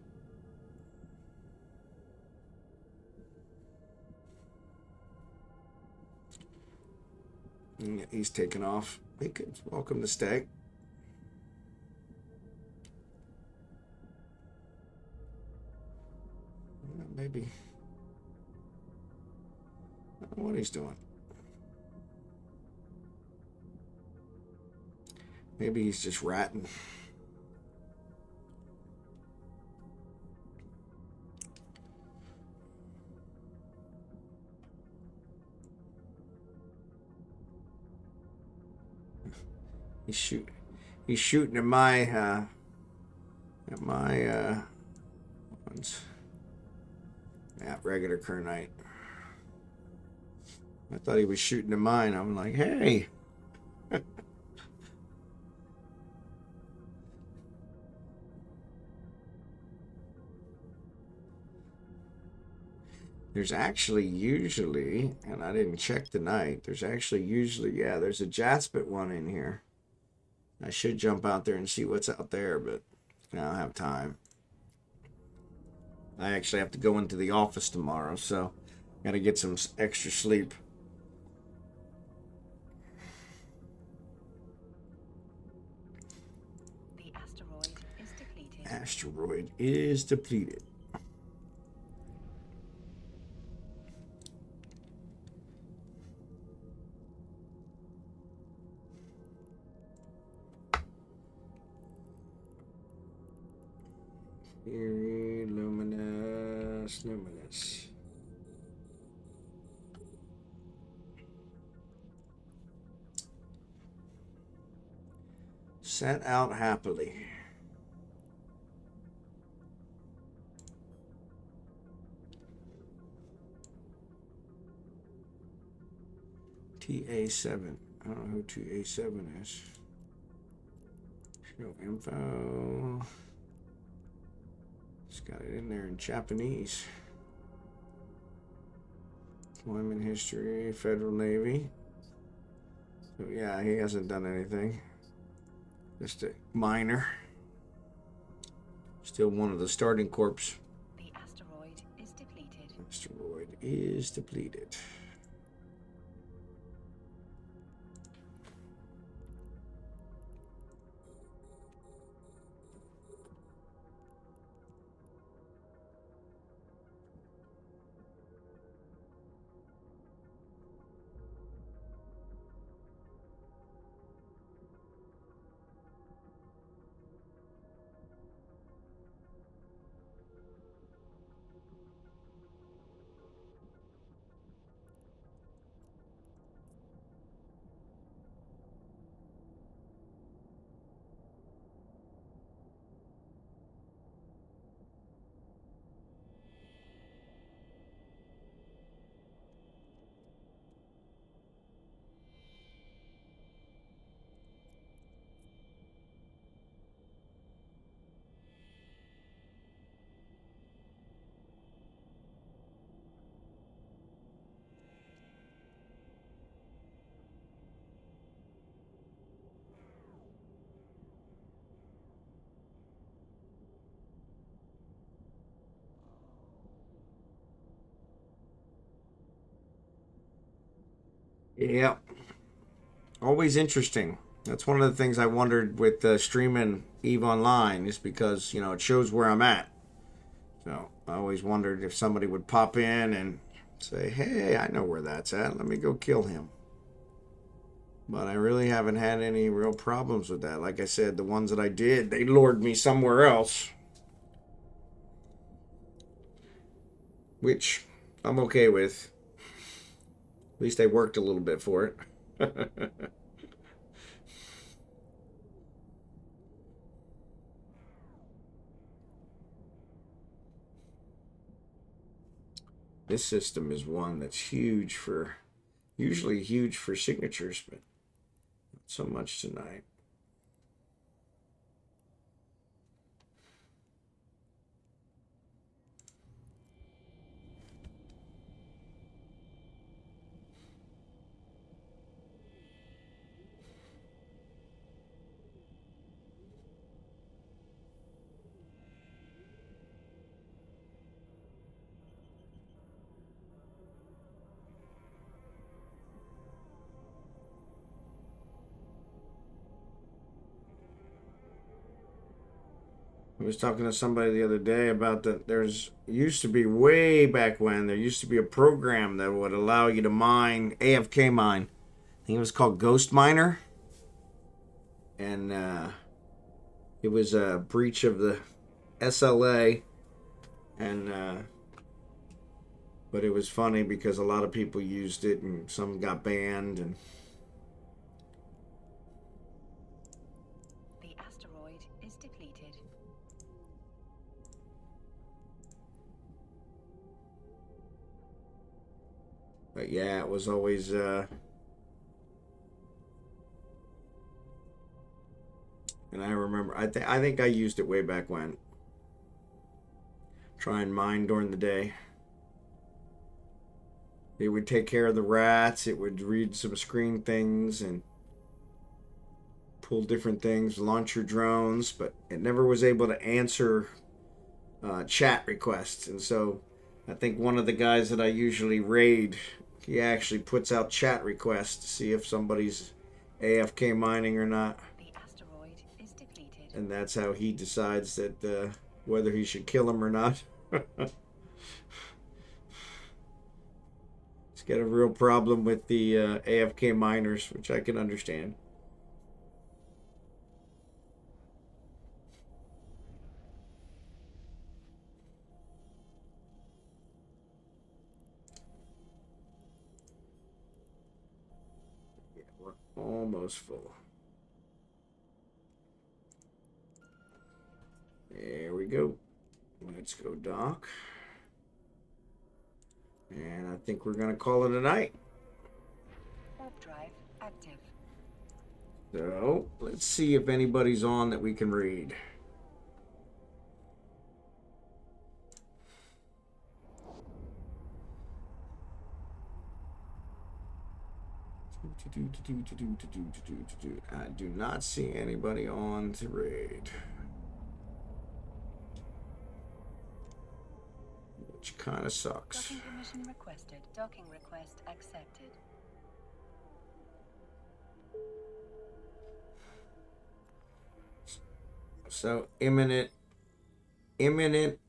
And he's taking off. He could welcome to stay. Maybe. I don't know what he's doing. Maybe he's just ratting. He's shooting at my ones. Yeah, regular Kernite. I thought he was shooting at mine. I'm like, hey. There's actually usually, and I didn't check tonight, there's actually usually, yeah, there's a Jaspit one in here. I should jump out there and see what's out there, but I don't have time. I actually have to go into the office tomorrow, so got to get some extra sleep. The asteroid is depleted. Asteroid is depleted. Fury, luminous. Set out happily. TA7. I don't know who TA7 is. Show info. It's got it in there in Japanese. Deployment history, Federal Navy. So yeah, he hasn't done anything. Just a minor. Still one of the starting corps. The asteroid is depleted. Asteroid is depleted. Yep. Always interesting. That's one of the things I wondered with streaming Eve Online is because, you know, it shows where I'm at. So I always wondered if somebody would pop in and say, hey, I know where that's at. Let me go kill him. But I really haven't had any real problems with that. Like I said, the ones that I did, they lured me somewhere else. Which I'm okay with. At least I worked a little bit for it. This system is one that's usually huge for signatures, but not so much tonight. I was talking to somebody the other day about that. There's used to be way back when there used to be a program that would allow you to mine AFK mine. I think it was called Ghost Miner, and it was a breach of the SLA, and but it was funny because a lot of people used it and some got banned and. The asteroid is depleted. But yeah, it was always and I remember I think I used it way back when. Try and mine during the day. It would take care of the rats, it would read some screen things and pull different things, launch your drones, but it never was able to answer chat requests. And so I think one of the guys that I usually raid, he actually puts out chat requests to see if somebody's AFK mining or not. The asteroid is depleted. And that's how he decides that whether he should kill him or not. He's got a real problem with the AFK miners, which I can understand. Yeah, we're almost full. There we go. Let's go dock. And I think we're going to call it a night. Warp drive active. So let's see if anybody's on that we can read. I do not see anybody on to raid. Which kind of sucks. Docking permission requested. Docking request accepted. So imminent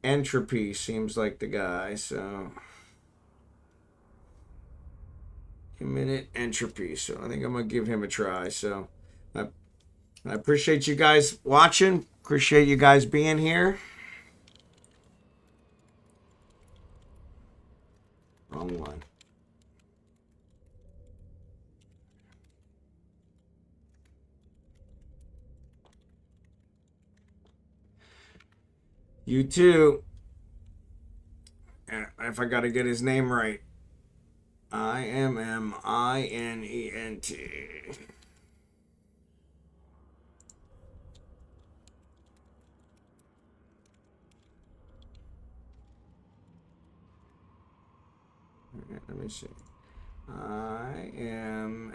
entropy seems like the guy. So imminent entropy. So I think I'm gonna give him a try. So I appreciate you guys watching. Appreciate you guys being here. Wrong one. You too. If I gotta get his name right. IMMINENT. Let me see. IMMINENT.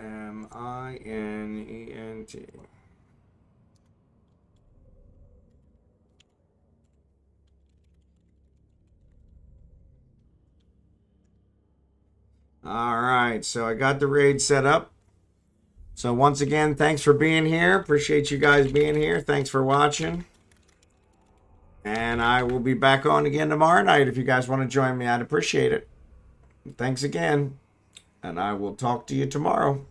All right. right, so I got the raid set up. So once again, thanks for being here. Appreciate you guys being here. Thanks for watching. And I will be back on again tomorrow night. If you guys want to join me, I'd appreciate it. Thanks again. And I will talk to you tomorrow.